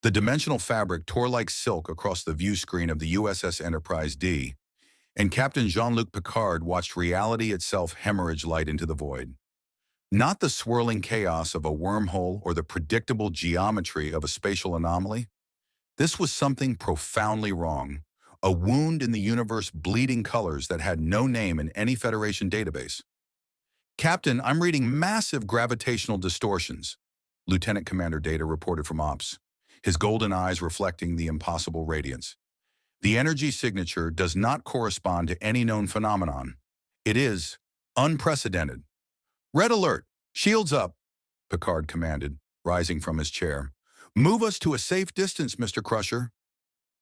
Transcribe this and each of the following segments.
The dimensional fabric tore like silk across the view screen of the USS Enterprise D, and Captain Jean-Luc Picard watched reality itself hemorrhage light into the void. Not the swirling chaos of a wormhole or the predictable geometry of a spatial anomaly. This was something profoundly wrong, a wound in the universe bleeding colors that had no name in any Federation database. Captain, I'm reading massive gravitational distortions, Lieutenant Commander Data reported from Ops, his golden eyes reflecting the impossible radiance. The energy signature does not correspond to any known phenomenon. It is unprecedented. Red alert! Shields up! Picard commanded, rising from his chair. Move us to a safe distance, Mr. Crusher.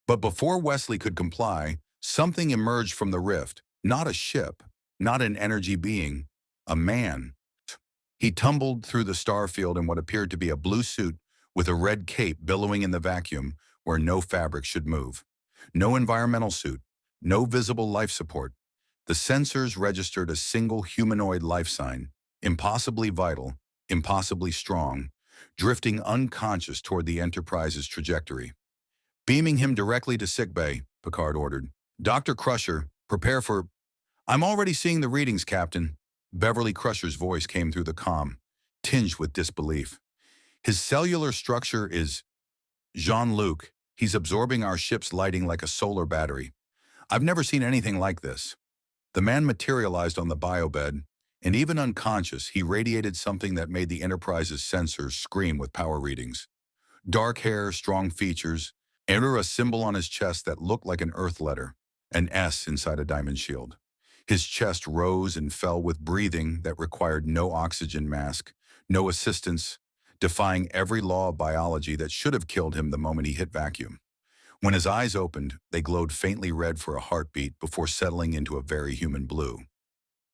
But before Wesley could comply, something emerged from the rift. Not a ship, not an energy being, a man. He tumbled through the starfield in what appeared to be a blue suit with a red cape billowing in the vacuum where no fabric should move. No environmental suit, no visible life support. The sensors registered a single humanoid life sign, impossibly vital, impossibly strong, drifting unconscious toward the Enterprise's trajectory. Beaming him directly to sickbay, Picard ordered. Dr. Crusher, prepare for... I'm already seeing the readings, Captain. Beverly Crusher's voice came through the comm, tinged with disbelief. His cellular structure is... Jean-Luc, he's absorbing our ship's lighting like a solar battery. I've never seen anything like this. The man materialized on the biobed, and even unconscious, he radiated something that made the Enterprise's sensors scream with power readings. Dark hair, strong features, and a symbol on his chest that looked like an Earth letter, an S inside a diamond shield. His chest rose and fell with breathing that required no oxygen mask, no assistance, defying every law of biology that should have killed him the moment he hit vacuum. When his eyes opened, they glowed faintly red for a heartbeat before settling into a very human blue.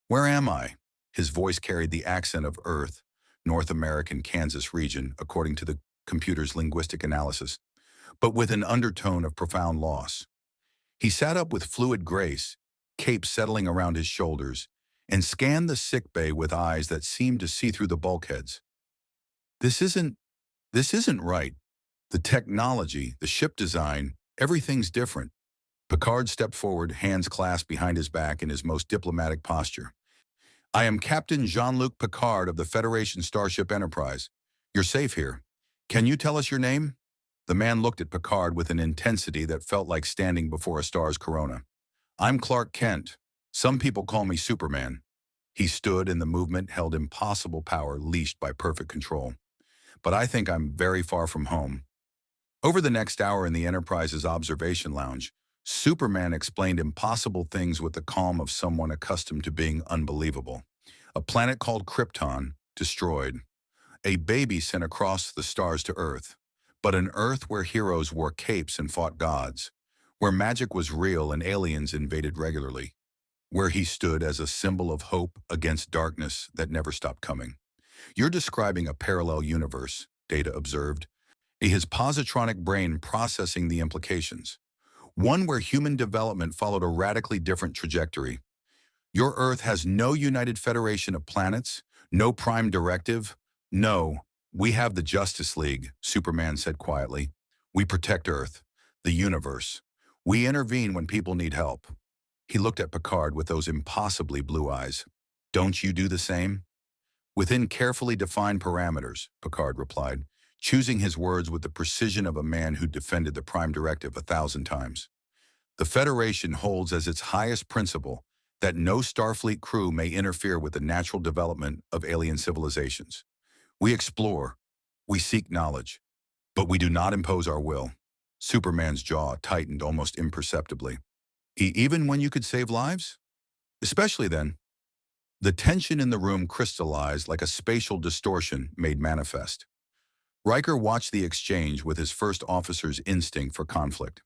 Where am I? His voice carried the accent of Earth, North American Kansas region, according to the computer's linguistic analysis, but with an undertone of profound loss. He sat up with fluid grace, cape settling around his shoulders, and scanned the sickbay with eyes that seemed to see through the bulkheads. This isn't right. The technology, the ship design, everything's different. Picard stepped forward, hands clasped behind his back in his most diplomatic posture. I am Captain Jean-Luc Picard of the Federation Starship Enterprise. You're safe here. Can you tell us your name? The man looked at Picard with an intensity that felt like standing before a star's corona. I'm Clark Kent. Some people call me Superman. He stood in the movement held impossible power leashed by perfect control. But I think I'm very far from home. Over the next hour in the Enterprise's observation lounge, Superman explained impossible things with the calm of someone accustomed to being unbelievable. A planet called Krypton, destroyed. A baby sent across the stars to Earth. But an Earth where heroes wore capes and fought gods. Where magic was real and aliens invaded regularly. Where he stood as a symbol of hope against darkness that never stopped coming. You're describing a parallel universe, Data observed. His positronic brain processing the implications. One where human development followed a radically different trajectory. Your Earth has no united federation of planets, no prime directive. No, we have the Justice League, Superman said quietly. We protect Earth, the universe. We intervene when people need help. He looked at Picard with those impossibly blue eyes. Don't you do the same? Within carefully defined parameters, Picard replied, choosing his words with the precision of a man who defended the Prime Directive 1,000 times. The Federation holds as its highest principle that no Starfleet crew may interfere with the natural development of alien civilizations. We explore, we seek knowledge, but we do not impose our will. Superman's jaw tightened almost imperceptibly. Even when you could save lives? Especially then. The tension in the room crystallized like a spatial distortion made manifest. Riker watched the exchange with his first officer's instinct for conflict.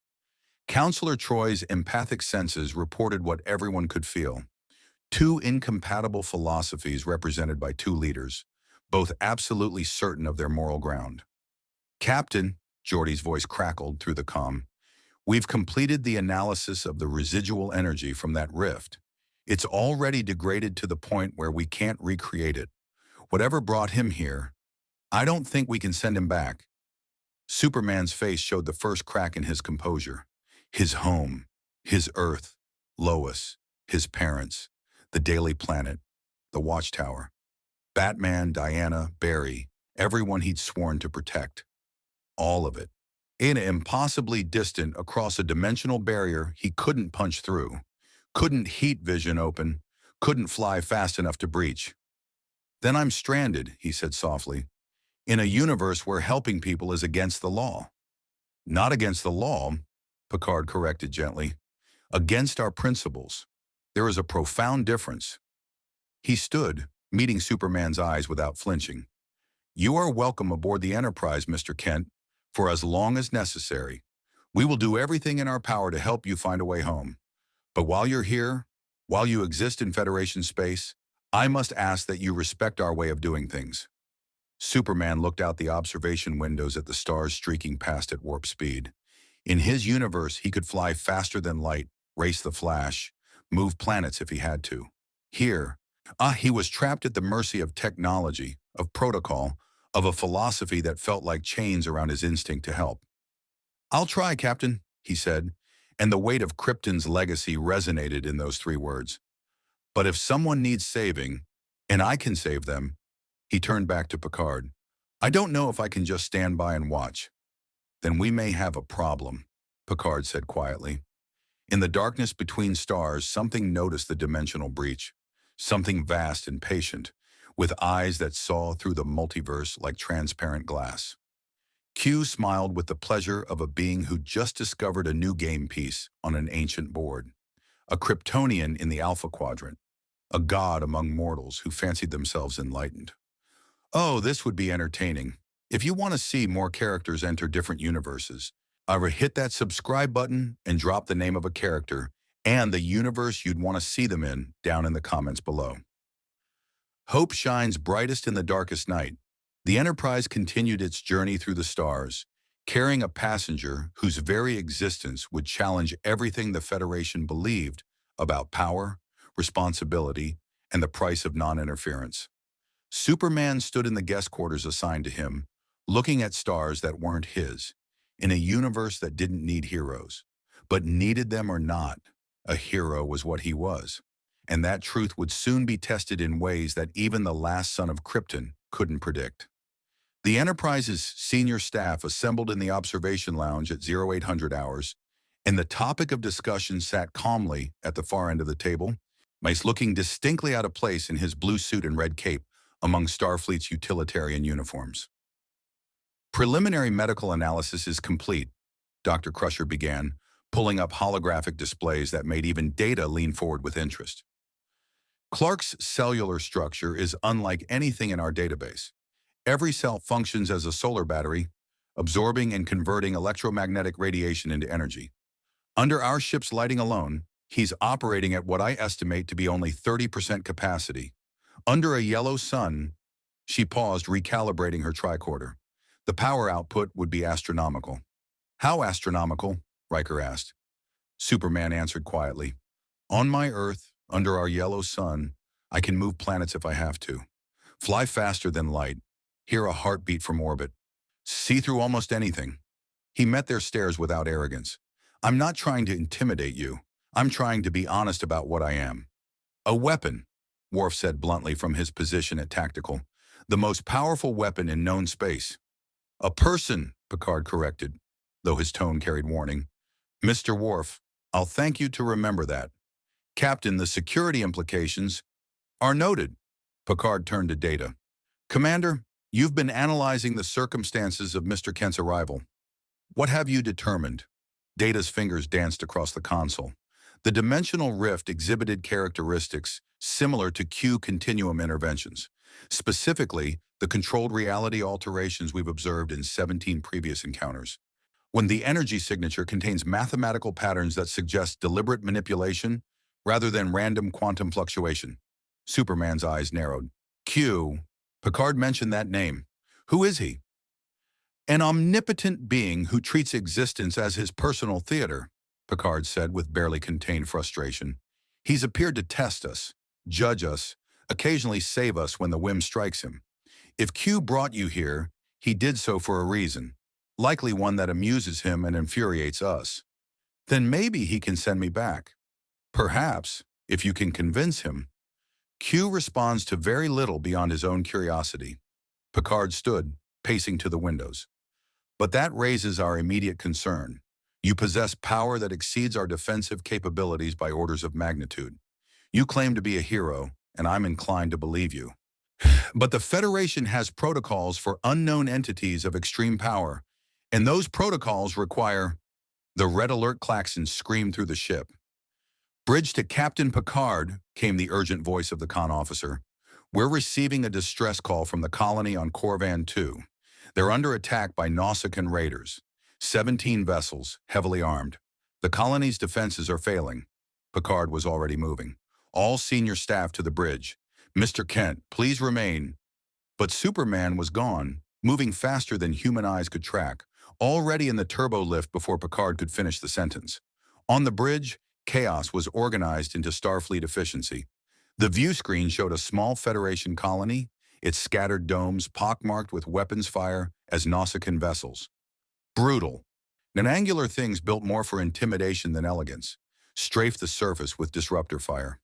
Counselor Troy's empathic senses reported what everyone could feel. Two incompatible philosophies represented by two leaders, both absolutely certain of their moral ground. Captain, Geordi's voice crackled through the comm, we've completed the analysis of the residual energy from that rift. It's already degraded to the point where we can't recreate it. Whatever brought him here, I don't think we can send him back. Superman's face showed the first crack in his composure. His home, his Earth, Lois, his parents, the Daily Planet, the Watchtower. Batman, Diana, Barry, everyone he'd sworn to protect. All of it. In impossibly distant across a dimensional barrier he couldn't punch through, couldn't heat vision open, couldn't fly fast enough to breach. Then I'm stranded, he said softly, in a universe where helping people is against the law. Not against the law, Picard corrected gently. Against our principles. There is a profound difference. He stood, meeting Superman's eyes without flinching. You are welcome aboard the Enterprise, Mr. Kent, for as long as necessary. We will do everything in our power to help you find a way home. But while you're here, while you exist in Federation space, I must ask that you respect our way of doing things. Superman looked out the observation windows at the stars streaking past at warp speed. In his universe, he could fly faster than light, race the Flash, move planets if he had to. Here, he was trapped at the mercy of technology, of protocol, of a philosophy that felt like chains around his instinct to help. I'll try, Captain, he said, and the weight of Krypton's legacy resonated in those 3 words. But if someone needs saving, and I can save them, he turned back to Picard. I don't know if I can just stand by and watch. Then we may have a problem, Picard said quietly. In the darkness between stars, something noticed the dimensional breach. Something vast and patient, with eyes that saw through the multiverse like transparent glass. Q smiled with the pleasure of a being who just discovered a new game piece on an ancient board. A Kryptonian in the Alpha Quadrant. A god among mortals who fancied themselves enlightened. Oh, this would be entertaining. If you want to see more characters enter different universes, either hit that subscribe button and drop the name of a character and the universe you'd want to see them in down in the comments below. Hope shines brightest in the darkest night. The Enterprise continued its journey through the stars, carrying a passenger whose very existence would challenge everything the Federation believed about power, responsibility, and the price of non-interference. Superman stood in the guest quarters assigned to him, looking at stars that weren't his, in a universe that didn't need heroes. But needed them or not, a hero was what he was, and that truth would soon be tested in ways that even the last son of Krypton couldn't predict. The Enterprise's senior staff assembled in the observation lounge at 0800 hours, and the topic of discussion sat calmly at the far end of the table, Mace looking distinctly out of place in his blue suit and red cape among Starfleet's utilitarian uniforms. Preliminary medical analysis is complete, Dr. Crusher began, pulling up holographic displays that made even Data lean forward with interest. Clark's cellular structure is unlike anything in our database. Every cell functions as a solar battery, absorbing and converting electromagnetic radiation into energy. Under our ship's lighting alone, he's operating at what I estimate to be only 30% capacity. Under a yellow sun, she paused, recalibrating her tricorder. The power output would be astronomical. How astronomical? Riker asked. Superman answered quietly. On my Earth, under our yellow sun, I can move planets if I have to. Fly faster than light. Hear a heartbeat from orbit. See through almost anything. He met their stares without arrogance. I'm not trying to intimidate you. I'm trying to be honest about what I am. A weapon, Worf said bluntly from his position at Tactical. The most powerful weapon in known space. A person, Picard corrected, though his tone carried warning. Mr. Worf, I'll thank you to remember that. Captain, the security implications are noted. Picard turned to Data. Commander, you've been analyzing the circumstances of Mr. Kent's arrival. What have you determined? Data's fingers danced across the console. The dimensional rift exhibited characteristics similar to Q continuum interventions. Specifically, the controlled reality alterations we've observed in 17 previous encounters. When the energy signature contains mathematical patterns that suggest deliberate manipulation rather than random quantum fluctuation. Superman's eyes narrowed. Q. Picard mentioned that name. Who is he? An omnipotent being who treats existence as his personal theater, Picard said with barely contained frustration. He's appeared to test us, judge us, occasionally save us when the whim strikes him. If Q brought you here, he did so for a reason. likely one that amuses him and infuriates us. Then maybe he can send me back. Perhaps, if you can convince him. Q responds to very little beyond his own curiosity. Picard stood, pacing to the windows. But that raises our immediate concern. You possess power that exceeds our defensive capabilities by orders of magnitude. You claim to be a hero, and I'm inclined to believe you. But the Federation has protocols for unknown entities of extreme power, and those protocols require... The red alert klaxon screamed through the ship. "Bridge to Captain Picard," came the urgent voice of the con officer. "We're receiving a distress call from the colony on Corvan 2. They're under attack by Nausicaan raiders. 17 vessels, heavily armed. The colony's defenses are failing." Picard was already moving. "All senior staff to the bridge. Mr. Kent, please remain." But Superman was gone, moving faster than human eyes could track, already in the turbo lift before Picard could finish the sentence. On the bridge, chaos was organized into Starfleet efficiency. The view screen showed a small Federation colony, its scattered domes pockmarked with weapons fire as Nausicaan vessels. Brutal. Non-angular things built more for intimidation than elegance strafed the surface with disruptor fire.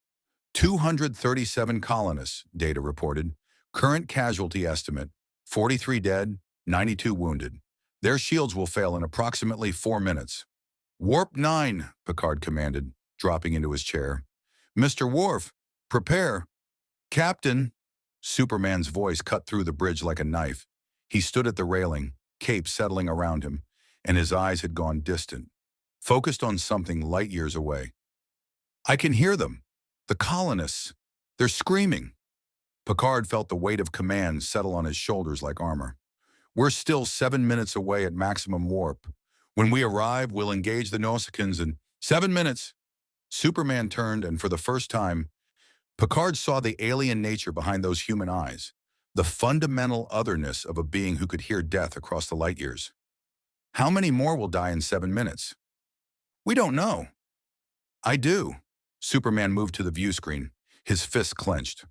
237 colonists, Data reported. Current casualty estimate, 43 dead, 92 wounded. Their shields will fail in approximately 4 minutes. "Warp 9, Picard commanded, dropping into his chair. "Mr. Worf, prepare." "Captain." Superman's voice cut through the bridge like a knife. He stood at the railing, cape settling around him, and his eyes had gone distant, focused on something light years away. "I can hear them. The colonists. They're screaming." Picard felt the weight of command settle on his shoulders like armor. "We're still 7 minutes away at maximum warp. When we arrive, we'll engage the Nausicaans in 7 minutes." Superman turned, and for the first time, Picard saw the alien nature behind those human eyes, the fundamental otherness of a being who could hear death across the light years. "How many more will die in 7 minutes?" "We don't know." "I do." Superman moved to the view screen, his fists clenched.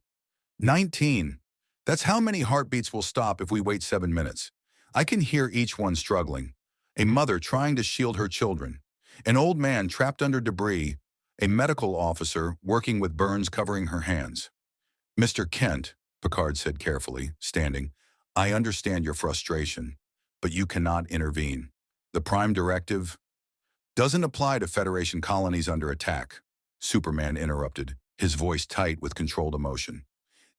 19. That's how many heartbeats will stop if we wait 7 minutes. I can hear each one struggling. A mother trying to shield her children. An old man trapped under debris. A medical officer working with burns covering her hands. "Mr. Kent," Picard said carefully, standing, "I understand your frustration, but you cannot intervene. The Prime Directive doesn't apply to Federation colonies under attack." Superman interrupted, his voice tight with controlled emotion.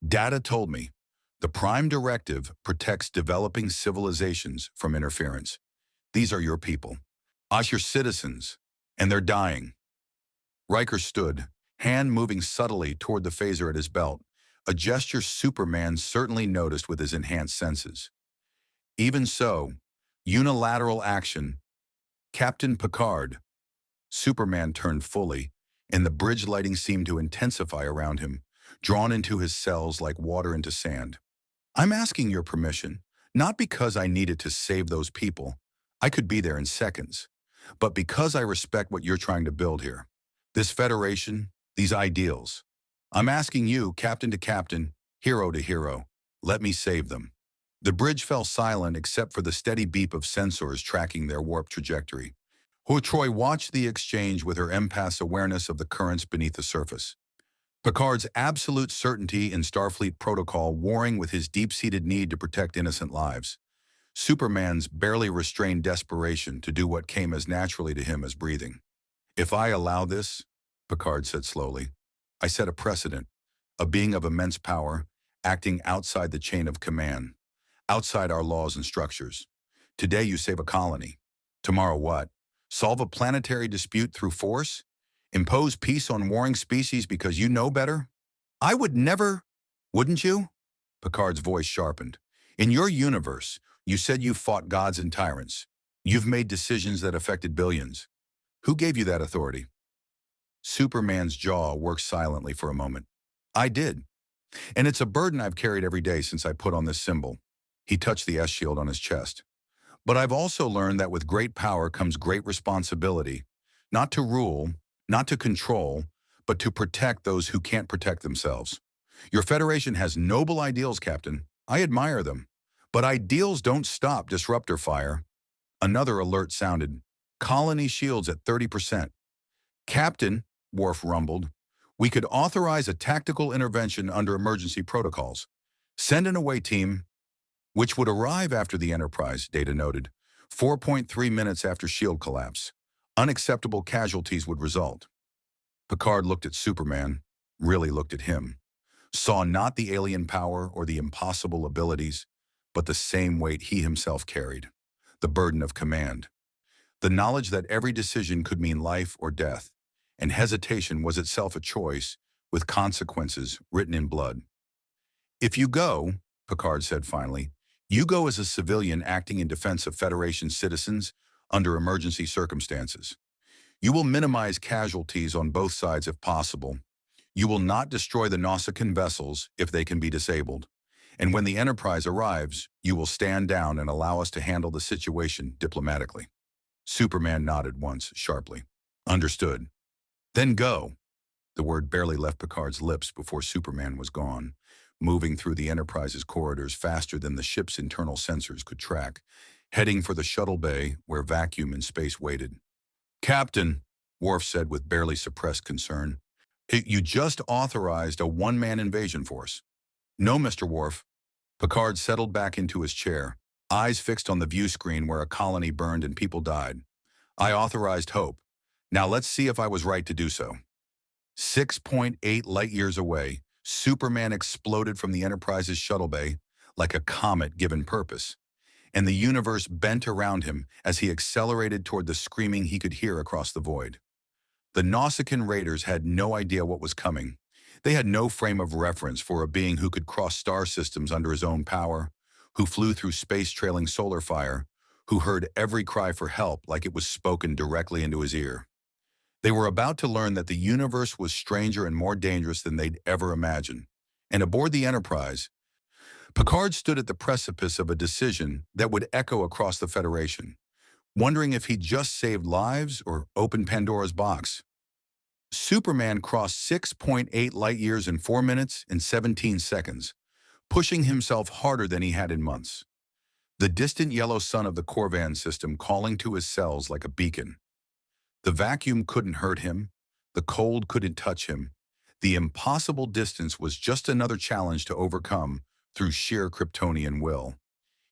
"Data told me. The Prime Directive protects developing civilizations from interference. These are your people, us your citizens, and they're dying." Riker stood, hand moving subtly toward the phaser at his belt, a gesture Superman certainly noticed with his enhanced senses. "Even so, unilateral action. Captain Picard." Superman turned fully, and the bridge lighting seemed to intensify around him, drawn into his cells like water into sand. "I'm asking your permission, not because I needed to save those people. I could be there in seconds. But because I respect what you're trying to build here. This Federation, these ideals. I'm asking you, captain to captain, hero to hero, let me save them." The bridge fell silent except for the steady beep of sensors tracking their warp trajectory. Troy watched the exchange with her empath's awareness of the currents beneath the surface. Picard's absolute certainty in Starfleet protocol warring with his deep-seated need to protect innocent lives. Superman's barely restrained desperation to do what came as naturally to him as breathing. "If I allow this," Picard said slowly, "I set a precedent, a being of immense power, acting outside the chain of command, outside our laws and structures. Today you save a colony. Tomorrow what? Solve a planetary dispute through force? Impose peace on warring species because you know better? I would never, wouldn't you?" Picard's voice sharpened. "In your universe, you said you fought gods and tyrants. You've made decisions that affected billions. Who gave you that authority?" Superman's jaw worked silently for a moment. "I did. And it's a burden I've carried every day since I put on this symbol." He touched the S-shield on his chest. "But I've also learned that with great power comes great responsibility, not to rule, not to control, but to protect those who can't protect themselves. Your Federation has noble ideals, Captain. I admire them. But ideals don't stop disruptor fire." Another alert sounded. Colony shields at 30%. Captain, Worf rumbled, we could authorize a tactical intervention under emergency protocols. Send an away team, which would arrive after the Enterprise, Data noted, 4.3 minutes after shield collapse. Unacceptable casualties would result. Picard looked at Superman, really looked at him, saw not the alien power or the impossible abilities, but the same weight he himself carried, the burden of command. The knowledge that every decision could mean life or death, and hesitation was itself a choice with consequences written in blood. If you go, Picard said finally, you go as a civilian acting in defense of Federation citizens under emergency circumstances. You will minimize casualties on both sides if possible. You will not destroy the Nausicaan vessels if they can be disabled. And when the Enterprise arrives, you will stand down and allow us to handle the situation diplomatically. Superman nodded once, sharply. Understood. Then go. The word barely left Picard's lips before Superman was gone, moving through the Enterprise's corridors faster than the ship's internal sensors could track, heading for the shuttle bay where vacuum and space waited. Captain, Worf said with barely suppressed concern, you just authorized a one-man invasion force. No, Mr. Worf. Picard settled back into his chair, eyes fixed on the view screen where a colony burned and people died. I authorized hope. Now let's see if I was right to do so. 6.8 light-years away, Superman exploded from the Enterprise's shuttle bay like a comet given purpose, and the universe bent around him as he accelerated toward the screaming he could hear across the void. The Nausicaan raiders had no idea what was coming. They had no frame of reference for a being who could cross star systems under his own power, who flew through space trailing solar fire, who heard every cry for help like it was spoken directly into his ear. They were about to learn that the universe was stranger and more dangerous than they'd ever imagined. And aboard the Enterprise, Picard stood at the precipice of a decision that would echo across the Federation, wondering if he'd just saved lives or opened Pandora's box. Superman crossed 6.8 light-years in 4 minutes and 17 seconds, pushing himself harder than he had in months. The distant yellow sun of the Corvan system calling to his cells like a beacon. The vacuum couldn't hurt him. The cold couldn't touch him. The impossible distance was just another challenge to overcome through sheer Kryptonian will.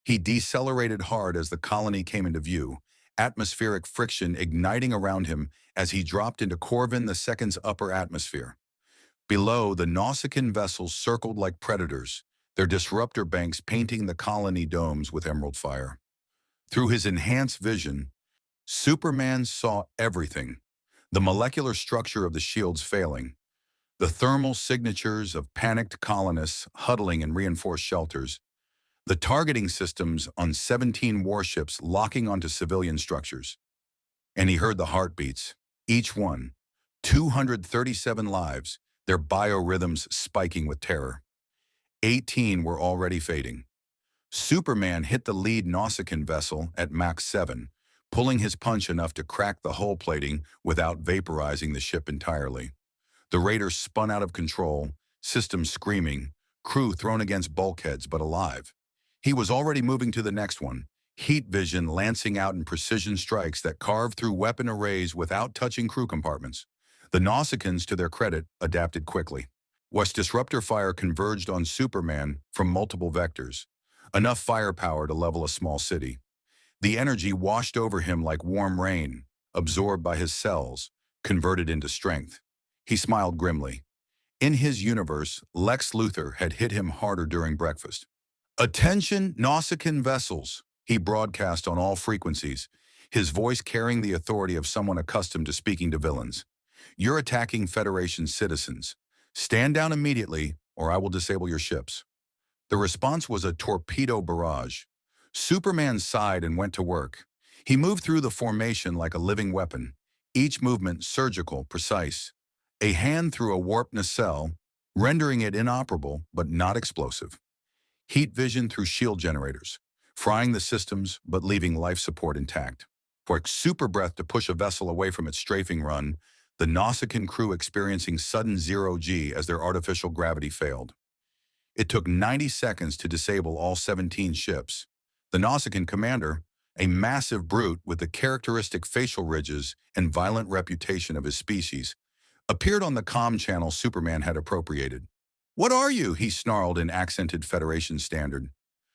He decelerated hard as the colony came into view, atmospheric friction igniting around him as he dropped into Corvan II's upper atmosphere. Below, the Nausicaan vessels circled like predators, their disruptor banks painting the colony domes with emerald fire. Through his enhanced vision, Superman saw everything: the molecular structure of the shields failing, the thermal signatures of panicked colonists huddling in reinforced shelters, the targeting systems on 17 warships locking onto civilian structures. And he heard the heartbeats, each one, 237 lives, their biorhythms spiking with terror. 18 were already fading. Superman hit the lead Nausicaan vessel at Mach 7, pulling his punch enough to crack the hull plating without vaporizing the ship entirely. The Raiders spun out of control, systems screaming, crew thrown against bulkheads but alive. He was already moving to the next one, heat vision lancing out in precision strikes that carved through weapon arrays without touching crew compartments. The Nausicaans, to their credit, adapted quickly. West disruptor fire converged on Superman from multiple vectors, enough firepower to level a small city. The energy washed over him like warm rain, absorbed by his cells, converted into strength. He smiled grimly. In his universe, Lex Luthor had hit him harder during breakfast. "Attention, Nausicaan vessels," he broadcast on all frequencies, his voice carrying the authority of someone accustomed to speaking to villains. "You're attacking Federation citizens. Stand down immediately, or I will disable your ships." The response was a torpedo barrage. Superman sighed and went to work. He moved through the formation like a living weapon, each movement surgical, precise. A hand through a warped nacelle, rendering it inoperable but not explosive. Heat vision through shield generators, frying the systems but leaving life support intact. For super breath to push a vessel away from its strafing run, the Nausicaan crew experiencing sudden zero-G as their artificial gravity failed. It took 90 seconds to disable all 17 ships. The Nausicaan commander, a massive brute with the characteristic facial ridges and violent reputation of his species, appeared on the comm channel Superman had appropriated. "What are you?" he snarled in accented Federation standard.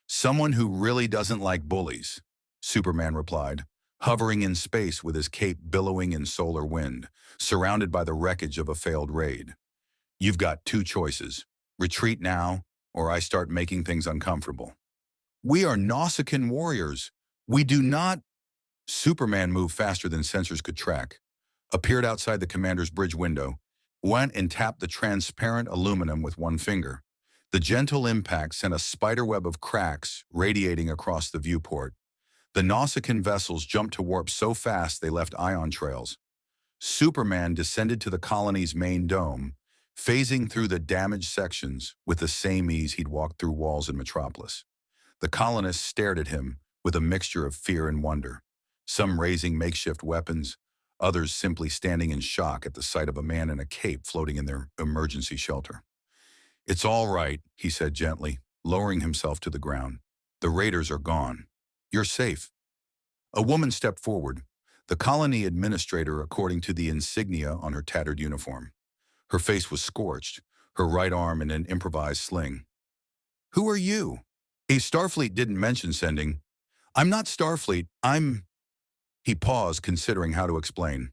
"Someone who really doesn't like bullies," Superman replied, hovering in space with his cape billowing in solar wind, surrounded by the wreckage of a failed raid. "You've got two choices. Retreat now, or I start making things uncomfortable." "We are Nausicaan warriors. We do not—" Superman moved faster than sensors could track, appeared outside the commander's bridge window, went and tapped the transparent aluminum with one finger. The gentle impact sent a spiderweb of cracks radiating across the viewport. The Nausicaan vessels jumped to warp so fast they left ion trails. Superman descended to the colony's main dome, phasing through the damaged sections with the same ease he'd walked through walls in Metropolis. The colonists stared at him with a mixture of fear and wonder, some raising makeshift weapons, others simply standing in shock at the sight of a man in a cape floating in their emergency shelter. "It's all right," he said gently, lowering himself to the ground. "The raiders are gone. You're safe." A woman stepped forward, the colony administrator according to the insignia on her tattered uniform. Her face was scorched, her right arm in an improvised sling. "Who are you?" Starfleet didn't mention sending. "I'm not Starfleet, I'm—" He paused, considering how to explain.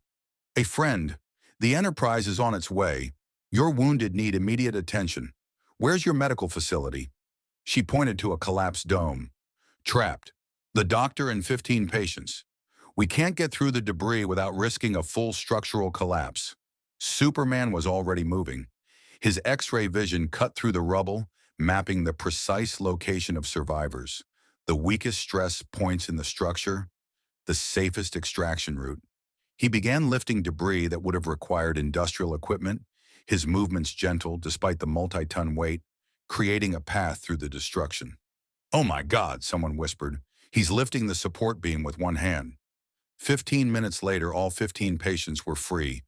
"A friend. The Enterprise is on its way. Your wounded need immediate attention. Where's your medical facility?" She pointed to a collapsed dome. "Trapped. The doctor and 15 patients. We can't get through the debris without risking a full structural collapse." Superman was already moving. His X-ray vision cut through the rubble, mapping the precise location of survivors, the weakest stress points in the structure, the safest extraction route. He began lifting debris that would have required industrial equipment, his movements gentle despite the multi-ton weight, creating a path through the destruction. "Oh my God," someone whispered. "He's lifting the support beam with one hand." 15 minutes later, all 15 patients were free,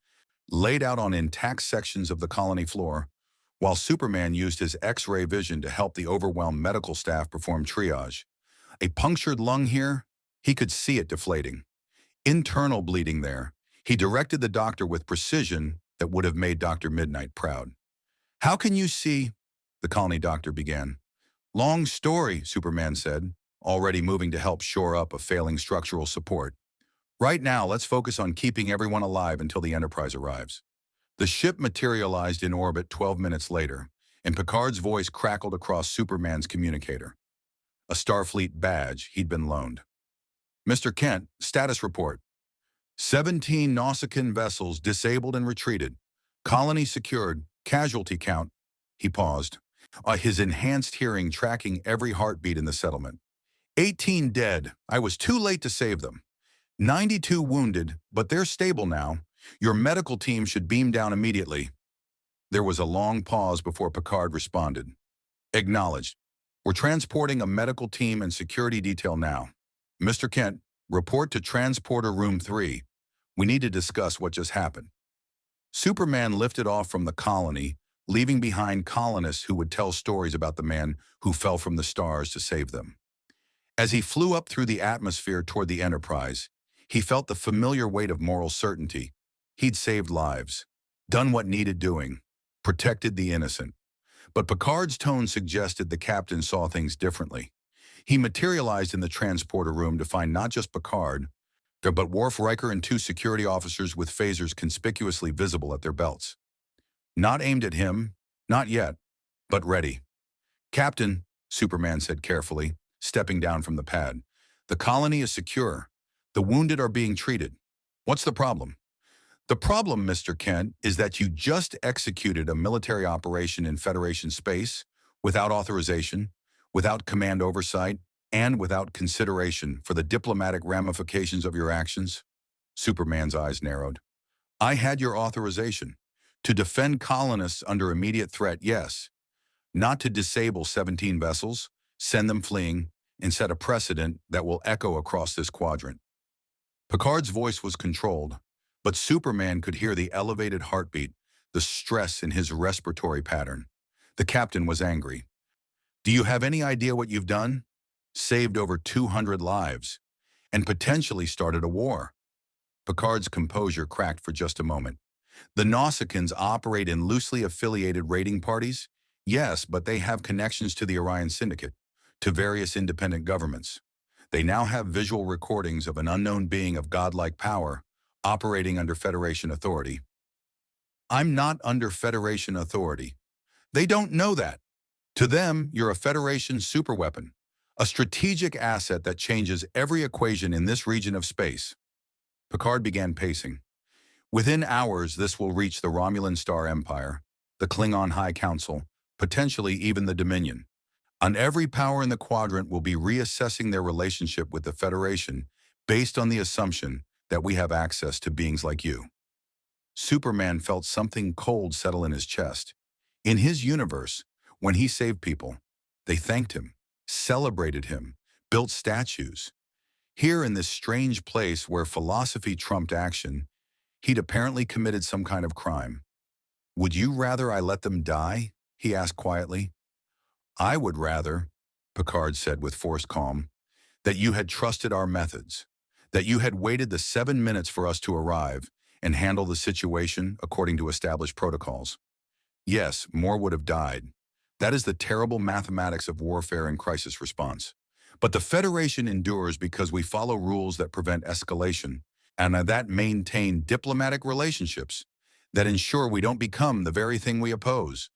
laid out on intact sections of the colony floor, while Superman used his X-ray vision to help the overwhelmed medical staff perform triage. A punctured lung here, he could see it deflating. Internal bleeding there. He directed the doctor with precision that would have made Dr. Midnight proud. "How can you see—" the colony doctor began. "Long story," Superman said, already moving to help shore up a failing structural support. "Right now, let's focus on keeping everyone alive until the Enterprise arrives." The ship materialized in orbit 12 minutes later, and Picard's voice crackled across Superman's communicator. A Starfleet badge he'd been loaned. "Mr. Kent, status report. 17 Nausicaan vessels disabled and retreated. Colony secured. Casualty count." He paused, his enhanced hearing tracking every heartbeat in the settlement. 18 dead. I was too late to save them. 92 wounded, but they're stable now. Your medical team should beam down immediately." There was a long pause before Picard responded. "Acknowledged. We're transporting a medical team and security detail now. Mr. Kent, report to Transporter Room 3. We need to discuss what just happened." Superman lifted off from the colony, leaving behind colonists who would tell stories about the man who fell from the stars to save them. As he flew up through the atmosphere toward the Enterprise, he felt the familiar weight of moral certainty. He'd saved lives, done what needed doing, protected the innocent. But Picard's tone suggested the captain saw things differently. He materialized in the transporter room to find not just Picard, but Worf, Riker, and 2 security officers with phasers conspicuously visible at their belts. Not aimed at him, not yet, but ready. "Captain," Superman said carefully, stepping down from the pad, "the colony is secure. The wounded are being treated. What's the problem?" "The problem, Mr. Kent, is that you just executed a military operation in Federation space without authorization, without command oversight, and without consideration for the diplomatic ramifications of your actions." Superman's eyes narrowed. "I had your authorization. To defend colonists under immediate threat, yes. Not to disable 17 vessels, send them fleeing, and set a precedent that will echo across this quadrant." Picard's voice was controlled, but Superman could hear the elevated heartbeat, the stress in his respiratory pattern. The captain was angry. "Do you have any idea what you've done? Saved over 200 lives. and potentially started a war. Picard's composure cracked for just a moment. The Nausicaans operate in loosely affiliated raiding parties? Yes, but they have connections to the Orion Syndicate, to various independent governments. They now have visual recordings of an unknown being of godlike power operating under Federation authority. I'm not under Federation authority. They don't know that. To them, you're a Federation superweapon, a strategic asset that changes every equation in this region of space. Picard began pacing. Within hours, this will reach the Romulan Star Empire, the Klingon High Council, potentially even the Dominion. And every power in the quadrant will be reassessing their relationship with the Federation based on the assumption that we have access to beings like you. Superman felt something cold settle in his chest. In his universe, when he saved people, they thanked him, celebrated him, built statues. Here in this strange place where philosophy trumped action, he'd apparently committed some kind of crime. Would you rather I let them die? He asked quietly. I would rather, Picard said with forced calm, that you had trusted our methods, that you had waited the 7 minutes for us to arrive and handle the situation according to established protocols. Yes, more would have died. That is the terrible mathematics of warfare and crisis response. But the Federation endures because we follow rules that prevent escalation and that maintain diplomatic relationships that ensure we don't become the very thing we oppose,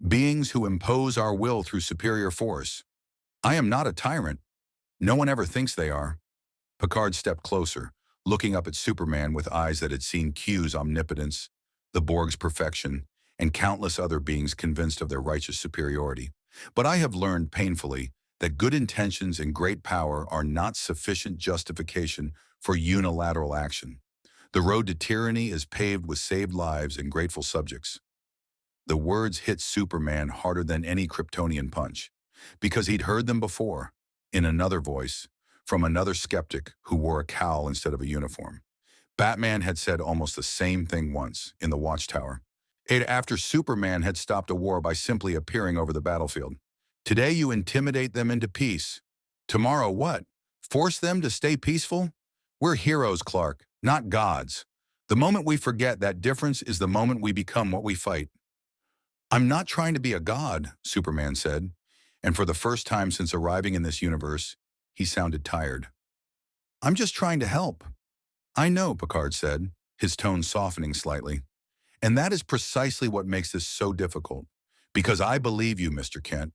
beings who impose our will through superior force. I am not a tyrant. No one ever thinks they are. Picard stepped closer, looking up at Superman with eyes that had seen Q's omnipotence, the Borg's perfection, and countless other beings convinced of their righteous superiority. But I have learned painfully that good intentions and great power are not sufficient justification for unilateral action. The road to tyranny is paved with saved lives and grateful subjects. The words hit Superman harder than any Kryptonian punch, because he'd heard them before, in another voice, from another skeptic who wore a cowl instead of a uniform. Batman had said almost the same thing once, in the Watchtower, after Superman had stopped a war by simply appearing over the battlefield. Today you intimidate them into peace. Tomorrow what? Force them to stay peaceful? We're heroes, Clark, not gods. The moment we forget that difference is the moment we become what we fight. I'm not trying to be a god, Superman said, and for the first time since arriving in this universe, he sounded tired. I'm just trying to help. I know, Picard said, his tone softening slightly. And that is precisely what makes this so difficult. Because I believe you, Mr. Kent.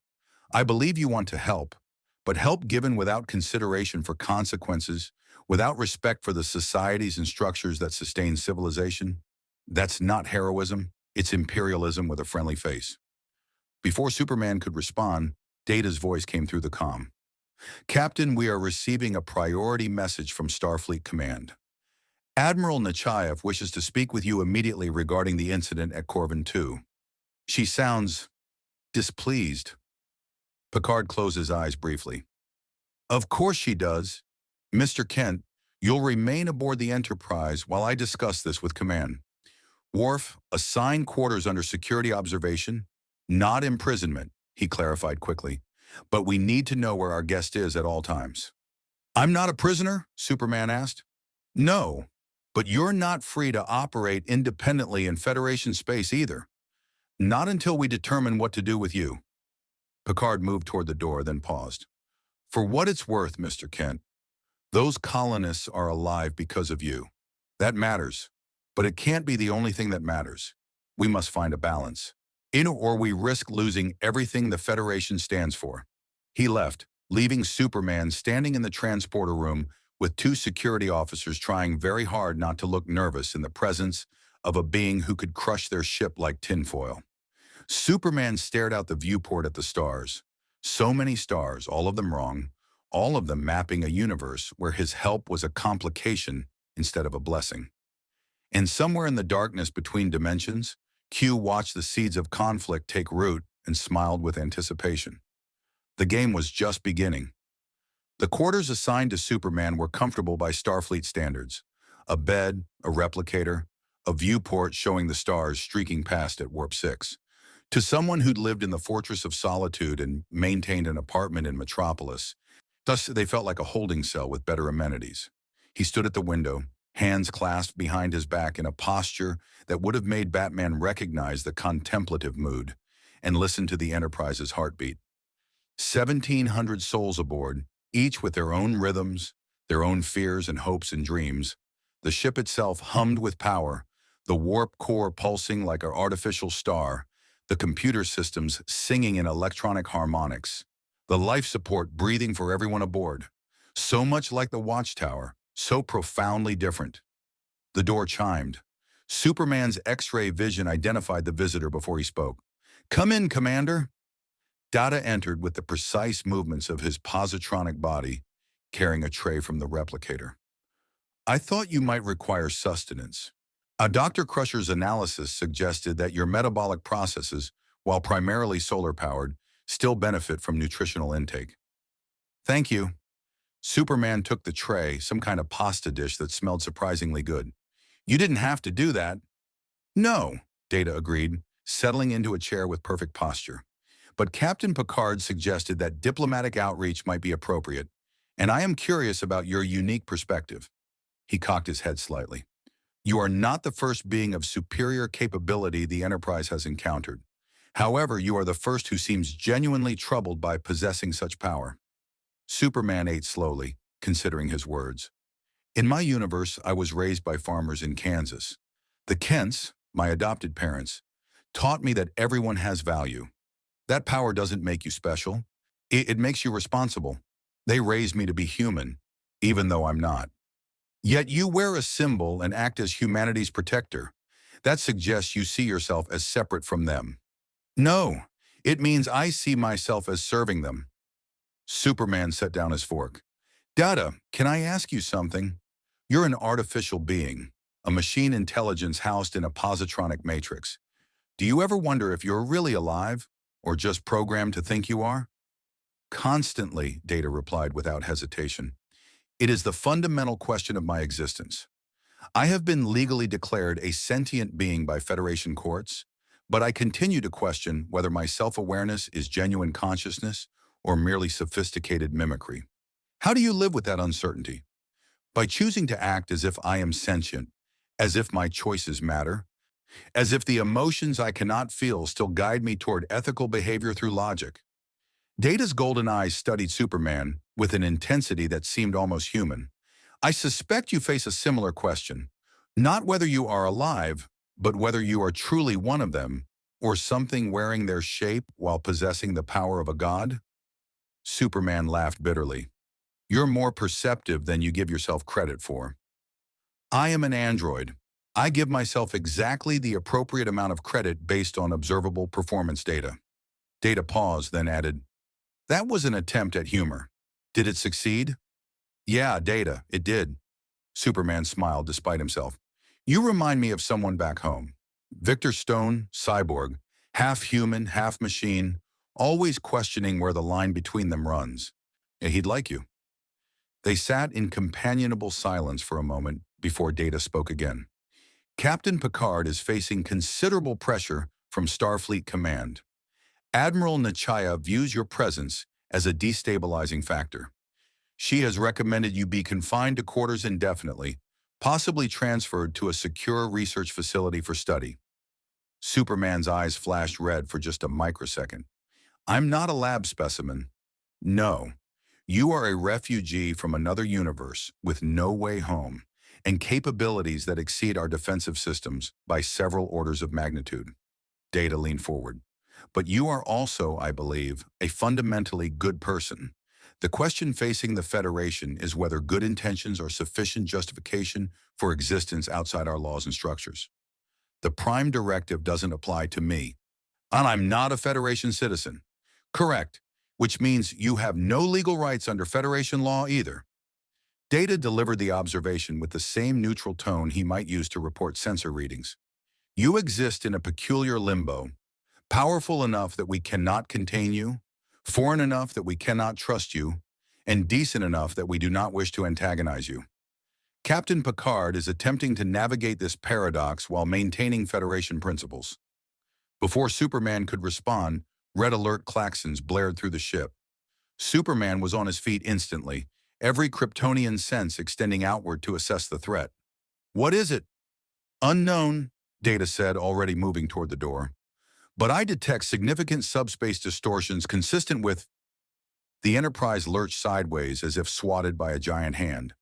I believe you want to help, but help given without consideration for consequences, without respect for the societies and structures that sustain civilization, that's not heroism, it's imperialism with a friendly face. Before Superman could respond, Data's voice came through the comm. Captain, we are receiving a priority message from Starfleet Command. Admiral Nechayev wishes to speak with you immediately regarding the incident at Corvin 2. She sounds displeased. Picard closed his eyes briefly. Of course she does. Mr. Kent, you'll remain aboard the Enterprise while I discuss this with Command. Worf, assign quarters under security observation, not imprisonment, he clarified quickly. But we need to know where our guest is at all times. I'm not a prisoner? Superman asked. No, but you're not free to operate independently in Federation space either. Not until we determine what to do with you. Picard moved toward the door, then paused. For what it's worth, Mr. Kent, those colonists are alive because of you. That matters, but it can't be the only thing that matters. We must find a balance. Or we risk losing everything the Federation stands for. He left, leaving Superman standing in the transporter room with 2 security officers trying very hard not to look nervous in the presence of a being who could crush their ship like tinfoil. Superman stared out the viewport at the stars. So many stars, all of them wrong, all of them mapping a universe where his help was a complication instead of a blessing. And somewhere in the darkness between dimensions, Q watched the seeds of conflict take root and smiled with anticipation. The game was just beginning. The quarters assigned to Superman were comfortable by Starfleet standards. A bed, a replicator, a viewport showing the stars streaking past at Warp 6. To someone who'd lived in the Fortress of Solitude and maintained an apartment in Metropolis, Thus, they felt like a holding cell with better amenities. He stood at the window, hands clasped behind his back in a posture that would have made Batman recognize the contemplative mood, and listen to the Enterprise's heartbeat. 1,700 souls aboard, each with their own rhythms, their own fears and hopes and dreams. The ship itself hummed with power, the warp core pulsing like an artificial star, the computer systems singing in electronic harmonics, the life support breathing for everyone aboard. So much like the Watchtower, so profoundly different. The door chimed. Superman's X-ray vision identified the visitor before he spoke. "Come in, Commander." Data entered with the precise movements of his positronic body, carrying a tray from the replicator. "I thought you might require sustenance. Dr. Crusher's analysis suggested that your metabolic processes, while primarily solar-powered, still benefit from nutritional intake." "Thank you." Superman took the tray, some kind of pasta dish that smelled surprisingly good. "You didn't have to do that." "No," Data agreed, settling into a chair with perfect posture. "But Captain Picard suggested that diplomatic outreach might be appropriate, and I am curious about your unique perspective." He cocked his head slightly. "You are not the first being of superior capability the Enterprise has encountered. However, you are the first who seems genuinely troubled by possessing such power." Superman ate slowly, considering his words. "In my universe, I was raised by farmers in Kansas. The Kents, my adopted parents, taught me that everyone has value. That power doesn't make you special. It makes you responsible. They raised me to be human, even though I'm not. Yet you wear a symbol and act as humanity's protector. That suggests you see yourself as separate from them." "No, it means I see myself as serving them." Superman set down his fork. "Data, can I ask you something? You're an artificial being, a machine intelligence housed in a positronic matrix. Do you ever wonder if you're really alive, or just programmed to think you are?" "Constantly," Data replied without hesitation. "It is the fundamental question of my existence. I have been legally declared a sentient being by Federation courts, but I continue to question whether my self-awareness is genuine consciousness or merely sophisticated mimicry. How do you live with that uncertainty?" "By choosing to act as if I am sentient, as if my choices matter, as if the emotions I cannot feel still guide me toward ethical behavior through logic." Data's golden eyes studied Superman with an intensity that seemed almost human. "I suspect you face a similar question. Not whether you are alive, but whether you are truly one of them, or something wearing their shape while possessing the power of a god?" Superman laughed bitterly. "You're more perceptive than you give yourself credit for. I am an android. I give myself exactly the appropriate amount of credit based on observable performance data." Data paused, then added, "That was an attempt at humor. Did it succeed?" "Yeah, Data, it did." Superman smiled despite himself. "You remind me of someone back home. Victor Stone, cyborg, half human, half machine, always questioning where the line between them runs. Yeah, he'd like you." They sat in companionable silence for a moment before Data spoke again. "Captain Picard is facing considerable pressure from Starfleet Command. Admiral Nachaya views your presence as a destabilizing factor. She has recommended you be confined to quarters indefinitely, possibly transferred to a secure research facility for study." Superman's eyes flashed red for just a microsecond. "I'm not a lab specimen. No. You are a refugee from another universe with no way home and capabilities that exceed our defensive systems by several orders of magnitude." Data leaned forward. "But you are also, I believe, a fundamentally good person. The question facing the Federation is whether good intentions are sufficient justification for existence outside our laws and structures. The Prime Directive doesn't apply to me, and I'm not a Federation citizen." "Correct, which means you have no legal rights under Federation law either." Data delivered the observation with the same neutral tone he might use to report sensor readings. "You exist in a peculiar limbo, powerful enough that we cannot contain you, foreign enough that we cannot trust you, and decent enough that we do not wish to antagonize you. Captain Picard is attempting to navigate this paradox while maintaining Federation principles." Before Superman could respond, red alert klaxons blared through the ship. Superman was on his feet instantly, every Kryptonian sense extending outward to assess the threat. What is it? Unknown, Data said, already moving toward the door. But I detect significant subspace distortions consistent with... The Enterprise lurched sideways as if swatted by a giant hand.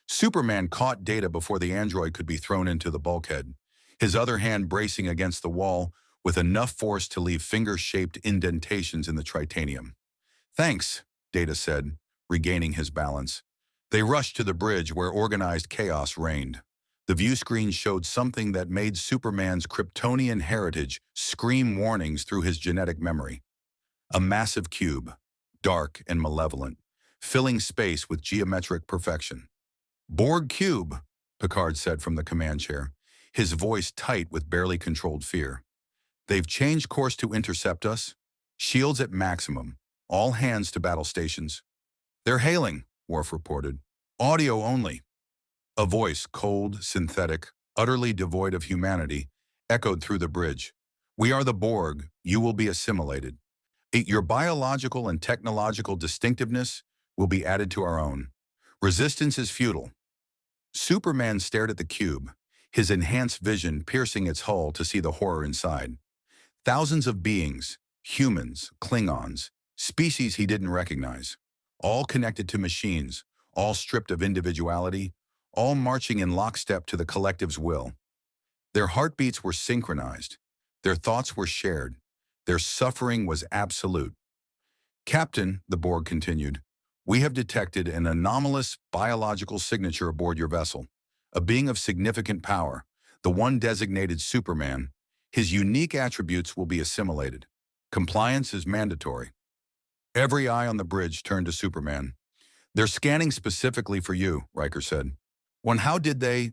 Superman caught Data before the android could be thrown into the bulkhead, his other hand bracing against the wall with enough force to leave finger-shaped indentations in the tritanium. Thanks, Data said, regaining his balance. They rushed to the bridge where organized chaos reigned. The view screen showed something that made Superman's Kryptonian heritage scream warnings through his genetic memory. A massive cube, dark and malevolent, filling space with geometric perfection. Borg cube, Picard said from the command chair, his voice tight with barely controlled fear. They've changed course to intercept us. Shields at maximum. All hands to battle stations. They're hailing, Worf reported. Audio only. A voice, cold, synthetic, utterly devoid of humanity, echoed through the bridge. We are the Borg. You will be assimilated. Your biological and technological distinctiveness will be added to our own. Resistance is futile. Superman stared at the cube, his enhanced vision piercing its hull to see the horror inside. Thousands of beings, humans, Klingons, species he didn't recognize, all connected to machines, all stripped of individuality, all marching in lockstep to the collective's will. Their heartbeats were synchronized, their thoughts were shared, their suffering was absolute. Captain, the Borg continued, we have detected an anomalous biological signature aboard your vessel, a being of significant power, the one designated Superman. His unique attributes will be assimilated. Compliance is mandatory. Every eye on the bridge turned to Superman. They're scanning specifically for you, Riker said. How did they?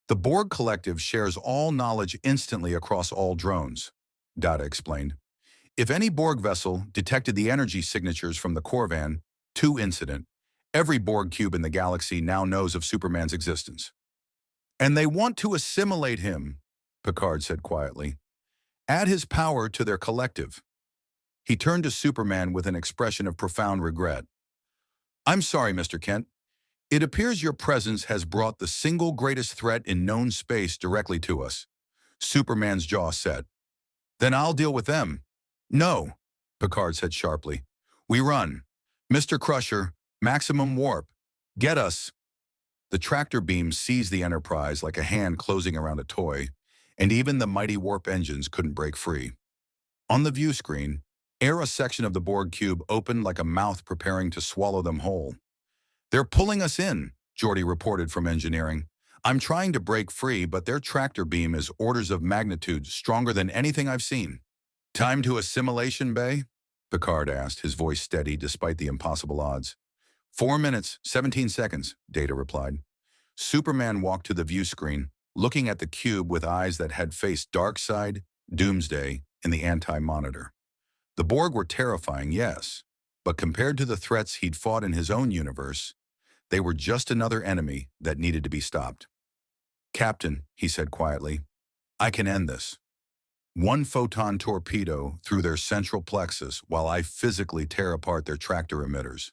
The Borg Collective shares all knowledge instantly across all drones, Data explained. If any Borg vessel detected the energy signatures from the Corvan 2 incident, every Borg cube in the galaxy now knows of Superman's existence. And they want to assimilate him, Picard said quietly. Add his power to their collective. He turned to Superman with an expression of profound regret. I'm sorry, Mr. Kent. It appears your presence has brought the single greatest threat in known space directly to us. Superman's jaw set. Then I'll deal with them. No, Picard said sharply. We run. Mr. Crusher, maximum warp. Get us. The tractor beam seized the Enterprise like a hand closing around a toy, and even the mighty warp engines couldn't break free. On the view screen, a section of the Borg cube opened like a mouth preparing to swallow them whole. They're pulling us in, Geordi reported from engineering. I'm trying to break free, but their tractor beam is orders of magnitude stronger than anything I've seen. Time to assimilation, Bay? Picard asked, his voice steady despite the impossible odds. 4 minutes, 17 seconds, Data replied. Superman walked to the view screen, looking at the cube with eyes that had faced Darkseid, Doomsday, and the Anti-Monitor. The Borg were terrifying, yes, but compared to the threats he'd fought in his own universe, they were just another enemy that needed to be stopped. Captain, he said quietly, I can end this. One photon torpedo through their central plexus while I physically tear apart their tractor emitters.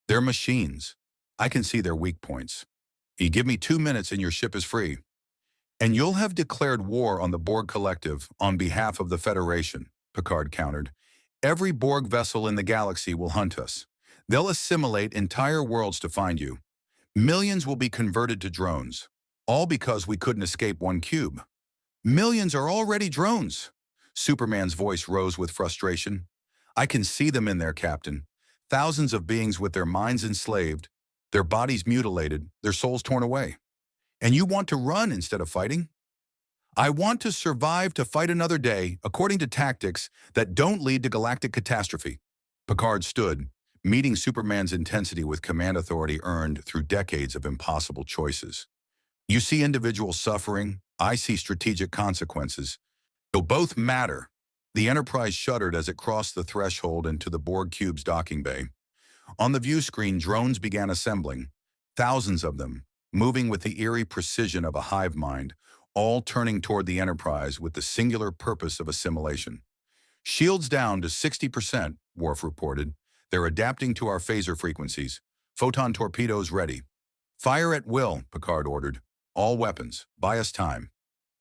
They're machines. I can see their weak points. You give me 2 minutes and your ship is free. And you'll have declared war on the Borg Collective on behalf of the Federation, Picard countered. Every Borg vessel in the galaxy will hunt us. They'll assimilate entire worlds to find you. Millions will be converted to drones, all because we couldn't escape one cube. Millions are already drones. Superman's voice rose with frustration. I can see them in there, Captain. Thousands of beings with their minds enslaved, their bodies mutilated, their souls torn away. And you want to run instead of fighting? I want to survive to fight another day according to tactics that don't lead to galactic catastrophe. Picard stood, meeting Superman's intensity with command authority earned through decades of impossible choices. You see individual suffering, I see strategic consequences. Though both matter, the Enterprise shuddered as it crossed the threshold into the Borg cube's docking bay. On the view screen, drones began assembling, thousands of them, moving with the eerie precision of a hive mind, all turning toward the Enterprise with the singular purpose of assimilation. Shields down to 60%, Worf reported. They're adapting to our phaser frequencies. Photon torpedoes ready. Fire at will, Picard ordered. All weapons. Buy us time.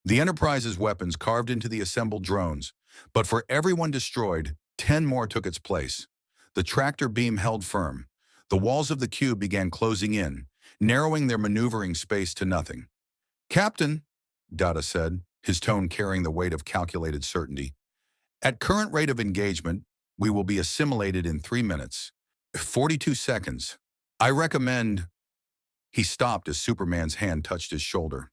The Enterprise's weapons carved into the assembled drones, but for every one destroyed, 10 more took its place. The tractor beam held firm. The walls of the cube began closing in, narrowing their maneuvering space to nothing. Captain, Data said, his tone carrying the weight of calculated certainty, at current rate of engagement, we will be assimilated in 3 minutes. 42 seconds. I recommend... He stopped as Superman's hand touched his shoulder.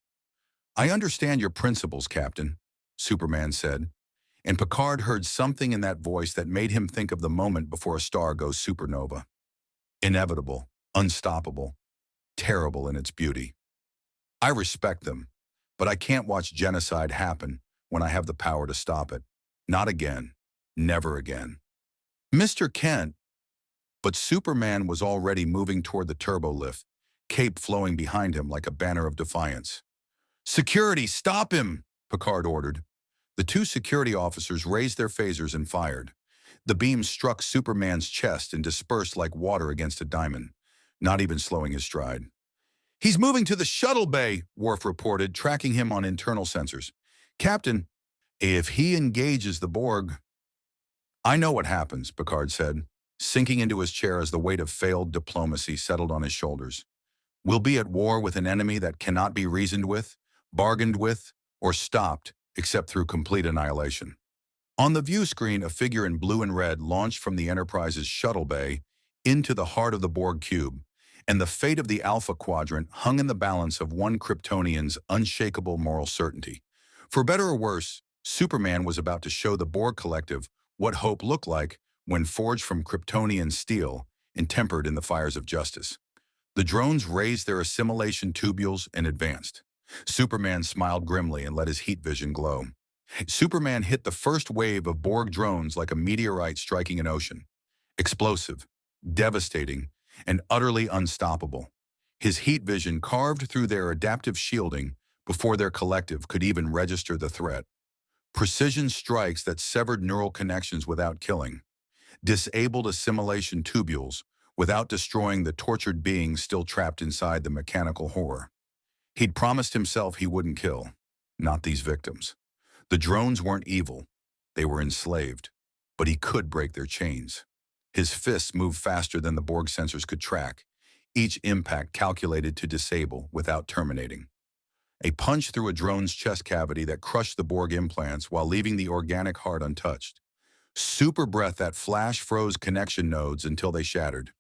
I understand your principles, Captain, Superman said, and Picard heard something in that voice that made him think of the moment before a star goes supernova. Inevitable, unstoppable, terrible in its beauty. I respect them, but I can't watch genocide happen when I have the power to stop it. Not again. Never again. Mr. Kent. But Superman was already moving toward the turbo lift, cape flowing behind him like a banner of defiance. Security, stop him, Picard ordered. The two security officers raised their phasers and fired. The beams struck Superman's chest and dispersed like water against a diamond, not even slowing his stride. He's moving to the shuttle bay, Worf reported, tracking him on internal sensors. Captain, if he engages the Borg... I know what happens, Picard said, sinking into his chair as the weight of failed diplomacy settled on his shoulders. We'll be at war with an enemy that cannot be reasoned with, bargained with, or stopped except through complete annihilation. On the view screen, a figure in blue and red launched from the Enterprise's shuttle bay into the heart of the Borg cube, and the fate of the Alpha Quadrant hung in the balance of one Kryptonian's unshakable moral certainty. For better or worse, Superman was about to show the Borg Collective what hope looked like when forged from Kryptonian steel and tempered in the fires of justice. The drones raised their assimilation tubules and advanced. Superman smiled grimly and let his heat vision glow. Superman hit the first wave of Borg drones like a meteorite striking an ocean. Explosive, devastating, and utterly unstoppable. His heat vision carved through their adaptive shielding before their collective could even register the threat. Precision strikes that severed neural connections without killing, disabled assimilation tubules without destroying the tortured beings still trapped inside the mechanical horror. He'd promised himself he wouldn't kill, not these victims. The drones weren't evil, they were enslaved, but he could break their chains. His fists moved faster than the Borg sensors could track, each impact calculated to disable without terminating. A punch through a drone's chest cavity that crushed the Borg implants while leaving the organic heart untouched. Super breath that flash froze connection nodes until they shattered.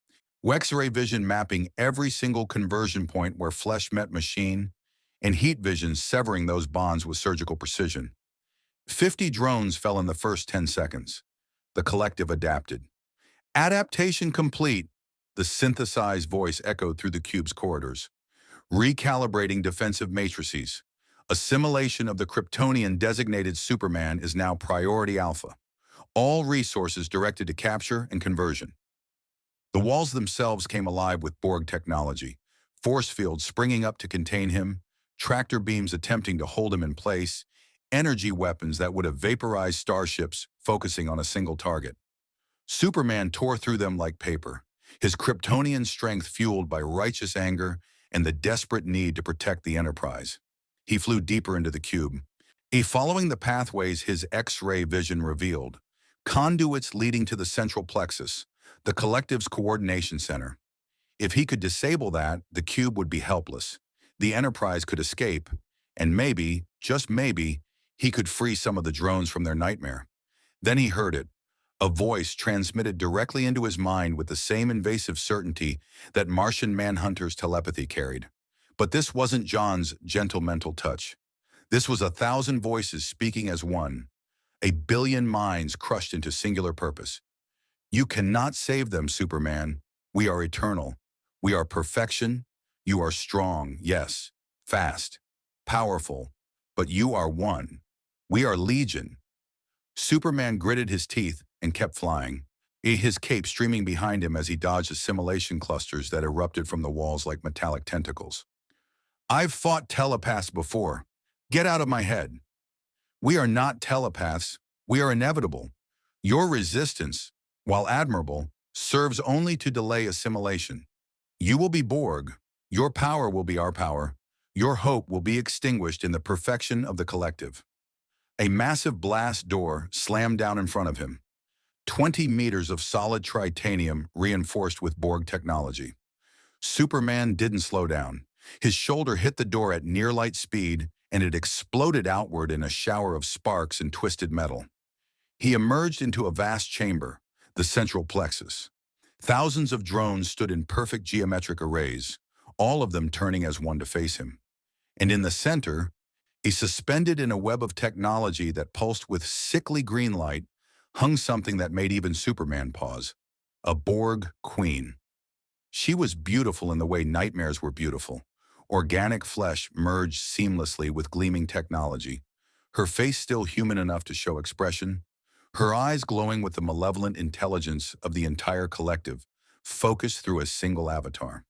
X-ray vision mapping every single conversion point where flesh met machine, and heat vision severing those bonds with surgical precision. 50 drones fell in the first 10 seconds. The collective adapted. Adaptation complete, the synthesized voice echoed through the cube's corridors. Recalibrating defensive matrices. Assimilation of the Kryptonian designated Superman is now priority alpha. All resources directed to capture and conversion. The walls themselves came alive with Borg technology, force fields springing up to contain him, tractor beams attempting to hold him in place, energy weapons that would have vaporized starships focusing on a single target. Superman tore through them like paper, his Kryptonian strength fueled by righteous anger and the desperate need to protect the Enterprise. He flew deeper into the cube. Following the pathways his X-ray vision revealed, conduits leading to the central plexus, the collective's coordination center. If he could disable that, the cube would be helpless. The Enterprise could escape, and maybe, just maybe, he could free some of the drones from their nightmare. Then he heard it, a voice transmitted directly into his mind with the same invasive certainty that Martian Manhunter's telepathy carried. But this wasn't John's gentle mental touch. This was 1,000 voices speaking as one, a billion minds crushed into singular purpose. You cannot save them, Superman. We are eternal. We are perfection. You are strong, yes, fast, powerful, but you are one. We are legion. Superman gritted his teeth and kept flying, his cape streaming behind him as he dodged assimilation clusters that erupted from the walls like metallic tentacles. I've fought telepaths before. Get out of my head. We are not telepaths. We are inevitable. Your resistance, while admirable, serves only to delay assimilation. You will be Borg. Your power will be our power. Your hope will be extinguished in the perfection of the collective. A massive blast door slammed down in front of him. 20 meters of solid titanium reinforced with Borg technology. Superman didn't slow down. His shoulder hit the door at near light speed, and it exploded outward in a shower of sparks and twisted metal. He emerged into a vast chamber, the central plexus. Thousands of drones stood in perfect geometric arrays, all of them turning as one to face him. And in the center, he suspended in a web of technology that pulsed with sickly green light, hung something that made even Superman pause. A Borg queen. She was beautiful in the way nightmares were beautiful. Organic flesh merged seamlessly with gleaming technology. Her face still human enough to show expression. Her eyes glowing with the malevolent intelligence of the entire collective, focused through a single avatar.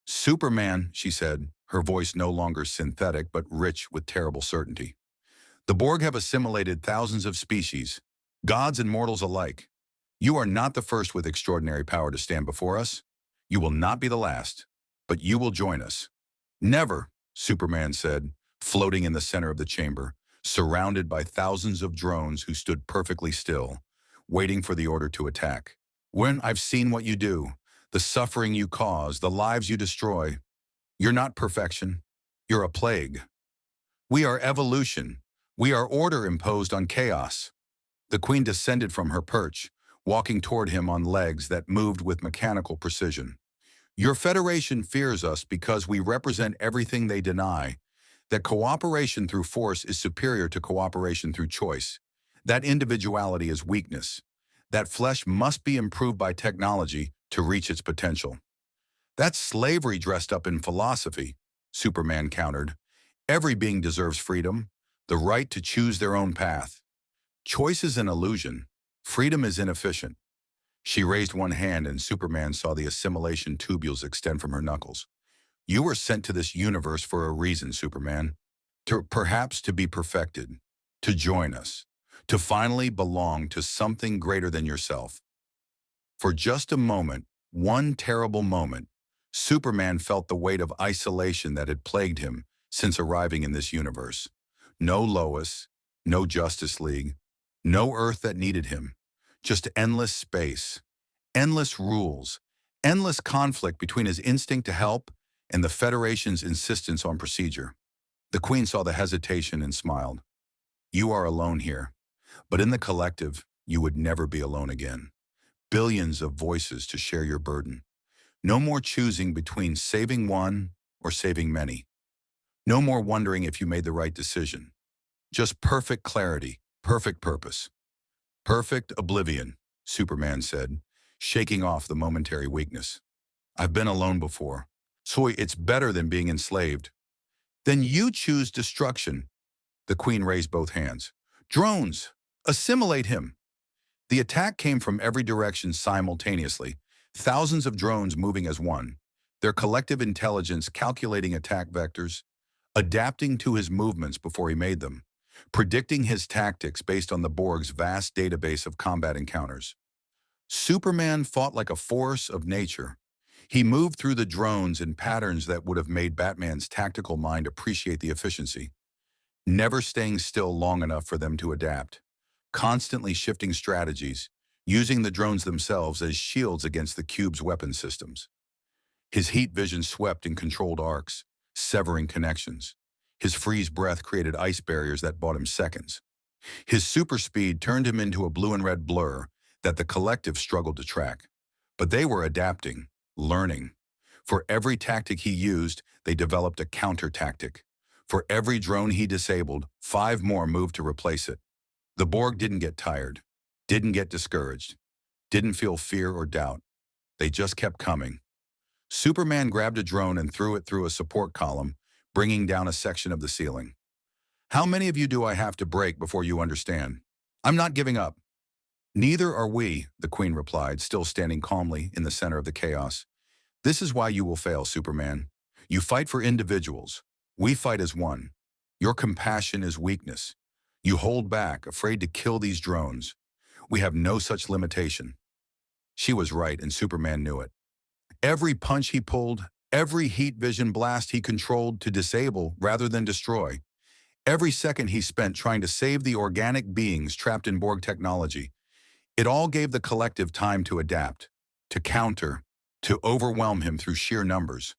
Superman, she said, her voice no longer synthetic but rich with terrible certainty. The Borg have assimilated thousands of species, gods and mortals alike. You are not the first with extraordinary power to stand before us. You will not be the last, but you will join us. Never, Superman said, floating in the center of the chamber, surrounded by thousands of drones who stood perfectly still, waiting for the order to attack. When I've seen what you do, the suffering you cause, the lives you destroy, you're not perfection. You're a plague. We are evolution. We are order imposed on chaos. The Queen descended from her perch, walking toward him on legs that moved with mechanical precision. Your Federation fears us because we represent everything they deny, that cooperation through force is superior to cooperation through choice, that individuality is weakness, that flesh must be improved by technology to reach its potential. That's slavery dressed up in philosophy, Superman countered. Every being deserves freedom, the right to choose their own path. Choice is an illusion. Freedom is inefficient. She raised one hand and Superman saw the assimilation tubules extend from her knuckles. You were sent to this universe for a reason, Superman. Perhaps to be perfected, to join us, to finally belong to something greater than yourself. For just a moment, one terrible moment, Superman felt the weight of isolation that had plagued him since arriving in this universe. No Lois, no Justice League, no Earth that needed him. Just endless space, endless rules, endless conflict between his instinct to help and the Federation's insistence on procedure. The Queen saw the hesitation and smiled. You are alone here, but in the collective, you would never be alone again. Billions of voices to share your burden. No more choosing between saving one or saving many. No more wondering if you made the right decision. Just perfect clarity, perfect purpose. Perfect oblivion, Superman said, shaking off the momentary weakness. I've been alone before, so it's better than being enslaved. Then you choose destruction. The Queen raised both hands. Drones! Assimilate him! The attack came from every direction simultaneously, thousands of drones moving as one, their collective intelligence calculating attack vectors, adapting to his movements before he made them, predicting his tactics based on the Borg's vast database of combat encounters. Superman fought like a force of nature. He moved through the drones in patterns that would have made Batman's tactical mind appreciate the efficiency, never staying still long enough for them to adapt, constantly shifting strategies, using the drones themselves as shields against the cube's weapon systems. His heat vision swept in controlled arcs, severing connections. His freeze breath created ice barriers that bought him seconds. His super speed turned him into a blue and red blur that the collective struggled to track. But they were adapting, learning. For every tactic he used, they developed a counter-tactic. For every drone he disabled, 5 more moved to replace it. The Borg didn't get tired, didn't get discouraged, didn't feel fear or doubt. They just kept coming. Superman grabbed a drone and threw it through a support column, bringing down a section of the ceiling. How many of you do I have to break before you understand? I'm not giving up. Neither are we, the Queen replied, still standing calmly in the center of the chaos. This is why you will fail, Superman. You fight for individuals. We fight as one. Your compassion is weakness. You hold back, afraid to kill these drones. We have no such limitation. She was right, and Superman knew it. Every punch he pulled, every heat vision blast he controlled to disable rather than destroy, every second he spent trying to save the organic beings trapped in Borg technology, it all gave the collective time to adapt, to counter, to overwhelm him through sheer numbers.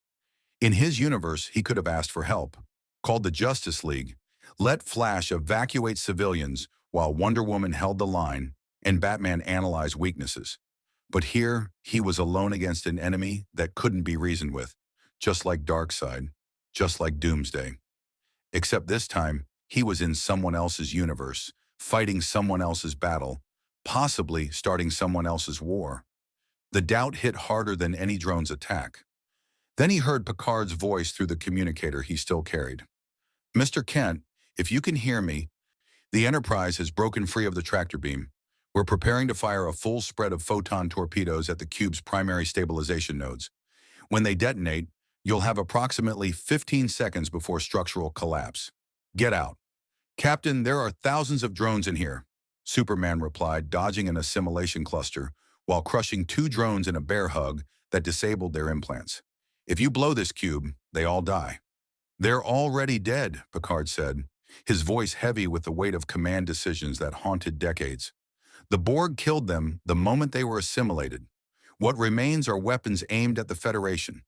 In his universe, he could have asked for help, called the Justice League, let Flash evacuate civilians while Wonder Woman held the line and Batman analyzed weaknesses. But here, he was alone against an enemy that couldn't be reasoned with, just like Darkseid, just like Doomsday. Except this time, he was in someone else's universe, fighting someone else's battle, possibly starting someone else's war. The doubt hit harder than any drone's attack. Then he heard Picard's voice through the communicator he still carried. "Mr. Kent, if you can hear me, the Enterprise has broken free of the tractor beam. We're preparing to fire a full spread of photon torpedoes at the cube's primary stabilization nodes. When they detonate, you'll have approximately 15 seconds before structural collapse. Get out." "Captain, there are thousands of drones in here," Superman replied, dodging an assimilation cluster while crushing 2 drones in a bear hug that disabled their implants. "If you blow this cube, they all die." "They're already dead," Picard said, his voice heavy with the weight of command decisions that haunted decades. "The Borg killed them the moment they were assimilated. What remains are weapons aimed at the Federation.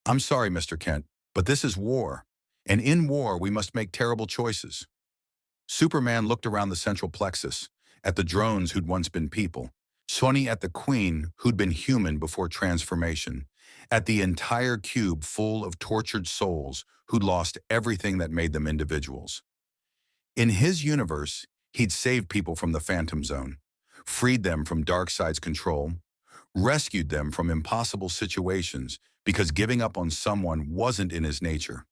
I'm sorry, Mr. Kent, but this is war, and in war we must make terrible choices." Superman looked around the central plexus, at the drones who'd once been people, Sonny at the Queen who'd been human before transformation, at the entire cube full of tortured souls who'd lost everything that made them individuals. In his universe, he'd saved people from the Phantom Zone, freed them from Darkseid's control, rescued them from impossible situations because giving up on someone wasn't in his nature.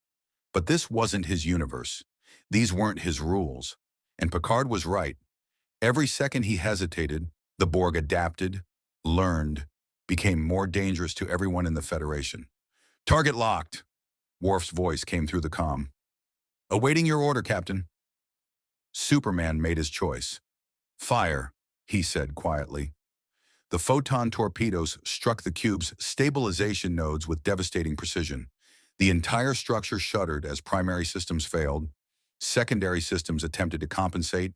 But this wasn't his universe. These weren't his rules. And Picard was right. Every second he hesitated, the Borg adapted, learned, became more dangerous to everyone in the Federation. "Target locked," Worf's voice came through the comm. "Awaiting your order, Captain." Superman made his choice. "Fire," he said quietly. The photon torpedoes struck the cube's stabilization nodes with devastating precision. The entire structure shuddered as primary systems failed, secondary systems attempted to compensate,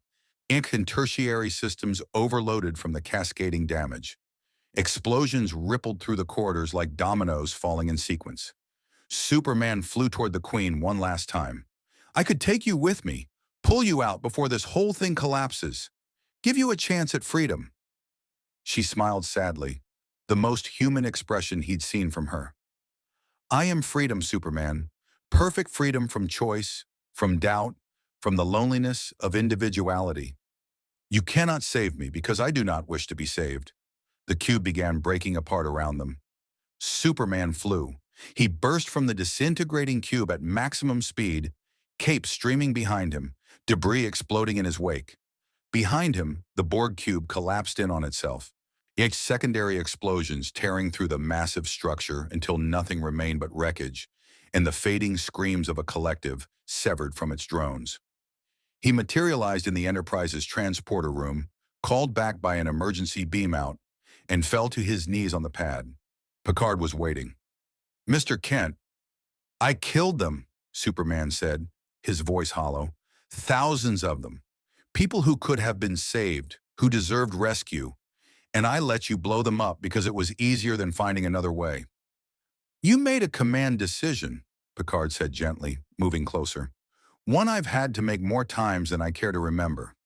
and tertiary systems overloaded from the cascading damage. Explosions rippled through the corridors like dominoes falling in sequence. Superman flew toward the Queen one last time. "I could take you with me, pull you out before this whole thing collapses, give you a chance at freedom." She smiled sadly, the most human expression he'd seen from her. "I am freedom, Superman. Perfect freedom from choice, from doubt, from the loneliness of individuality. You cannot save me because I do not wish to be saved." The cube began breaking apart around them. Superman flew. He burst from the disintegrating cube at maximum speed, cape streaming behind him, debris exploding in his wake. Behind him, the Borg cube collapsed in on itself, its secondary explosions tearing through the massive structure until nothing remained but wreckage and the fading screams of a collective severed from its drones. He materialized in the Enterprise's transporter room, called back by an emergency beam-out, and fell to his knees on the pad. Picard was waiting. "Mr. Kent." "I killed them," Superman said, his voice hollow. "Thousands of them. People who could have been saved, who deserved rescue. And I let you blow them up because it was easier than finding another way." "You made a command decision," Picard said gently, moving closer. "One I've had to make more times than I care to remember.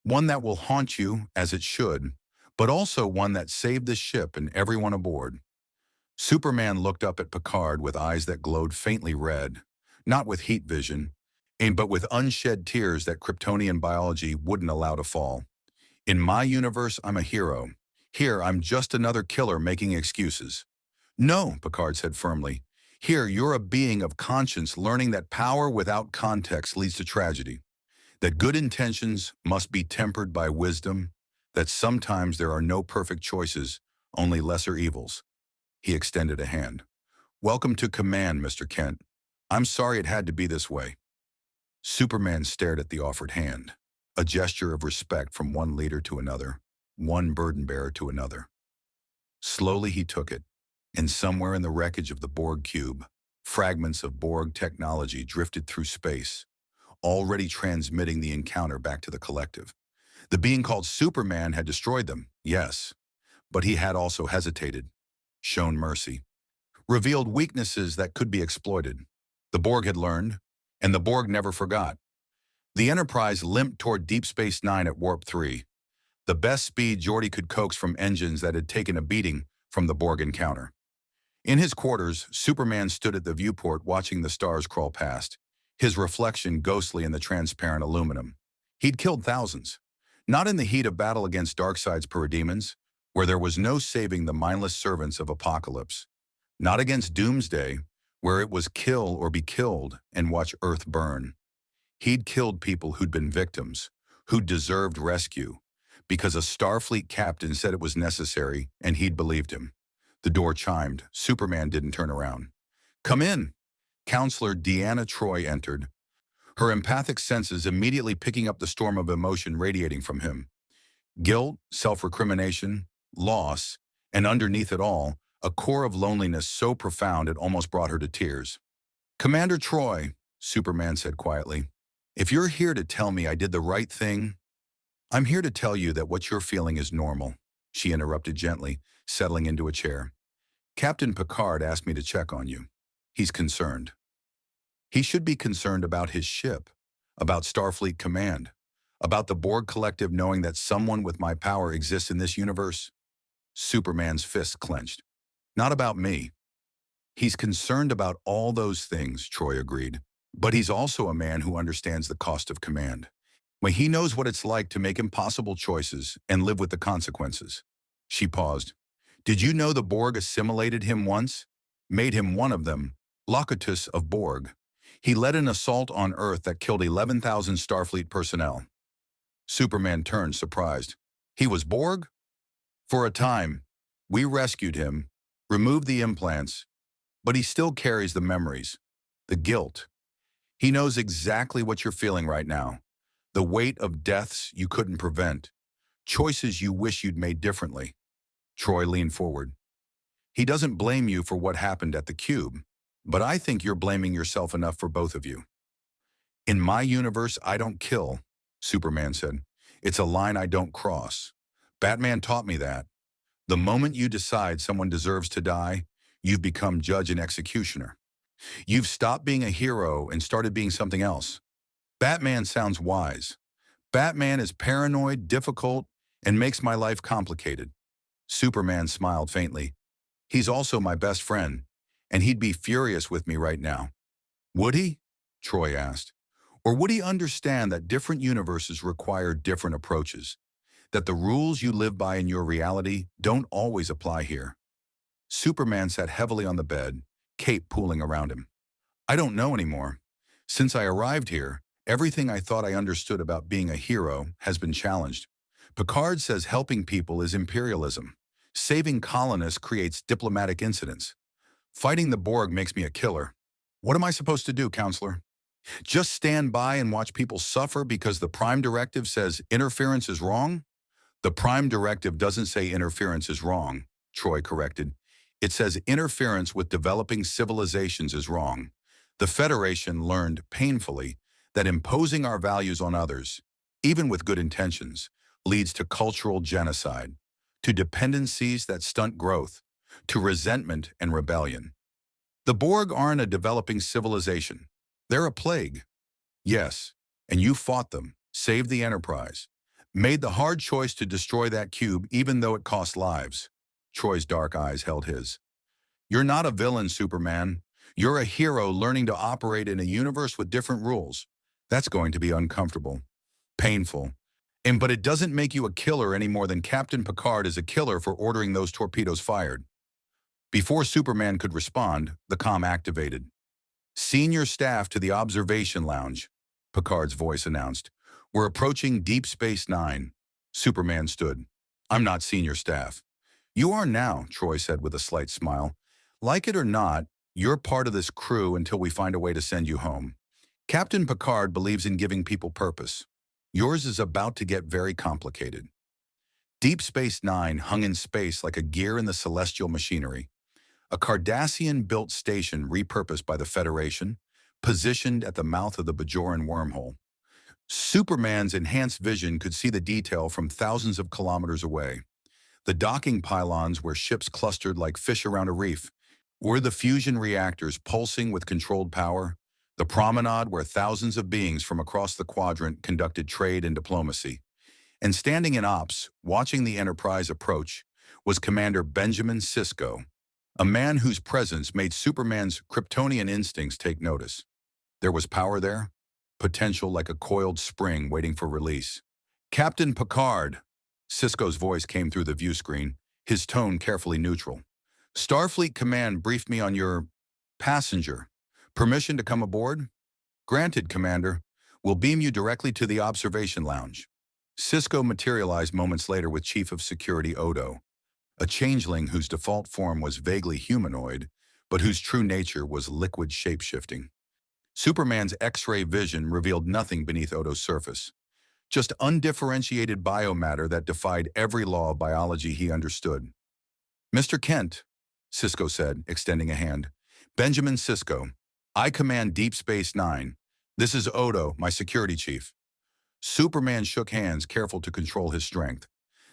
One that will haunt you, as it should, but also one that saved the ship and everyone aboard." Superman looked up at Picard with eyes that glowed faintly red, not with heat vision, but with unshed tears that Kryptonian biology wouldn't allow to fall. "In my universe, I'm a hero. Here, I'm just another killer making excuses." "No," Picard said firmly. "Here, you're a being of conscience learning that power without context leads to tragedy, that good intentions must be tempered by wisdom, that sometimes there are no perfect choices, only lesser evils." He extended a hand. "Welcome to command, Mr. Kent. I'm sorry it had to be this way." Superman stared at the offered hand, a gesture of respect from one leader to another, one burden bearer to another. Slowly he took it, and somewhere in the wreckage of the Borg cube, fragments of Borg technology drifted through space, already transmitting the encounter back to the collective. The being called Superman had destroyed them, yes, but he had also hesitated, shown mercy, revealed weaknesses that could be exploited. The Borg had learned, and the Borg never forgot. The Enterprise limped toward Deep Space Nine at Warp 3, the best speed Geordi could coax from engines that had taken a beating from the Borg encounter. In his quarters, Superman stood at the viewport watching the stars crawl past, his reflection ghostly in the transparent aluminum. He'd killed thousands, not in the heat of battle against Darkseid's parademons, where there was no saving the mindless servants of Apocalypse, not against Doomsday, where it was kill or be killed and watch Earth burn. He'd killed people who'd been victims, who deserved rescue, because a Starfleet captain said it was necessary and he'd believed him. The door chimed. Superman didn't turn around. "Come in." Counselor Deanna Troi entered, her empathic senses immediately picking up the storm of emotion radiating from him. Guilt, self-recrimination, loss, and underneath it all, a core of loneliness so profound it almost brought her to tears. "Commander Troi," Superman said quietly, "if you're here to tell me I did the right thing, I'm here to tell you that what you're feeling is normal," she interrupted gently, settling into a chair. "Captain Picard asked me to check on you. He's concerned. He should be concerned about his ship, about Starfleet Command, about the Borg Collective knowing that someone with my power exists in this universe." Superman's fists clenched. "Not about me. He's concerned about all those things," Troi agreed. "But he's also a man who understands the cost of command. When he knows what it's like to make impossible choices and live with the consequences." She paused. "Did you know the Borg assimilated him once? Made him one of them, Locutus of Borg. He led an assault on Earth that killed 11,000 Starfleet personnel." Superman turned, surprised. "He was Borg?" "For a time. We rescued him, removed the implants, but he still carries the memories, the guilt. He knows exactly what you're feeling right now. The weight of deaths you couldn't prevent, choices you wish you'd made differently." Troi leaned forward. "He doesn't blame you for what happened at the Cube, but I think you're blaming yourself enough for both of you." "In my universe, I don't kill," Superman said. "It's a line I don't cross. Batman taught me that. The moment you decide someone deserves to die, you've become judge and executioner. You've stopped being a hero and started being something else. Batman sounds wise. Batman is paranoid, difficult, and makes my life complicated." Superman smiled faintly. "He's also my best friend, and he'd be furious with me right now." "Would he?" Troi asked. "Or would he understand that different universes require different approaches? That the rules you live by in your reality don't always apply here?" Superman sat heavily on the bed, cape pooling around him. "I don't know anymore. Since I arrived here, everything I thought I understood about being a hero has been challenged. Picard says helping people is imperialism. Saving colonists creates diplomatic incidents. Fighting the Borg makes me a killer. What am I supposed to do, Counselor? Just stand by and watch people suffer because the Prime Directive says interference is wrong?" "The Prime Directive doesn't say interference is wrong," Troi corrected. "It says interference with developing civilizations is wrong. The Federation learned painfully that imposing our values on others, even with good intentions, leads to cultural genocide, to dependencies that stunt growth, to resentment and rebellion. The Borg aren't a developing civilization. They're a plague. Yes, and you fought them, saved the Enterprise, made the hard choice to destroy that cube even though it cost lives." Troy's dark eyes held his. "You're not a villain, Superman. You're a hero learning to operate in a universe with different rules. That's going to be uncomfortable, painful. But it doesn't make you a killer any more than Captain Picard is a killer for ordering those torpedoes fired." Before Superman could respond, the comm activated. "Senior staff to the observation lounge," Picard's voice announced. "We're approaching Deep Space Nine." Superman stood. "I'm not senior staff." "You are now," Troi said with a slight smile. "Like it or not, you're part of this crew until we find a way to send you home. Captain Picard believes in giving people purpose. Yours is about to get very complicated." Deep Space Nine hung in space like a gear in the celestial machinery, a Cardassian-built station repurposed by the Federation, positioned at the mouth of the Bajoran wormhole. Superman's enhanced vision could see the detail from thousands of kilometers away. The docking pylons where ships clustered like fish around a reef, were the fusion reactors pulsing with controlled power, the promenade where thousands of beings from across the quadrant conducted trade and diplomacy. And standing in ops, watching the Enterprise approach, was Commander Benjamin Sisko, a man whose presence made Superman's Kryptonian instincts take notice. There was power there, potential like a coiled spring waiting for release. "Captain Picard," Sisko's voice came through the view screen, his tone carefully neutral. "Starfleet Command briefed me on your passenger. Permission to come aboard?" "Granted, Commander. We'll beam you directly to the observation lounge." Sisko materialized moments later with Chief of Security Odo, a changeling whose default form was vaguely humanoid, but whose true nature was liquid shape-shifting. Superman's X-ray vision revealed nothing beneath Odo's surface, just undifferentiated biomatter that defied every law of biology he understood. "Mr. Kent," Sisko said, extending a hand. "Benjamin Sisko. I command Deep Space Nine. This is Odo, my security chief." Superman shook hands, careful to control his strength.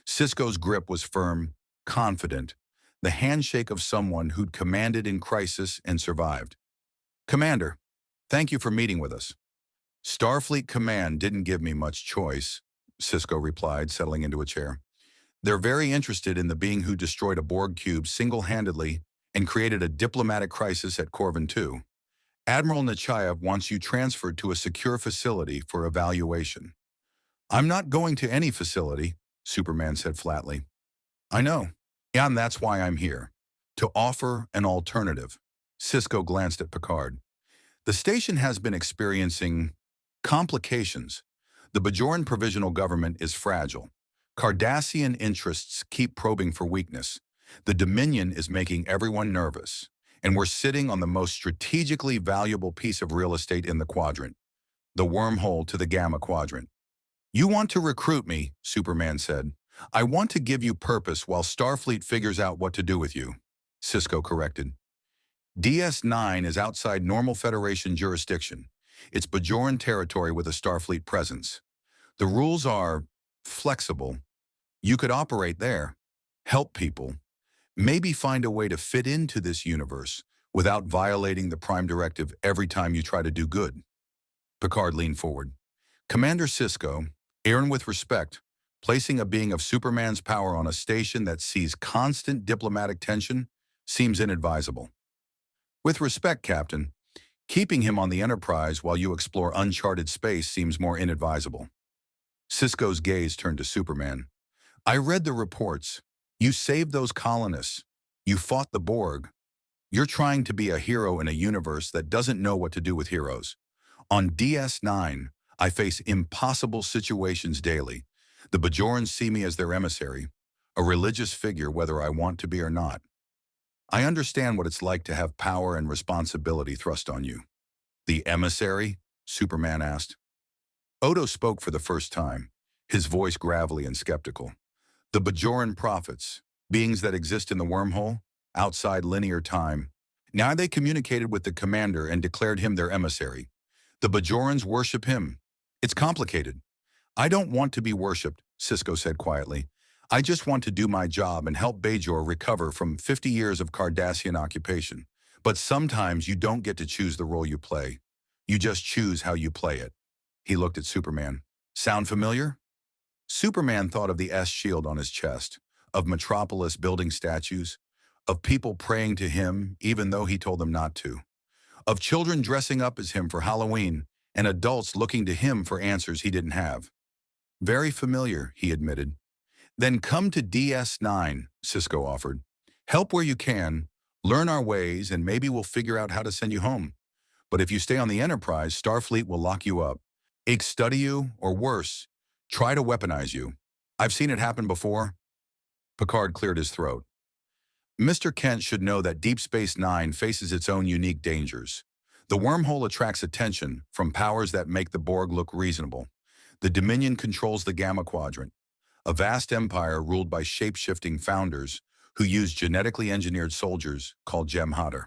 Sisko's grip was firm, confident, the handshake of someone who'd commanded in crisis and survived. "Commander, thank you for meeting with us." "Starfleet Command didn't give me much choice," Sisko replied, settling into a chair. "They're very interested in the being who destroyed a Borg cube single-handedly and created a diplomatic crisis at Corvin II. Admiral Nechayev wants you transferred to a secure facility for evaluation." "I'm not going to any facility," Superman said flatly. "I know, and that's why I'm here, to offer an alternative." Sisko glanced at Picard. "The station has been experiencing complications. The Bajoran Provisional Government is fragile. Cardassian interests keep probing for weakness. The Dominion is making everyone nervous, and we're sitting on the most strategically valuable piece of real estate in the quadrant, the wormhole to the Gamma Quadrant." "You want to recruit me," Superman said. "I want to give you purpose while Starfleet figures out what to do with you," Sisko corrected. "DS-9 is outside normal Federation jurisdiction. It's Bajoran territory with a Starfleet presence. The rules are flexible. You could operate there, help people, maybe find a way to fit into this universe without violating the Prime Directive every time you try to do good." Picard leaned forward. "Commander Sisko, Aaron with respect, placing a being of Superman's power on a station that sees constant diplomatic tension seems inadvisable." "With respect, Captain, keeping him on the Enterprise while you explore uncharted space seems more inadvisable." Sisko's gaze turned to Superman. "I read the reports. You saved those colonists. You fought the Borg. You're trying to be a hero in a universe that doesn't know what to do with heroes. On DS-9, I face impossible situations daily. The Bajorans see me as their emissary, a religious figure whether I want to be or not. I understand what it's like to have power and responsibility thrust on you." "The emissary?" Superman asked. Odo spoke for the first time, his voice gravelly and skeptical. "The Bajoran prophets, beings that exist in the wormhole, outside linear time. Now they communicated with the commander and declared him their emissary. The Bajorans worship him. It's complicated." "I don't want to be worshipped," Sisko said quietly. "I just want to do my job and help Bajor recover from 50 years of Cardassian occupation. But sometimes you don't get to choose the role you play. You just choose how you play it." He looked at Superman. "Sound familiar?" Superman thought of the S-shield on his chest, of Metropolis building statues, of people praying to him even though he told them not to, of children dressing up as him for Halloween, and adults looking to him for answers he didn't have. "Very familiar," he admitted. "Then come to DS-9, Sisko offered. "Help where you can, learn our ways, and maybe we'll figure out how to send you home. But if you stay on the Enterprise, Starfleet will lock you up, study you, or worse, try to weaponize you. I've seen it happen before." Picard cleared his throat. "Mr. Kent should know that Deep Space Nine faces its own unique dangers. The wormhole attracts attention from powers that make the Borg look reasonable. The Dominion controls the Gamma Quadrant, a vast empire ruled by shape-shifting founders who use genetically engineered soldiers called Jem'Hadar.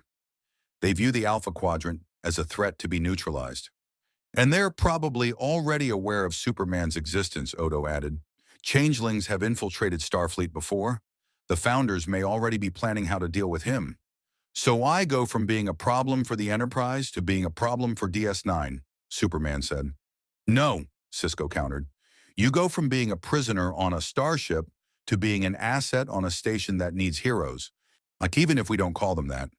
They view the Alpha Quadrant as a threat to be neutralized. And they're probably already aware of Superman's existence, Odo added. Changelings have infiltrated Starfleet before. The founders may already be planning how to deal with him. So I go from being a problem for the Enterprise to being a problem for DS9, Superman said. No, Sisko countered. You go from being a prisoner on a starship to being an asset on a station that needs heroes. Like, even if we don't call them that.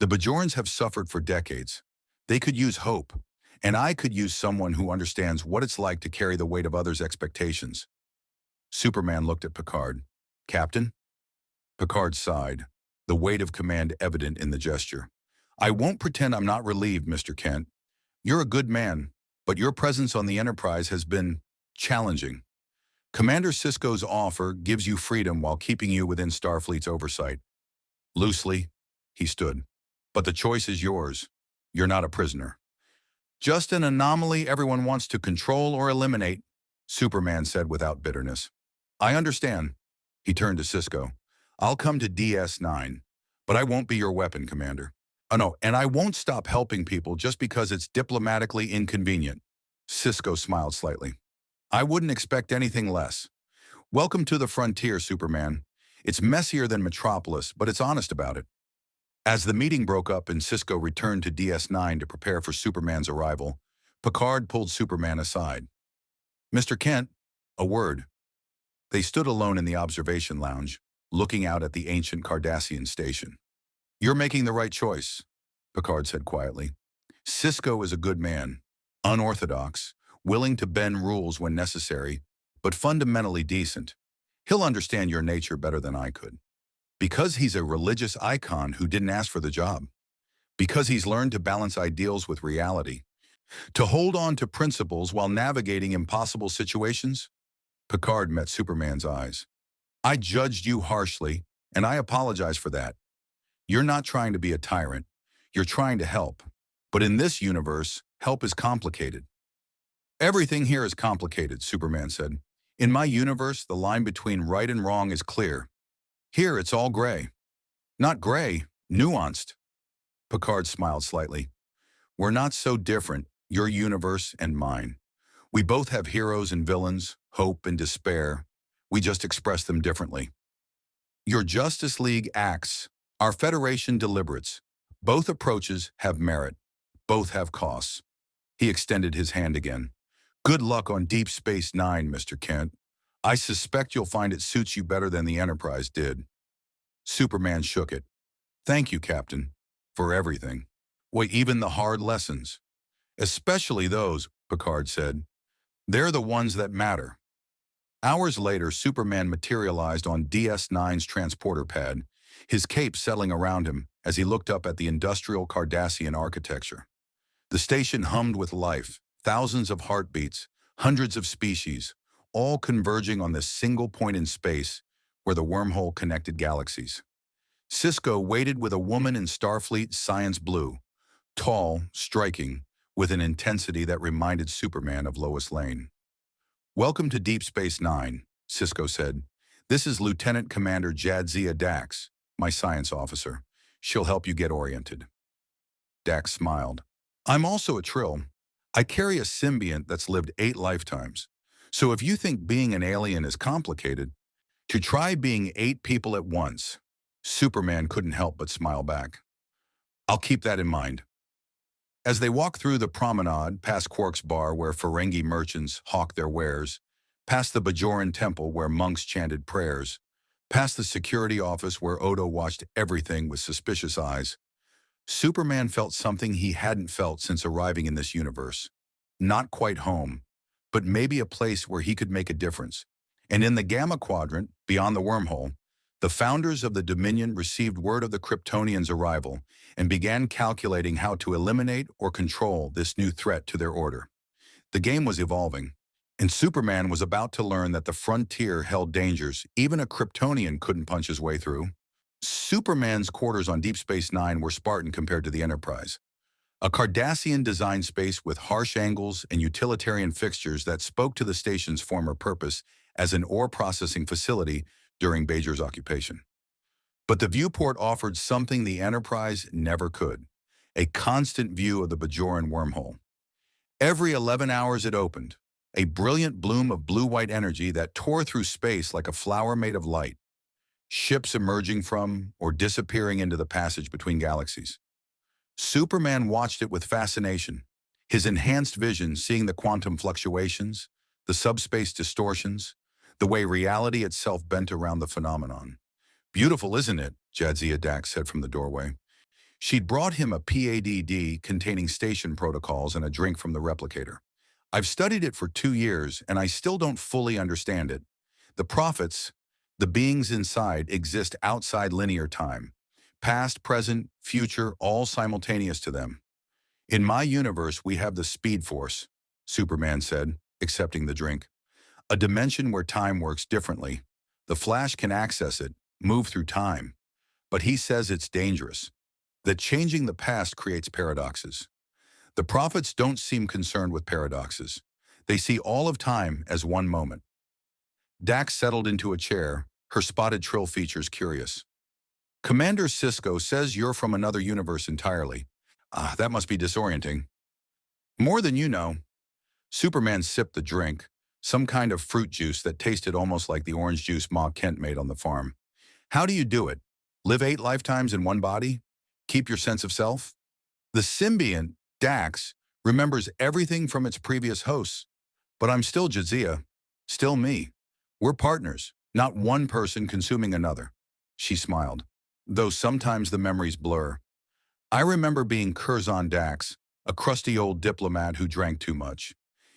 The Bajorans have suffered for decades. They could use hope, and I could use someone who understands what it's like to carry the weight of others' expectations. Superman looked at Picard. Captain? Picard sighed, the weight of command evident in the gesture. I won't pretend I'm not relieved, Mr. Kent. You're a good man, but your presence on the Enterprise has been challenging. Commander Sisko's offer gives you freedom while keeping you within Starfleet's oversight. Loosely, he stood. But the choice is yours. You're not a prisoner. Just an anomaly everyone wants to control or eliminate, Superman said without bitterness. I understand. He turned to Sisko. I'll come to DS9, but I won't be your weapon, Commander. Oh no, and I won't stop helping people just because it's diplomatically inconvenient. Sisko smiled slightly. I wouldn't expect anything less. Welcome to the frontier, Superman. It's messier than Metropolis, but it's honest about it. As the meeting broke up and Sisko returned to DS9 to prepare for Superman's arrival, Picard pulled Superman aside. Mr. Kent, a word. They stood alone in the observation lounge, looking out at the ancient Cardassian station. You're making the right choice, Picard said quietly. Sisko is a good man, unorthodox, willing to bend rules when necessary, but fundamentally decent. He'll understand your nature better than I could. Because he's a religious icon who didn't ask for the job. Because he's learned to balance ideals with reality. To hold on to principles while navigating impossible situations. Picard met Superman's eyes. I judged you harshly, and I apologize for that. You're not trying to be a tyrant. You're trying to help. But in this universe, help is complicated. Everything here is complicated, Superman said. In my universe, the line between right and wrong is clear. Here, it's all gray. Not gray, nuanced. Picard smiled slightly. We're not so different, your universe and mine. We both have heroes and villains, hope and despair. We just express them differently. Your Justice League acts, our Federation deliberates. Both approaches have merit. Both have costs. He extended his hand again. Good luck on Deep Space Nine, Mr. Kent. I suspect you'll find it suits you better than the Enterprise did. Superman shook it. Thank you, Captain, for everything. Wait, even the hard lessons. Especially those, Picard said. They're the ones that matter. Hours later, Superman materialized on DS9's transporter pad, his cape settling around him as he looked up at the industrial Cardassian architecture. The station hummed with life, thousands of heartbeats, hundreds of species, all converging on this single point in space where the wormhole connected galaxies. Sisko waited with a woman in Starfleet Science Blue, tall, striking, with an intensity that reminded Superman of Lois Lane. Welcome to Deep Space Nine, Sisko said. This is Lieutenant Commander Jadzia Dax, my science officer. She'll help you get oriented. Dax smiled. I'm also a Trill. I carry a symbiont that's lived 8 lifetimes. So if you think being an alien is complicated, to try being 8 people at once. Superman couldn't help but smile back. I'll keep that in mind. As they walked through the promenade, past Quark's bar where Ferengi merchants hawked their wares, past the Bajoran temple where monks chanted prayers, past the security office where Odo watched everything with suspicious eyes, Superman felt something he hadn't felt since arriving in this universe. Not quite home, but maybe a place where he could make a difference. And in the Gamma Quadrant, beyond the wormhole, the founders of the Dominion received word of the Kryptonians' arrival and began calculating how to eliminate or control this new threat to their order. The game was evolving, and Superman was about to learn that the frontier held dangers even a Kryptonian couldn't punch his way through. Superman's quarters on Deep Space Nine were Spartan compared to the Enterprise. A Cardassian-designed space with harsh angles and utilitarian fixtures that spoke to the station's former purpose as an ore processing facility during Bajor's occupation. But the viewport offered something the Enterprise never could, a constant view of the Bajoran wormhole. Every 11 hours it opened, a brilliant bloom of blue-white energy that tore through space like a flower made of light, ships emerging from or disappearing into the passage between galaxies. Superman watched it with fascination, his enhanced vision seeing the quantum fluctuations, the subspace distortions, the way reality itself bent around the phenomenon. "Beautiful, isn't it?" Jadzia Dax said from the doorway. She'd brought him a PADD containing station protocols and a drink from the replicator. "I've studied it for 2 years, and I still don't fully understand it. The prophets, the beings inside, exist outside linear time. Past, present, future, all simultaneous to them. In my universe, we have the Speed Force," Superman said, accepting the drink. "A dimension where time works differently. The Flash can access it, move through time. But he says it's dangerous, that changing the past creates paradoxes. The prophets don't seem concerned with paradoxes. They see all of time as one moment." Dax settled into a chair, her spotted trill features curious. "Commander Sisko says you're from another universe entirely. That must be disorienting." "More than you know." Superman sipped the drink, some kind of fruit juice that tasted almost like the orange juice Ma Kent made on the farm. "How do you do it? Live 8 lifetimes in one body? Keep your sense of self?" "The symbiont, Dax, remembers everything from its previous hosts. But I'm still Jadzia, still me. We're partners, not one person consuming another." She smiled, though sometimes the memories blur. "I remember being Curzon Dax, a crusty old diplomat who drank too much.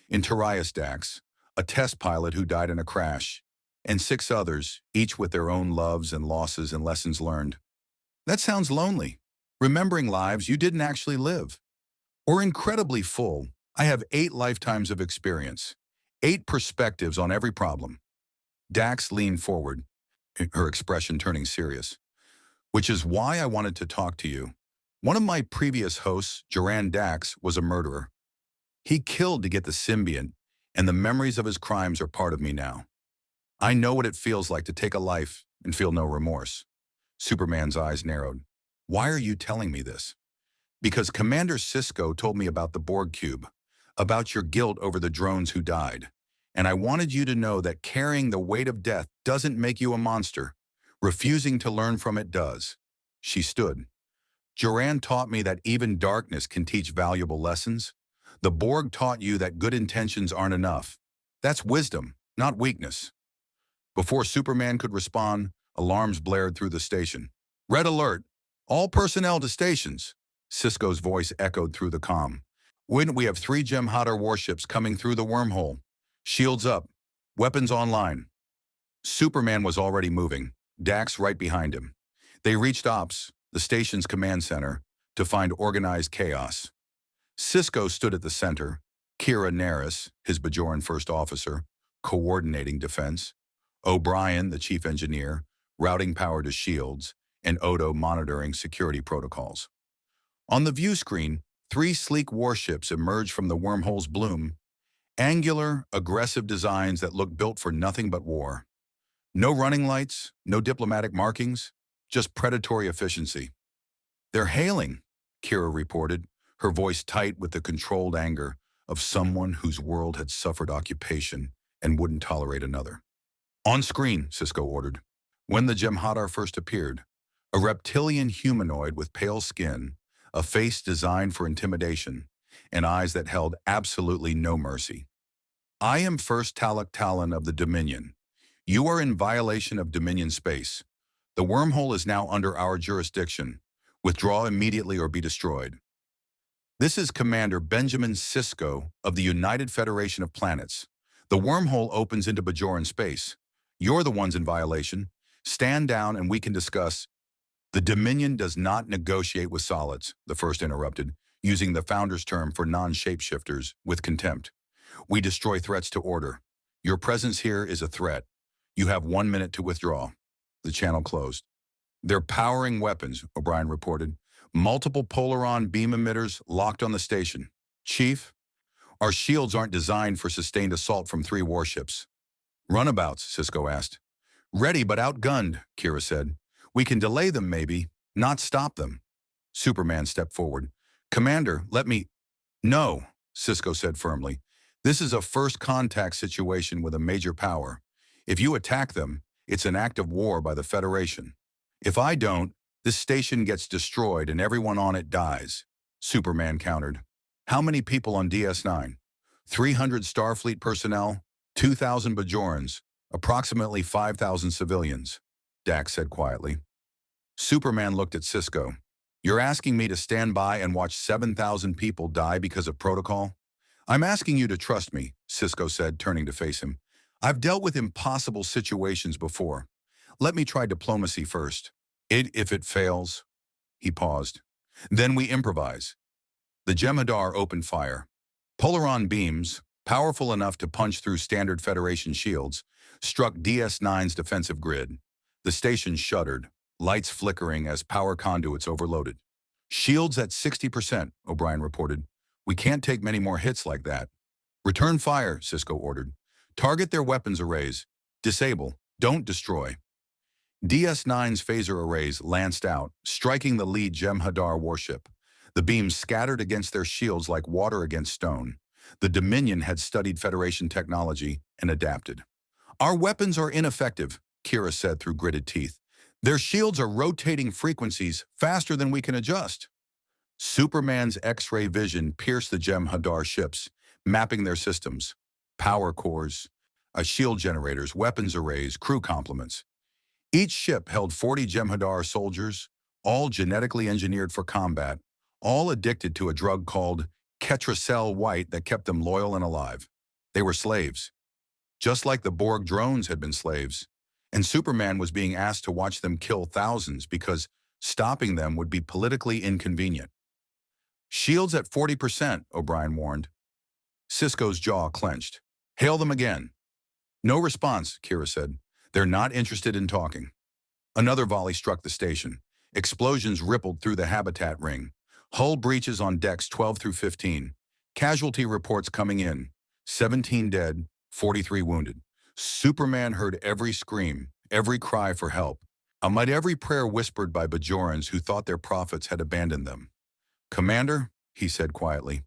In Tarius Dax, a test pilot who died in a crash. And 6 others, each with their own loves and losses and lessons learned." "That sounds lonely. Remembering lives you didn't actually live." "Or incredibly full. I have 8 lifetimes of experience, 8 perspectives on every problem." Dax leaned forward, her expression turning serious. "Which is why I wanted to talk to you. One of my previous hosts, Joran Dax, was a murderer. He killed to get the symbiont, and the memories of his crimes are part of me now. I know what it feels like to take a life and feel no remorse." Superman's eyes narrowed. "Why are you telling me this?" "Because Commander Sisko told me about the Borg Cube, about your guilt over the drones who died. And I wanted you to know that carrying the weight of death doesn't make you a monster. Refusing to learn from it does." She stood. "Joran taught me that even darkness can teach valuable lessons. The Borg taught you that good intentions aren't enough. That's wisdom, not weakness." Before Superman could respond, alarms blared through the station. "Red alert! All personnel to stations!" Sisko's voice echoed through the comm. We have 3 Jem'Hadar warships coming through the wormhole. Shields up. Weapons online." Superman was already moving, Dax right behind him. They reached Ops, the station's command center, to find organized chaos. Sisko stood at the center, Kira Nerys, his Bajoran first officer, coordinating defense, O'Brien, the chief engineer, routing power to shields, and Odo monitoring security protocols. On the view screen, 3 sleek warships emerged from the wormhole's bloom, angular, aggressive designs that looked built for nothing but war. No running lights, no diplomatic markings, just predatory efficiency. "They're hailing," Kira reported, her voice tight with the controlled anger of someone whose world had suffered occupation and wouldn't tolerate another. "On screen," Sisko ordered. When the Jem'Hadar first appeared, a reptilian humanoid with pale skin, a face designed for intimidation, and eyes that held absolutely no mercy. "I am First Talak Talon of the Dominion. You are in violation of Dominion space. The wormhole is now under our jurisdiction. Withdraw immediately or be destroyed." "This is Commander Benjamin Sisko of the United Federation of Planets. The wormhole opens into Bajoran space. You're the ones in violation. Stand down and we can discuss." "The Dominion does not negotiate with solids," the first interrupted, using the Founder's term for non-shapeshifters with contempt. "We destroy threats to order. Your presence here is a threat. You have 1 minute to withdraw." The channel closed. "They're powering weapons," O'Brien reported. "Multiple Polaron beam emitters locked on the station. Chief, our shields aren't designed for sustained assault from 3 warships." Runabouts, Cisco asked. Ready but outgunned, Kira said. We can delay them maybe, not stop them. Superman stepped forward. Commander, let me... No, Cisco said firmly. This is a first contact situation with a major power. If you attack them, it's an act of war by the Federation. If I don't, this station gets destroyed and everyone on it dies. Superman countered. How many people on DS9? 300 Starfleet personnel, 2,000 Bajorans, approximately 5,000 civilians, Dax said quietly. Superman looked at Cisco. You're asking me to stand by and watch 7,000 people die because of protocol? I'm asking you to trust me, Cisco said, turning to face him. I've dealt with impossible situations before. Let me try diplomacy first. If it fails, he paused. Then we improvise. The Jem'Hadar opened fire. Polaron beams, powerful enough to punch through standard Federation shields, struck DS9's defensive grid. The station shuddered, lights flickering as power conduits overloaded. Shields at 60%, O'Brien reported. We can't take many more hits like that. Return fire, Cisco ordered. Target their weapons arrays. Disable, don't destroy. DS9's phaser arrays lanced out, striking the lead Jem'Hadar warship. The beams scattered against their shields like water against stone. The Dominion had studied Federation technology and adapted. Our weapons are ineffective, Kira said through gritted teeth. Their shields are rotating frequencies faster than we can adjust. Superman's X-ray vision pierced the Jem'Hadar ships, mapping their systems. Power cores, shield generators, weapons arrays, crew complements. Each ship held 40 Jem'Hadar soldiers, all genetically engineered for combat, all addicted to a drug called Ketracel White that kept them loyal and alive. They were slaves. Just like the Borg drones had been slaves. And Superman was being asked to watch them kill thousands because stopping them would be politically inconvenient. Shields at 40%, O'Brien warned. Cisco's jaw clenched. Hail them again. No response, Kira said. They're not interested in talking. Another volley struck the station. Explosions rippled through the habitat ring. Hull breaches on decks 12 through 15. Casualty reports coming in. 17 dead, 43 wounded. Superman heard every scream, every cry for help, amid every prayer whispered by Bajorans who thought their prophets had abandoned them. Commander, he said quietly,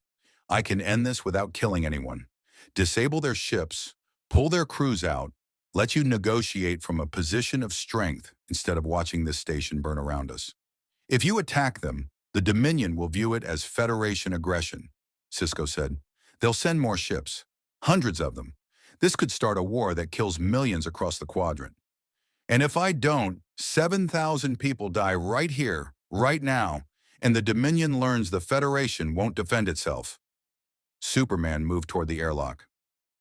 I can end this without killing anyone. Disable their ships, pull their crews out, let you negotiate from a position of strength instead of watching this station burn around us. If you attack them, the Dominion will view it as Federation aggression, Cisco said. They'll send more ships, hundreds of them. This could start a war that kills millions across the quadrant. And if I don't, 7,000 people die right here, right now, and the Dominion learns the Federation won't defend itself. Superman moved toward the airlock.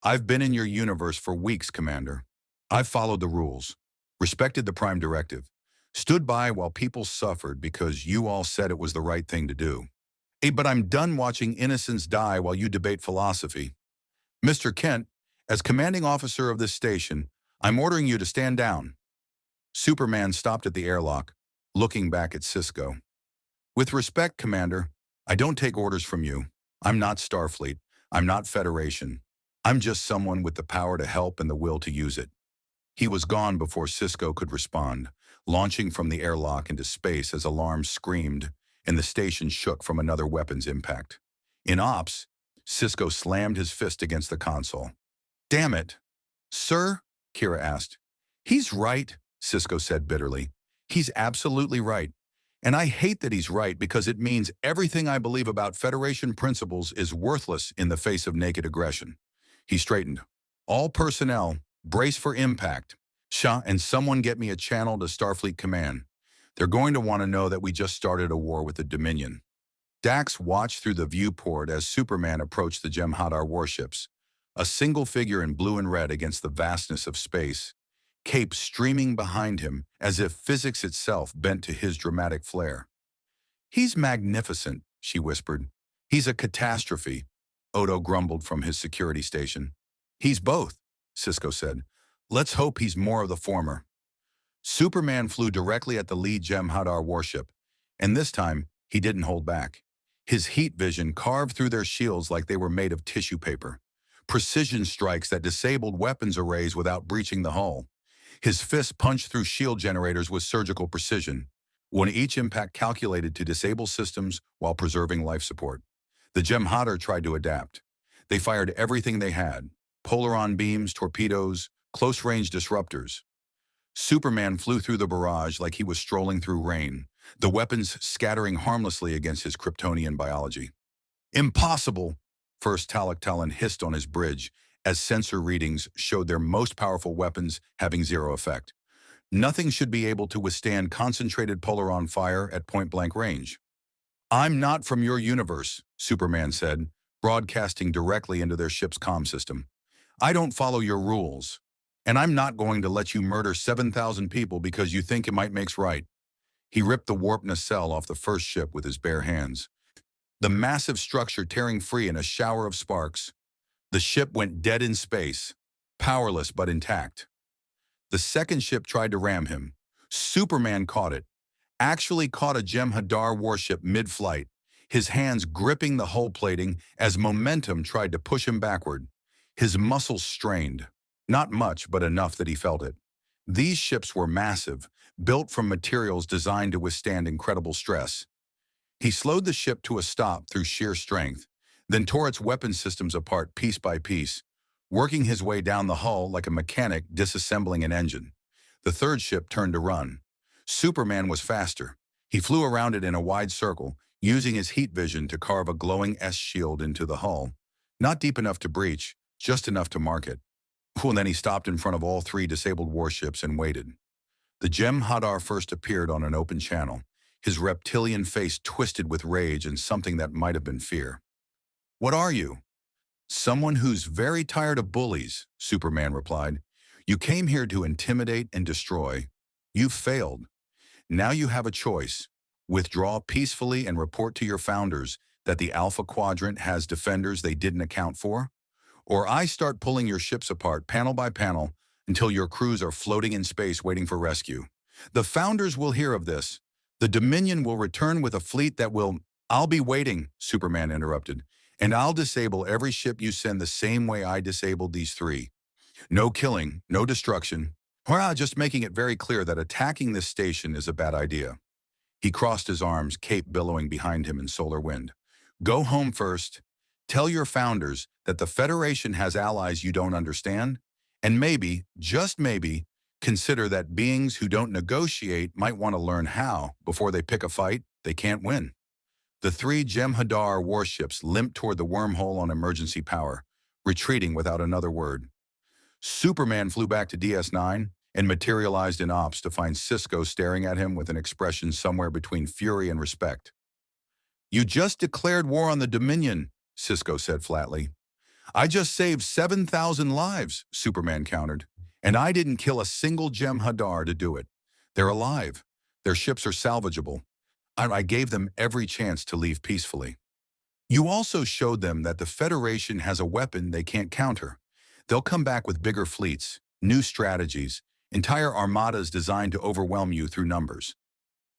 I've been in your universe for weeks, Commander. I've followed the rules, respected the Prime Directive, stood by while people suffered because you all said it was the right thing to do. But I'm done watching innocents die while you debate philosophy. Mr. Kent, as commanding officer of this station, I'm ordering you to stand down. Superman stopped at the airlock, looking back at Cisco. With respect, Commander, I don't take orders from you. I'm not Starfleet. I'm not Federation. I'm just someone with the power to help and the will to use it. He was gone before Cisco could respond, launching from the airlock into space as alarms screamed and the station shook from another weapons impact. In ops, Cisco slammed his fist against the console. Damn it. Sir? Kira asked. He's right, Cisco said bitterly. He's absolutely right. And I hate that he's right because it means everything I believe about Federation principles is worthless in the face of naked aggression. He straightened. All personnel, brace for impact. Shah, and someone get me a channel to Starfleet Command. They're going to want to know that we just started a war with the Dominion. Dax watched through the viewport as Superman approached the Jem'Hadar warships, a single figure in blue and red against the vastness of space, cape streaming behind him as if physics itself bent to his dramatic flair. He's magnificent, she whispered. He's a catastrophe, Odo grumbled from his security station. He's both, Cisco said. Let's hope he's more of the former. Superman flew directly at the lead Jem'Hadar warship, and this time he didn't hold back. His heat vision carved through their shields like they were made of tissue paper. precision strikes that disabled weapons arrays without breaching the hull. His fists punched through shield generators with surgical precision, one each impact calculated to disable systems while preserving life support. The Jem'Hadar tried to adapt. They fired everything they had: polaron beams, torpedoes, close-range disruptors. Superman flew through the barrage like he was strolling through rain, the weapons scattering harmlessly against his Kryptonian biology. Impossible! First Talak Talon hissed on his bridge as sensor readings showed their most powerful weapons having zero effect. Nothing should be able to withstand concentrated polaron fire at point-blank range. "I'm not from your universe," Superman said, broadcasting directly into their ship's comm system. "I don't follow your rules, and I'm not going to let you murder 7,000 people because you think it might makes right." He ripped the warp nacelle off the first ship with his bare hands, the massive structure tearing free in a shower of sparks. The ship went dead in space, powerless but intact. The second ship tried to ram him. Superman caught it, actually caught a Jem'Hadar warship mid-flight, his hands gripping the hull plating as momentum tried to push him backward. His muscles strained, not much but enough that he felt it. These ships were massive, built from materials designed to withstand incredible stress. He slowed the ship to a stop through sheer strength, then tore its weapon systems apart piece by piece, working his way down the hull like a mechanic disassembling an engine. The third ship turned to run. Superman was faster. He flew around it in a wide circle, using his heat vision to carve a glowing S-shield into the hull. Not deep enough to breach, just enough to mark it. And then he stopped in front of all three disabled warships and waited. The Jem'Hadar first appeared on an open channel, his reptilian face twisted with rage and something that might have been fear. "What are you?" "Someone who's very tired of bullies," Superman replied. "You came here to intimidate and destroy. You've failed. Now you have a choice. Withdraw peacefully and report to your founders that the Alpha Quadrant has defenders they didn't account for, or I start pulling your ships apart panel by panel until your crews are floating in space waiting for rescue. The founders will hear of this. The Dominion will return with a fleet that will—" "I'll be waiting," Superman interrupted, "and I'll disable every ship you send the same way I disabled these three. No killing, no destruction. Well, just making it very clear that attacking this station is a bad idea." He crossed his arms, cape billowing behind him in solar wind. "Go home first. Tell your founders that the Federation has allies you don't understand, and maybe, just maybe, consider that beings who don't negotiate might want to learn how before they pick a fight they can't win." The three Jem'Hadar warships limped toward the wormhole on emergency power, retreating without another word. Superman flew back to DS9 and materialized in ops to find Cisco staring at him with an expression somewhere between fury and respect. "You just declared war on the Dominion," Cisco said flatly. "I just saved 7,000 lives," Superman countered, "and I didn't kill a single Jem'Hadar to do it. They're alive. Their ships are salvageable. I gave them every chance to leave peacefully. You also showed them that the Federation has a weapon they can't counter. They'll come back with bigger fleets, new strategies, entire armadas designed to overwhelm you through numbers."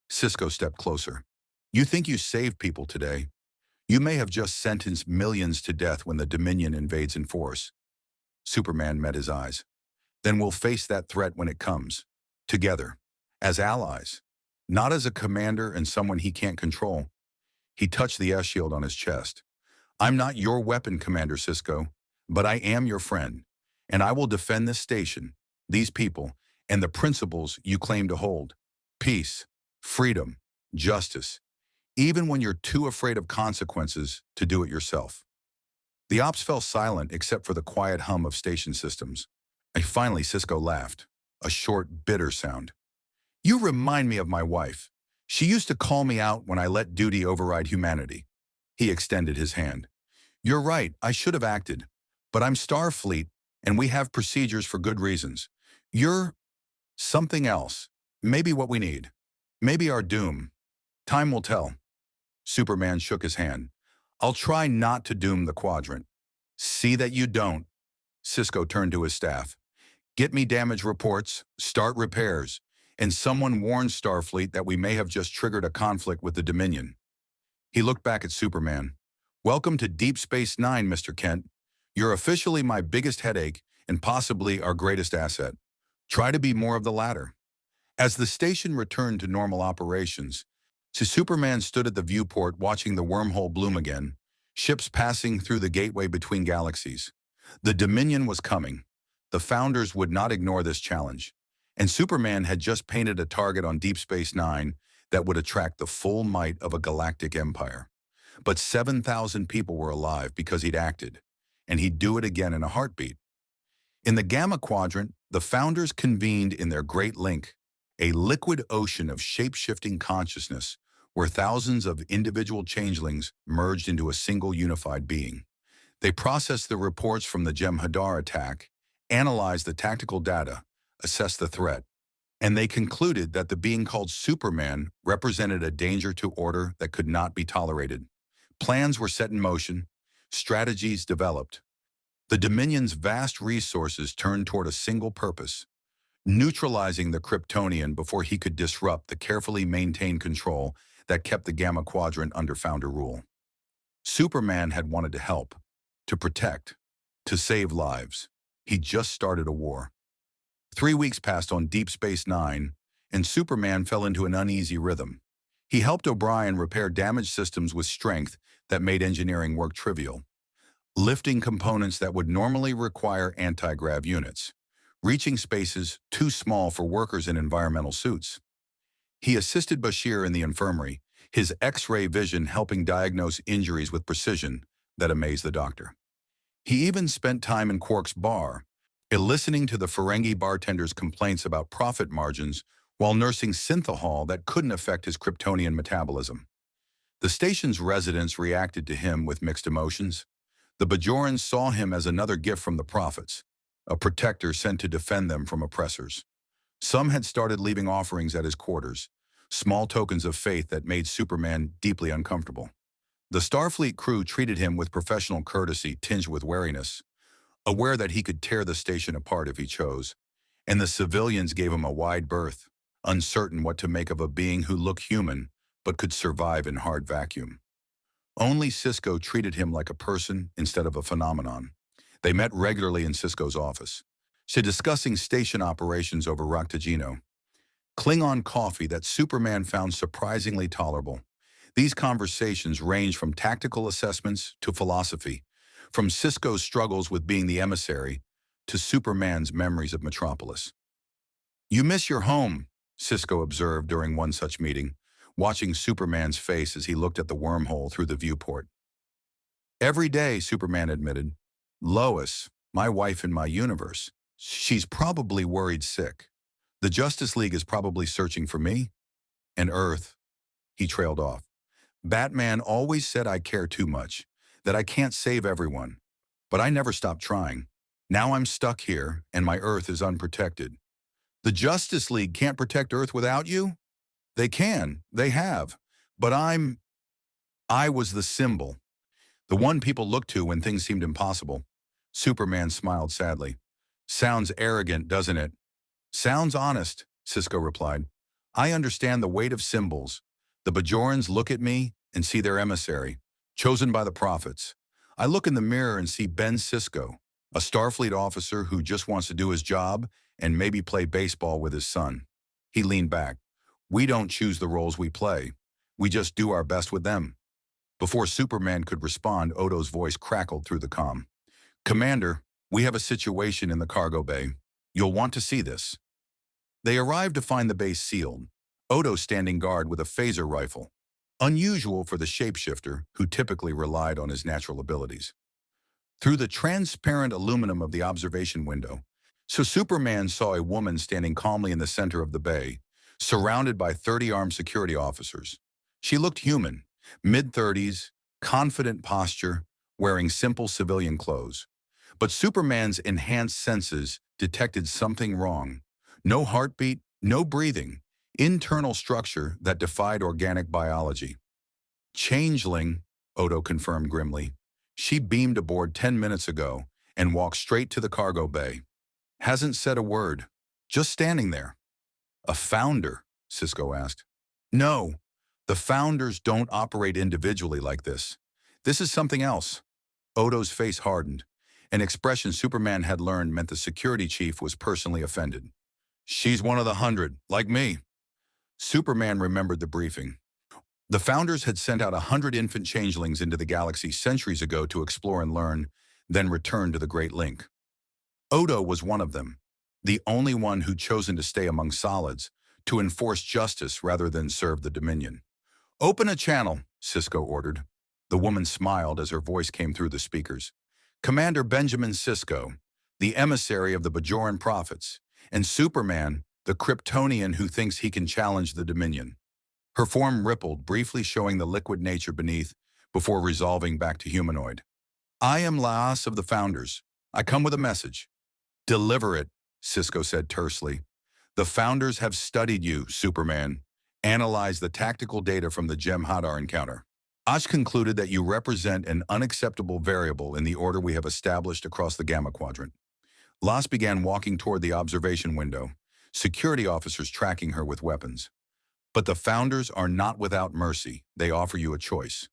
Cisco stepped closer. "You think you saved people today? You may have just sentenced millions to death when the Dominion invades in force." Superman met his eyes. "Then we'll face that threat when it comes. Together. As allies. Not as a commander and someone he can't control." He touched the S-shield on his chest. "I'm not your weapon, Commander Cisco, but I am your friend, and I will defend this station, these people, and the principles you claim to hold. Peace, freedom, justice, even when you're too afraid of consequences to do it yourself." The ops fell silent except for the quiet hum of station systems. And finally Cisco laughed, a short, bitter sound. "You remind me of my wife. She used to call me out when I let duty override humanity." He extended his hand. "You're right, I should have acted. But I'm Starfleet, and we have procedures for good reasons. You're something else. Maybe what we need. Maybe our doom. Time will tell." Superman shook his hand. "I'll try not to doom the Quadrant." "See that you don't." Cisco turned to his staff. "Get me damage reports, start repairs, and someone warn Starfleet that we may have just triggered a conflict with the Dominion." He looked back at Superman. "Welcome to Deep Space Nine, Mr. Kent. You're officially my biggest headache and possibly our greatest asset. Try to be more of the latter. As the station returned to normal operations, Superman stood at the viewport watching the wormhole bloom again, ships passing through the gateway between galaxies. The Dominion was coming. The Founders would not ignore this challenge. And Superman had just painted a target on Deep Space Nine that would attract the full might of a galactic empire. But 7,000 people were alive because he'd acted, and he'd do it again in a heartbeat. In the Gamma Quadrant, the Founders convened in their Great Link, a liquid ocean of shape-shifting consciousness where thousands of individual changelings merged into a single unified being. They processed the reports from the Jem'Hadar attack, analyzed the tactical data, assessed the threat, and they concluded that the being called Superman represented a danger to order that could not be tolerated. Plans were set in motion, strategies developed. The Dominion's vast resources turned toward a single purpose: neutralizing the Kryptonian before he could disrupt the carefully maintained control that kept the Gamma Quadrant under Founder rule. Superman had wanted to help, to protect, to save lives. He'd just started a war. 3 weeks passed on Deep Space Nine, and Superman fell into an uneasy rhythm. He helped O'Brien repair damaged systems with strength that made engineering work trivial, lifting components that would normally require anti-grav units, reaching spaces too small for workers in environmental suits. He assisted Bashir in the infirmary, his X-ray vision helping diagnose injuries with precision that amazed the doctor. He even spent time in Quark's bar, listening to the Ferengi bartender's complaints about profit margins while nursing synthahol that couldn't affect his Kryptonian metabolism. The station's residents reacted to him with mixed emotions. The Bajorans saw him as another gift from the prophets, a protector sent to defend them from oppressors. Some had started leaving offerings at his quarters, small tokens of faith that made Superman deeply uncomfortable. The Starfleet crew treated him with professional courtesy tinged with wariness, aware that he could tear the station apart if he chose, and the civilians gave him a wide berth, uncertain what to make of a being who looked human but could survive in hard vacuum. Only Sisko treated him like a person instead of a phenomenon. They met regularly in Sisko's office, discussing station operations over Raktajino, Klingon coffee that Superman found surprisingly tolerable. These conversations range from tactical assessments to philosophy, from Sisko's struggles with being the emissary to Superman's memories of Metropolis. "You miss your home," Sisko observed during one such meeting, watching Superman's face as he looked at the wormhole through the viewport. "Every day," Superman admitted. "Lois, my wife in my universe, she's probably worried sick. The Justice League is probably searching for me. And Earth," he trailed off. "Batman always said I care too much, that I can't save everyone. But I never stopped trying. Now I'm stuck here, and my Earth is unprotected." "The Justice League can't protect Earth without you?" "They can. They have. But I was the symbol. The one people looked to when things seemed impossible." Superman smiled sadly. "Sounds arrogant, doesn't it?" "Sounds honest," Sisko replied. "I understand the weight of symbols. The Bajorans look at me and see their emissary, chosen by the prophets. I look in the mirror and see Ben Sisko, a Starfleet officer who just wants to do his job and maybe play baseball with his son." He leaned back. "We don't choose the roles we play. We just do our best with them." Before Superman could respond, Odo's voice crackled through the comm. "Commander, we have a situation in the cargo bay. You'll want to see this." They arrived to find the base sealed, Odo standing guard with a phaser rifle, unusual for the shapeshifter who typically relied on his natural abilities. Through the transparent aluminum of the observation window, Superman saw a woman standing calmly in the center of the bay, surrounded by 30 armed security officers. She looked human, mid-30s, confident posture, wearing simple civilian clothes. But Superman's enhanced senses detected something wrong. No heartbeat, no breathing, internal structure that defied organic biology. "Changeling," Odo confirmed grimly. "She beamed aboard 10 minutes ago and walked straight to the cargo bay. Hasn't said a word, just standing there." "A founder?" Sisko asked. "No, the founders don't operate individually like this. This is something else." Odo's face hardened. an expression Superman had learned meant the security chief was personally offended. She's one of the 100, like me. Superman remembered the briefing. The Founders had sent out 100 infant changelings into the galaxy centuries ago to explore and learn, then return to the Great Link. Odo was one of them, the only one who'd chosen to stay among solids, to enforce justice rather than serve the Dominion. "Open a channel," Sisko ordered. The woman smiled as her voice came through the speakers. "Commander Benjamin Sisko, the emissary of the Bajoran prophets, and Superman, the Kryptonian who thinks he can challenge the Dominion." Her form rippled, briefly showing the liquid nature beneath, before resolving back to humanoid. "I am Laas of the Founders. I come with a message." "Deliver it," Sisko said tersely. "The Founders have studied you, Superman. Analyzed the tactical data from the Jem'Hadar encounter. Osh concluded that you represent an unacceptable variable in the order we have established across the Gamma Quadrant." Laas began walking toward the observation window, security officers tracking her with weapons. "But the Founders are not without mercy. They offer you a choice."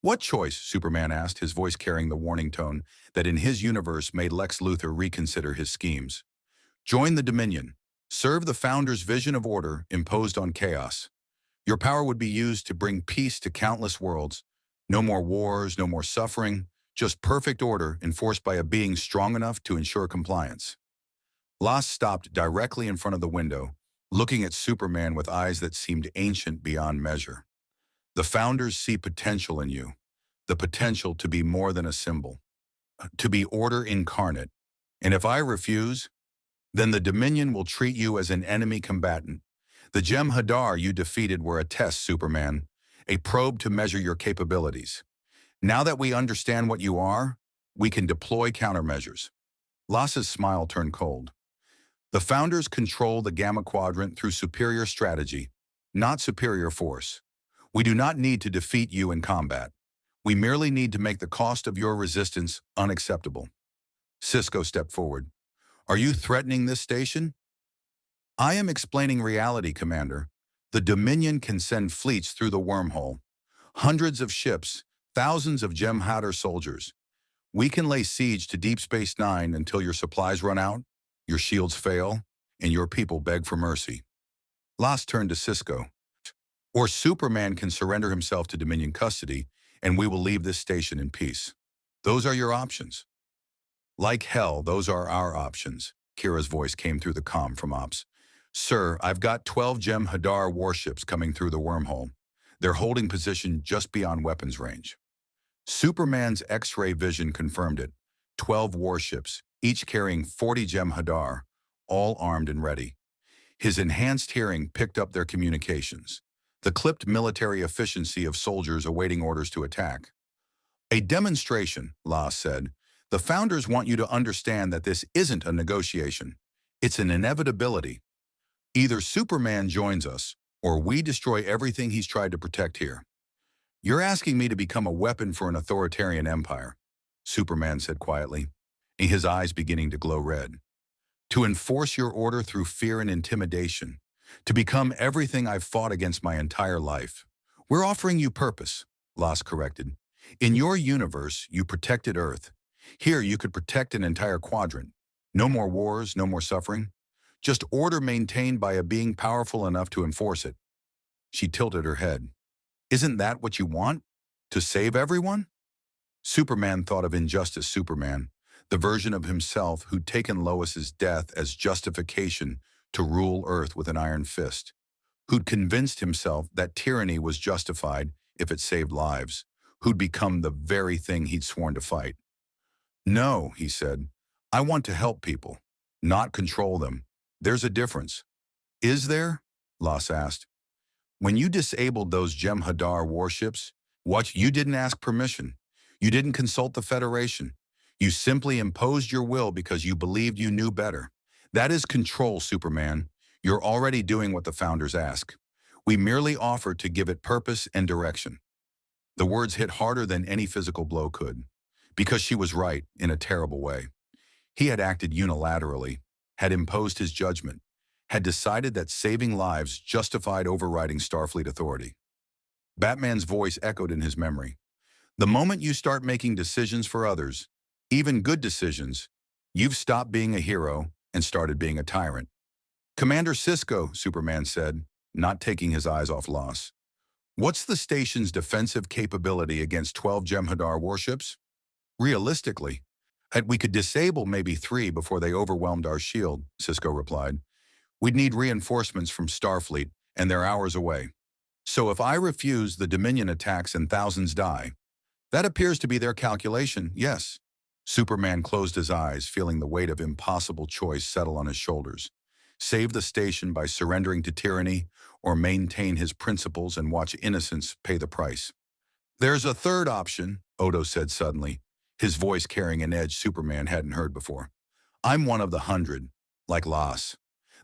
"What choice?" Superman asked, his voice carrying the warning tone that in his universe made Lex Luthor reconsider his schemes. "Join the Dominion. Serve the Founders' vision of order imposed on chaos. Your power would be used to bring peace to countless worlds. No more wars, no more suffering, just perfect order enforced by a being strong enough to ensure compliance." Laas stopped directly in front of the window, looking at Superman with eyes that seemed ancient beyond measure. "The Founders see potential in you, the potential to be more than a symbol, to be order incarnate. And if I refuse, then the Dominion will treat you as an enemy combatant. The Jem'Hadar you defeated were a test, Superman, a probe to measure your capabilities. Now that we understand what you are, we can deploy countermeasures." Lass's smile turned cold. "The Founders control the Gamma Quadrant through superior strategy, not superior force. We do not need to defeat you in combat. We merely need to make the cost of your resistance unacceptable." Sisko stepped forward. "Are you threatening this station?" "I am explaining reality, Commander. The Dominion can send fleets through the wormhole. Hundreds of ships, thousands of Jem'Hadar soldiers. We can lay siege to Deep Space Nine until your supplies run out, your shields fail, and your people beg for mercy." Lass turned to Sisko. "Or Superman can surrender himself to Dominion custody, and we will leave this station in peace. Those are your options." "Like hell, those are our options," Kira's voice came through the comm from Ops. "Sir, I've got 12 Jem'Hadar warships coming through the wormhole. They're holding position just beyond weapons range." Superman's X-ray vision confirmed it. 12 warships, each carrying 40 Jem'Hadar, all armed and ready. His enhanced hearing picked up their communications, the clipped military efficiency of soldiers awaiting orders to attack. "A demonstration," Lass said. "The Founders want you to understand that this isn't a negotiation. It's an inevitability. Either Superman joins us, or we destroy everything he's tried to protect here." "You're asking me to become a weapon for an authoritarian empire," Superman said quietly, his eyes beginning to glow red. "To enforce your order through fear and intimidation, to become everything I've fought against my entire life." "We're offering you purpose," Lass corrected. "In your universe, you protected Earth. Here, you could protect an entire quadrant. No more wars, no more suffering. Just order maintained by a being powerful enough to enforce it." She tilted her head. "Isn't that what you want? To save everyone?" Superman thought of Injustice Superman, the version of himself who'd taken Lois's death as justification to rule Earth with an iron fist, who'd convinced himself that tyranny was justified if it saved lives, who'd become the very thing he'd sworn to fight. "No," he said, "I want to help people, not control them. There's a difference." "Is there?" Lass asked. "When you disabled those Jem'Hadar warships, you didn't ask permission. You didn't consult the Federation. You simply imposed your will because you believed you knew better. That is control, Superman. You're already doing what the Founders ask. We merely offer to give it purpose and direction." The words hit harder than any physical blow could, because she was right in a terrible way. He had acted unilaterally, had imposed his judgment, had decided that saving lives justified overriding Starfleet authority. Batman's voice echoed in his memory. "The moment you start making decisions for others, Even good decisions. You've stopped being a hero and started being a tyrant. Commander Sisko, Superman said, not taking his eyes off Loss. What's the station's defensive capability against 12 Jem'Hadar warships? Realistically, we could disable maybe 3 before they overwhelmed our shield, Sisko replied. We'd need reinforcements from Starfleet, and they're hours away. So if I refuse, the Dominion attacks and thousands die. That appears to be their calculation, yes. Superman closed his eyes, feeling the weight of impossible choice settle on his shoulders. Save the station by surrendering to tyranny, or maintain his principles and watch innocence pay the price. There's a third option, Odo said suddenly, his voice carrying an edge Superman hadn't heard before. I'm one of the 100, like Loss.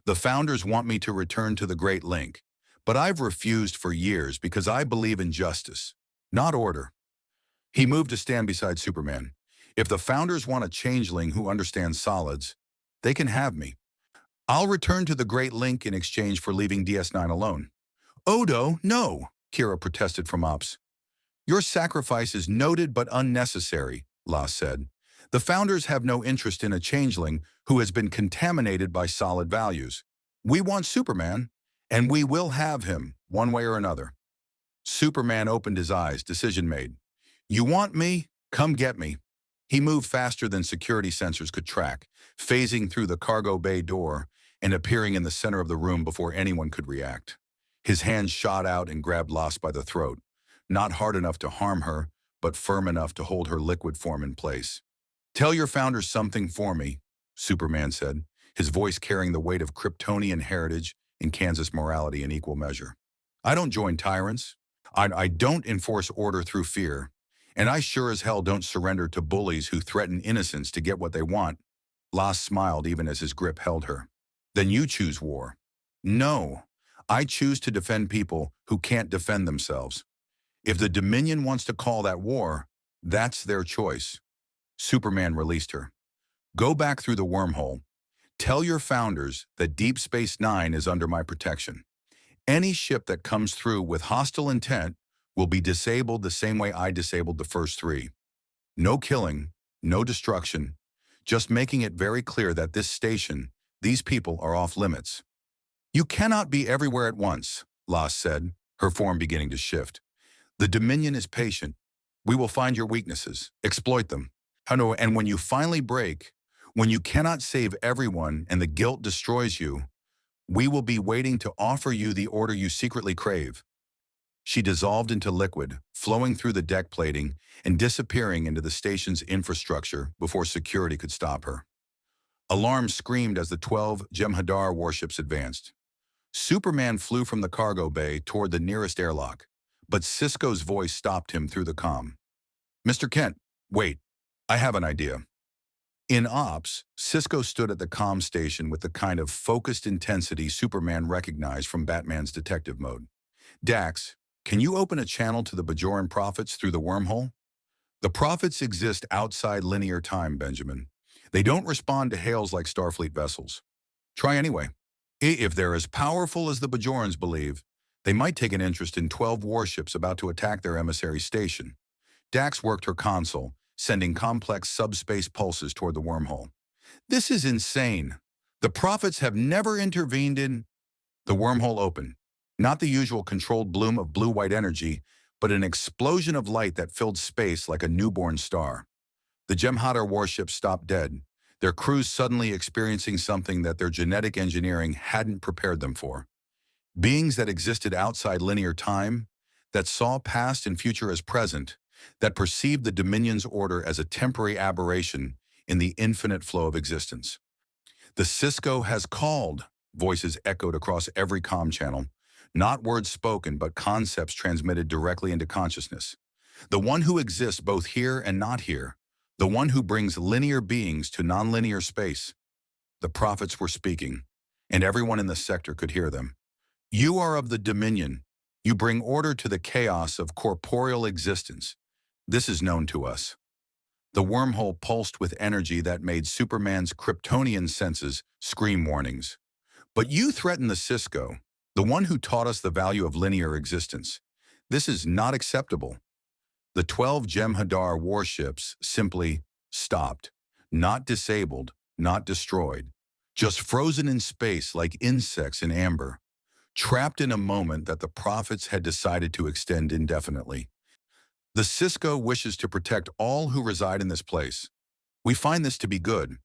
The Founders want me to return to the Great Link, but I've refused for years because I believe in justice, not order. He moved to stand beside Superman. If the Founders want a changeling who understands solids, they can have me. I'll return to the Great Link in exchange for leaving DS9 alone. Odo, no, Kira protested from Ops. Your sacrifice is noted but unnecessary, Loss said. The Founders have no interest in a changeling who has been contaminated by solid values. We want Superman, and we will have him, one way or another. Superman opened his eyes, decision made. You want me? Come get me. He moved faster than security sensors could track, phasing through the cargo bay door and appearing in the center of the room before anyone could react. His hand shot out and grabbed Loss by the throat, not hard enough to harm her, but firm enough to hold her liquid form in place. Tell your Founders something for me, Superman said, his voice carrying the weight of Kryptonian heritage and Kansas morality in equal measure. I don't join tyrants. I don't enforce order through fear. And I sure as hell don't surrender to bullies who threaten innocents to get what they want. Loss smiled even as his grip held her. Then you choose war. No, I choose to defend people who can't defend themselves. If the Dominion wants to call that war, that's their choice. Superman released her. Go back through the wormhole. Tell your Founders that Deep Space Nine is under my protection. Any ship that comes through with hostile intent will be disabled the same way I disabled the first 3. No killing, no destruction, just making it very clear that this station, these people are off limits. You cannot be everywhere at once, Loss said, her form beginning to shift. The Dominion is patient. We will find your weaknesses, exploit them. And when you finally break, when you cannot save everyone and the guilt destroys you, we will be waiting to offer you the order you secretly crave. She dissolved into liquid, flowing through the deck plating and disappearing into the station's infrastructure before security could stop her. Alarms screamed as the 12 Jem'Hadar warships advanced. Superman flew from the cargo bay toward the nearest airlock, but Sisko's voice stopped him through the comm. Mr. Kent, wait, I have an idea. In Ops, Sisko stood at the comm station with the kind of focused intensity Superman recognized from Batman's detective mode. Dax, can you open a channel to the Bajoran prophets through the wormhole? The prophets exist outside linear time, Benjamin. They don't respond to hails like Starfleet vessels. Try anyway. If they're as powerful as the Bajorans believe, they might take an interest in 12 warships about to attack their emissary station. Dax worked her console, sending complex subspace pulses toward the wormhole. This is insane. The prophets have never intervened in... The wormhole opened. Not the usual controlled bloom of blue-white energy, but an explosion of light that filled space like a newborn star. The Jem'Hadar warships stopped dead, their crews suddenly experiencing something that their genetic engineering hadn't prepared them for. Beings that existed outside linear time, that saw past and future as present, that perceived the Dominion's order as a temporary aberration in the infinite flow of existence. The Sisko has called, voices echoed across every comm channel, not words spoken but concepts transmitted directly into consciousness. The one who exists both here and not here, the one who brings linear beings to nonlinear space. The prophets were speaking, and everyone in the sector could hear them. You are of the Dominion. You bring order to the chaos of corporeal existence. This is known to us. The wormhole pulsed with energy that made Superman's Kryptonian senses scream warnings. But you threaten the Sisko, the one who taught us the value of linear existence. This is not acceptable. The 12 Jem'Hadar warships simply stopped, not disabled, not destroyed, just frozen in space like insects in amber, trapped in a moment that the prophets had decided to extend indefinitely. The Cisco wishes to protect all who reside in this place. We find this to be good.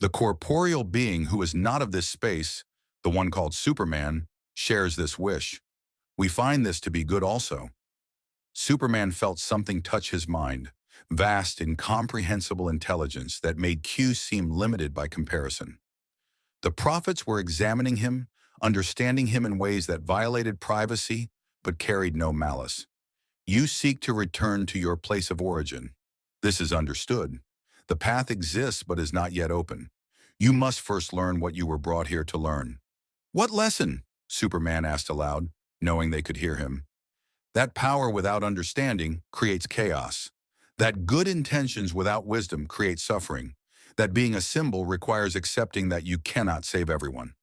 The corporeal being who is not of this space, the one called Superman, shares this wish. We find this to be good also. Superman felt something touch his mind, vast, incomprehensible intelligence that made Q seem limited by comparison. The prophets were examining him, understanding him in ways that violated privacy but carried no malice. You seek to return to your place of origin. This is understood. The path exists but is not yet open. You must first learn what you were brought here to learn. What lesson? Superman asked aloud, knowing they could hear him. That power without understanding creates chaos. That good intentions without wisdom create suffering. That being a symbol requires accepting that you cannot save everyone.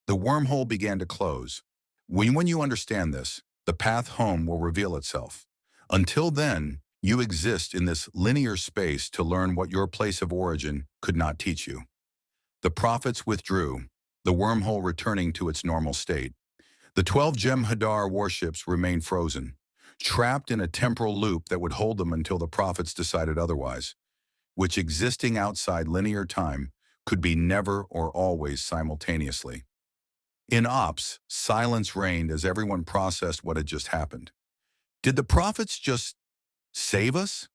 The wormhole began to close. When you understand this, the path home will reveal itself. Until then, you exist in this linear space to learn what your place of origin could not teach you. The prophets withdrew, the wormhole returning to its normal state. The 12 Jem'Hadar warships remained frozen, trapped in a temporal loop that would hold them until the prophets decided otherwise, which existing outside linear time could be never or always simultaneously. In Ops, silence reigned as everyone processed what had just happened. Did the prophets just save us?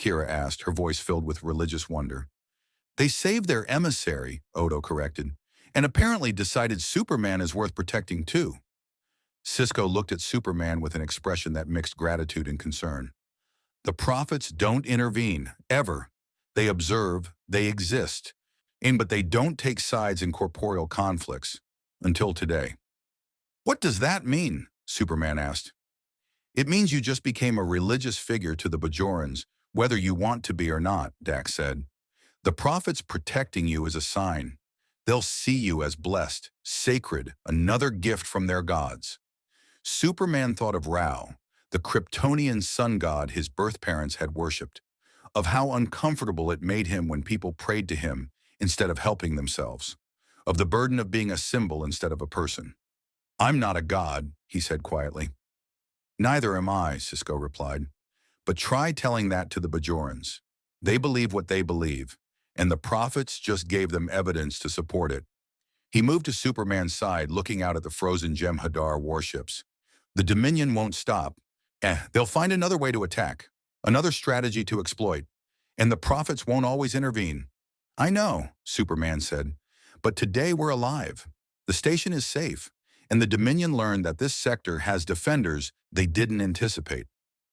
Kira asked, her voice filled with religious wonder. They saved their emissary, Odo corrected, and apparently decided Superman is worth protecting too. Cisco looked at Superman with an expression that mixed gratitude and concern. The prophets don't intervene, ever. They observe, they exist, but they don't take sides in corporeal conflicts, until today. What does that mean? Superman asked. It means you just became a religious figure to the Bajorans, whether you want to be or not, Dax said. The prophets protecting you is a sign. They'll see you as blessed, sacred, another gift from their gods. Superman thought of Rao, the Kryptonian sun god his birth parents had worshipped, of how uncomfortable it made him when people prayed to him instead of helping themselves, of the burden of being a symbol instead of a person. I'm not a god, he said quietly. Neither am I, Cisco replied. But try telling that to the Bajorans. They believe what they believe, and the prophets just gave them evidence to support it. He moved to Superman's side, looking out at the frozen Jem'Hadar warships. The Dominion won't stop. They'll find another way to attack, another strategy to exploit, and the prophets won't always intervene. I know, Superman said, but today we're alive. The station is safe, and the Dominion learned that this sector has defenders they didn't anticipate.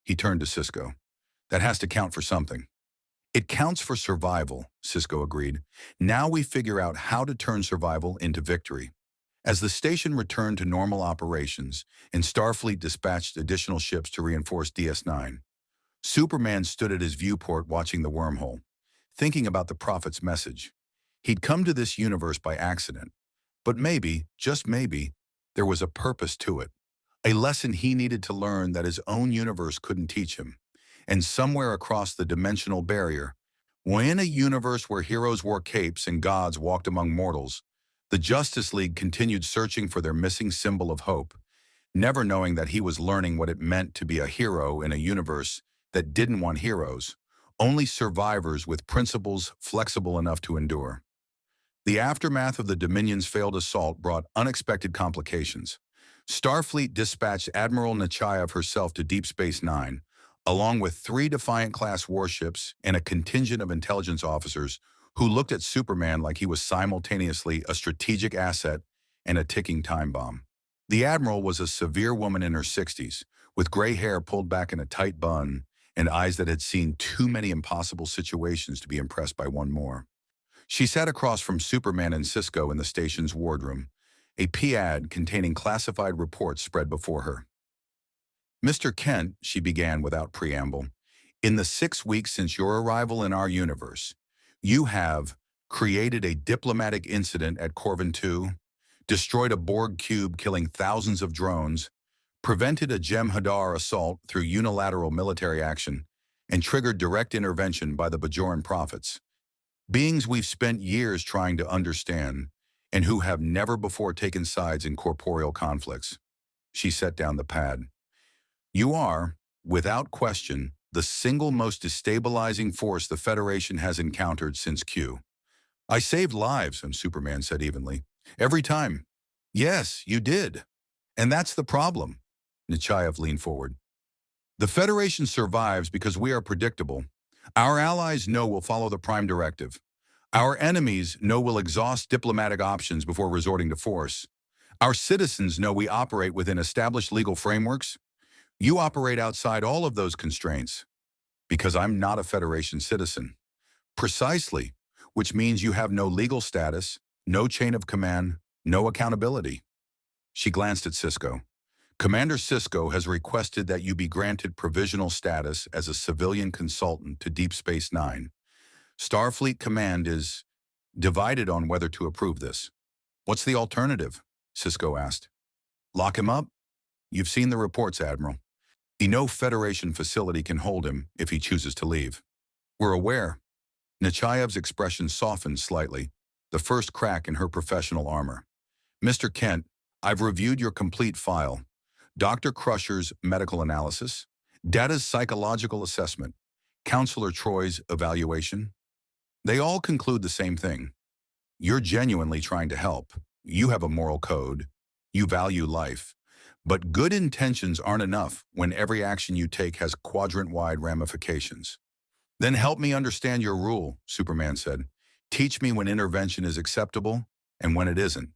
He turned to Cisco. That has to count for something. It counts for survival, Cisco agreed. Now we figure out how to turn survival into victory. As the station returned to normal operations and Starfleet dispatched additional ships to reinforce DS9, Superman stood at his viewport watching the wormhole, thinking about the prophet's message. He'd come to this universe by accident, but maybe, just maybe, there was a purpose to it, a lesson he needed to learn that his own universe couldn't teach him. And somewhere across the dimensional barrier, in a universe where heroes wore capes and gods walked among mortals, the Justice League continued searching for their missing symbol of hope, never knowing that he was learning what it meant to be a hero in a universe that didn't want heroes, only survivors with principles flexible enough to endure. The aftermath of the Dominion's failed assault brought unexpected complications. Starfleet dispatched Admiral Nechayev herself to Deep Space Nine, along with 3 Defiant-class warships and a contingent of intelligence officers who looked at Superman like he was simultaneously a strategic asset and a ticking time bomb. The Admiral was a severe woman in her 60s, with gray hair pulled back in a tight bun and eyes that had seen too many impossible situations to be impressed by one more. She sat across from Superman and Cisco in the station's wardroom, a PAD containing classified reports spread before her. Mr. Kent, she began without preamble, in the 6 weeks since your arrival in our universe, you have created a diplomatic incident at Corvin 2, destroyed a Borg cube killing thousands of drones, prevented a Jem'Hadar assault through unilateral military action, and triggered direct intervention by the Bajoran prophets, beings we've spent years trying to understand and who have never before taken sides in corporeal conflicts. She set down the pad. You are, without question, the single most destabilizing force the Federation has encountered since Q. I saved lives, and Superman said evenly. Every time. Yes, you did. And that's the problem. Nechayev leaned forward. The Federation survives because we are predictable. Our allies know we'll follow the Prime Directive. Our enemies know we'll exhaust diplomatic options before resorting to force. Our citizens know we operate within established legal frameworks. You operate outside all of those constraints because I'm not a Federation citizen. Precisely, which means you have no legal status, no chain of command, no accountability. She glanced at Cisco. Commander Cisco has requested that you be granted provisional status as a civilian consultant to Deep Space Nine. Starfleet Command is divided on whether to approve this. What's the alternative? Cisco asked. Lock him up? You've seen the reports, Admiral. No Federation facility can hold him if he chooses to leave. We're aware. Nechayev's expression softened slightly, the first crack in her professional armor. Mr. Kent, I've reviewed your complete file. Dr. Crusher's medical analysis, Data's psychological assessment, Counselor Troy's evaluation. They all conclude the same thing. You're genuinely trying to help. You have a moral code. You value life. But good intentions aren't enough when every action you take has quadrant-wide ramifications. Then help me understand your rule, Superman said. Teach me when intervention is acceptable and when it isn't.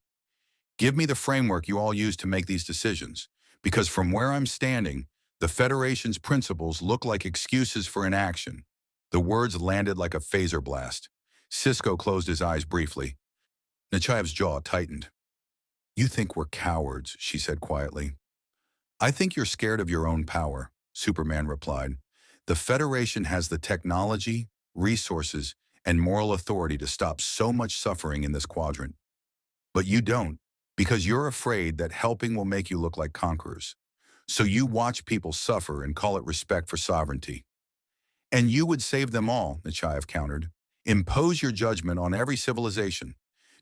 Give me the framework you all use to make these decisions, because from where I'm standing, the Federation's principles look like excuses for inaction. The words landed like a phaser blast. Cisco closed his eyes briefly. Nechayev's jaw tightened. You think we're cowards, she said quietly. I think you're scared of your own power, Superman replied. The Federation has the technology, resources, and moral authority to stop so much suffering in this quadrant. But you don't, because you're afraid that helping will make you look like conquerors. So you watch people suffer and call it respect for sovereignty. And you would save them all, Nechayev countered. Impose your judgment on every civilization.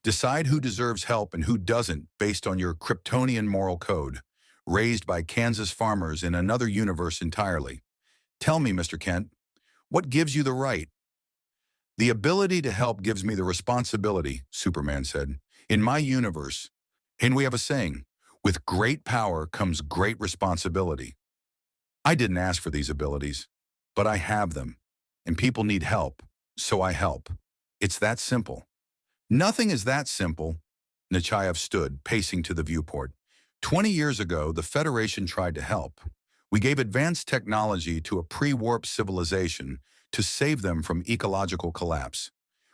Decide who deserves help and who doesn't based on your Kryptonian moral code, raised by Kansas farmers in another universe entirely. Tell me, Mr. Kent, what gives you the right? The ability to help gives me the responsibility, Superman said. In my universe, and we have a saying, with great power comes great responsibility. I didn't ask for these abilities, but I have them, and people need help, so I help. It's that simple. Nothing is that simple. Nechayev stood, pacing to the viewport. 20 years ago, the Federation tried to help. We gave advanced technology to a pre-warp civilization to save them from ecological collapse.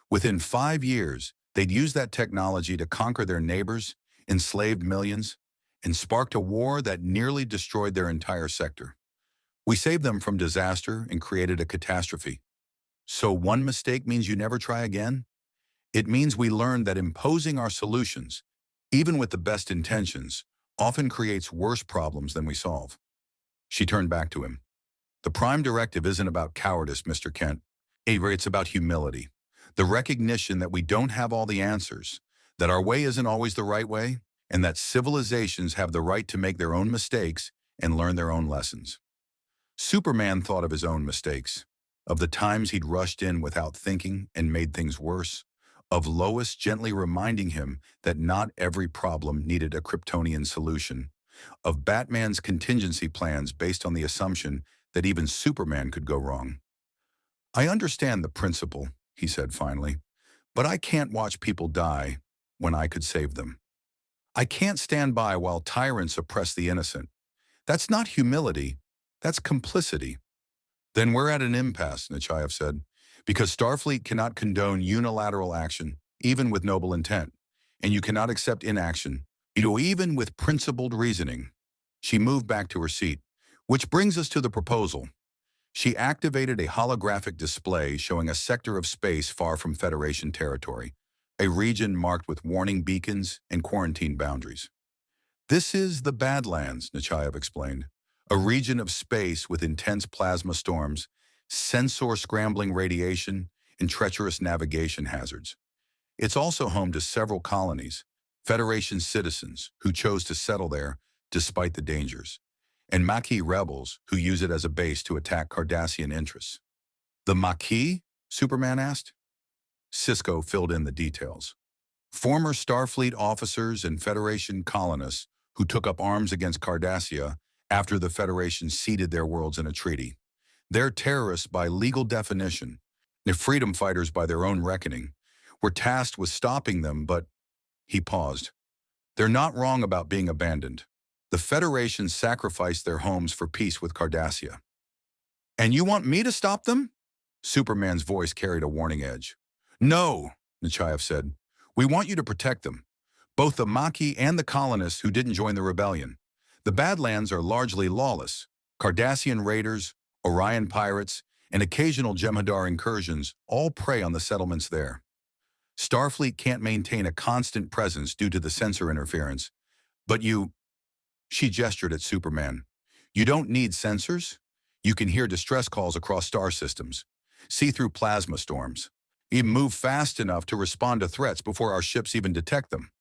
Within 5 years, they'd used that technology to conquer their neighbors, enslaved millions, and sparked a war that nearly destroyed their entire sector. We saved them from disaster and created a catastrophe. So one mistake means you never try again? It means we learned that imposing our solutions, even with the best intentions, often creates worse problems than we solve. She turned back to him. The Prime Directive isn't about cowardice, Mr. Kent. It's about humility. The recognition that we don't have all the answers, that our way isn't always the right way, and that civilizations have the right to make their own mistakes and learn their own lessons. Superman thought of his own mistakes, of the times he'd rushed in without thinking and made things worse, of Lois gently reminding him that not every problem needed a Kryptonian solution, of Batman's contingency plans based on the assumption that even Superman could go wrong. I understand the principle, he said finally, but I can't watch people die when I could save them. I can't stand by while tyrants oppress the innocent. That's not humility, that's complicity. Then we're at an impasse, Nechayev said, because Starfleet cannot condone unilateral action, even with noble intent, and you cannot accept inaction, even with principled reasoning. She moved back to her seat, which brings us to the proposal. She activated a holographic display showing a sector of space far from Federation territory, a region marked with warning beacons and quarantine boundaries. This is the Badlands, Nechayev explained, a region of space with intense plasma storms, sensor-scrambling radiation, and treacherous navigation hazards. It's also home to several colonies, Federation citizens who chose to settle there despite the dangers, and Maquis rebels who use it as a base to attack Cardassian interests. The Maquis? Superman asked. Sisko filled in the details. Former Starfleet officers and Federation colonists who took up arms against Cardassia after the Federation ceded their worlds in a treaty. They're terrorists by legal definition, and freedom fighters by their own reckoning. We're tasked with stopping them, but he paused. They're not wrong about being abandoned. The Federation sacrificed their homes for peace with Cardassia. And you want me to stop them? Superman's voice carried a warning edge. No, Nechayev said. We want you to protect them. Both the Maquis and the colonists who didn't join the rebellion. The Badlands are largely lawless. Cardassian raiders, Orion pirates, and occasional Jem'Hadar incursions all prey on the settlements there. Starfleet can't maintain a constant presence due to the sensor interference. But she gestured at Superman. You don't need sensors. You can hear distress calls across star systems, see through plasma storms, even move fast enough to respond to threats before our ships even detect them.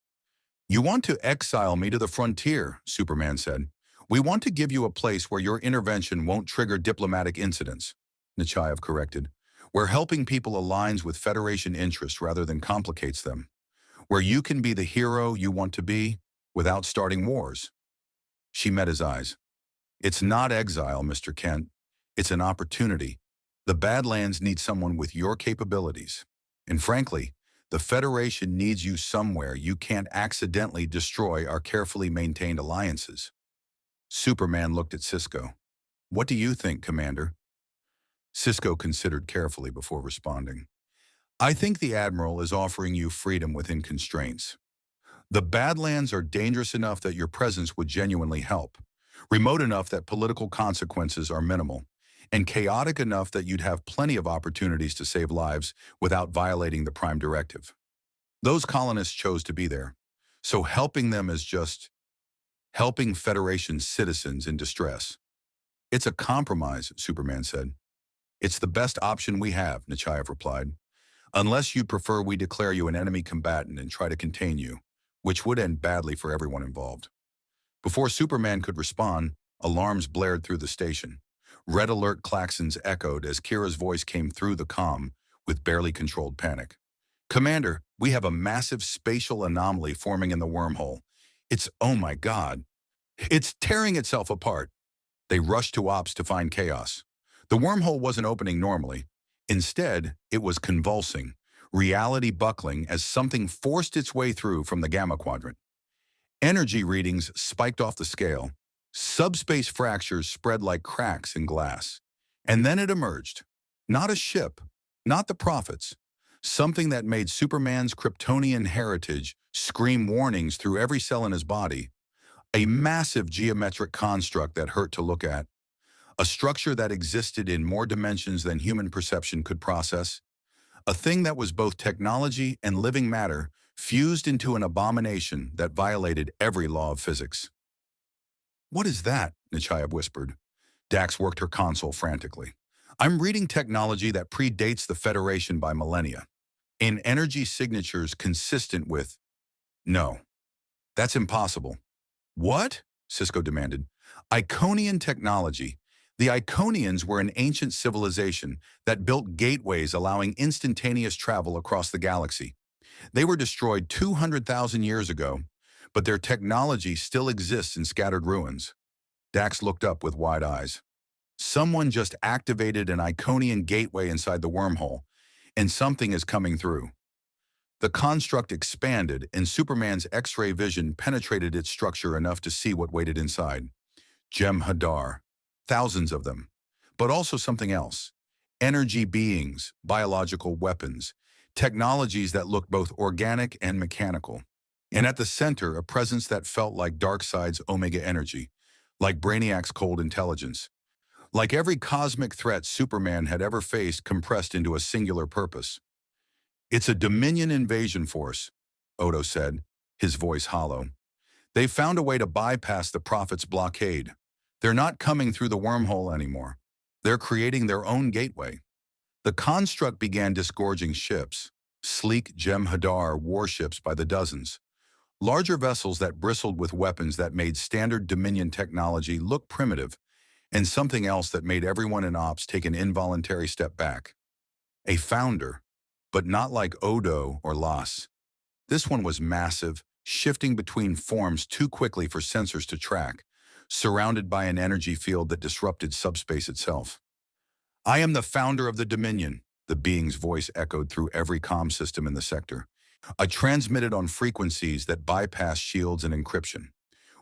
You want to exile me to the frontier, Superman said. We want to give you a place where your intervention won't trigger diplomatic incidents, Nechayev corrected. Where helping people aligns with Federation interests rather than complicates them. Where you can be the hero you want to be without starting wars. She met his eyes. It's not exile, Mr. Kent. It's an opportunity. The Badlands need someone with your capabilities. And frankly, the Federation needs you somewhere you can't accidentally destroy our carefully maintained alliances. Superman looked at Sisko. What do you think, Commander? Sisko considered carefully before responding. I think the Admiral is offering you freedom within constraints. The Badlands are dangerous enough that your presence would genuinely help, remote enough that political consequences are minimal, and chaotic enough that you'd have plenty of opportunities to save lives without violating the Prime Directive. Those colonists chose to be there, so helping them is just helping Federation citizens in distress. It's a compromise, Superman said. It's the best option we have, Nechayev replied. Unless you prefer we declare you an enemy combatant and try to contain you, which would end badly for everyone involved. Before Superman could respond, alarms blared through the station. Red alert klaxons echoed as Kira's voice came through the comm with barely controlled panic. Commander, we have a massive spatial anomaly forming in the wormhole. Oh my God. It's tearing itself apart. They rushed to ops to find chaos. The wormhole wasn't opening normally. Instead, it was convulsing, reality buckling as something forced its way through from the Gamma Quadrant. Energy readings spiked off the scale. Subspace fractures spread like cracks in glass. And then it emerged. Not a ship, not the Prophets. Something that made Superman's Kryptonian heritage scream warnings through every cell in his body. A massive geometric construct that hurt to look at. A structure that existed in more dimensions than human perception could process. A thing that was both technology and living matter fused into an abomination that violated every law of physics. What is that? Nechayev whispered. Dax worked her console frantically. I'm reading technology that predates the Federation by millennia. In energy signatures consistent with... No, that's impossible. What? Sisko demanded. Iconian technology. The Iconians were an ancient civilization that built gateways allowing instantaneous travel across the galaxy. They were destroyed 200,000 years ago, but their technology still exists in scattered ruins. Dax looked up with wide eyes. Someone just activated an Iconian gateway inside the wormhole, and something is coming through. The construct expanded, and Superman's X-ray vision penetrated its structure enough to see what waited inside. Jem'Hadar. Thousands of them. But also something else. Energy beings, biological weapons, technologies that looked both organic and mechanical. And at the center, a presence that felt like Darkseid's Omega energy, like Brainiac's cold intelligence. Like every cosmic threat Superman had ever faced compressed into a singular purpose. It's a Dominion invasion force, Odo said, his voice hollow. They've found a way to bypass the Prophet's blockade. They're not coming through the wormhole anymore. They're creating their own gateway. The construct began disgorging ships, sleek Jem'Hadar warships by the dozens, larger vessels that bristled with weapons that made standard Dominion technology look primitive, and something else that made everyone in Ops take an involuntary step back. A founder, but not like Odo or Las. This one was massive, shifting between forms too quickly for sensors to track, surrounded by an energy field that disrupted subspace itself. I am the founder of the Dominion, the being's voice echoed through every comm system in the sector. I transmitted on frequencies that bypass shields and encryption.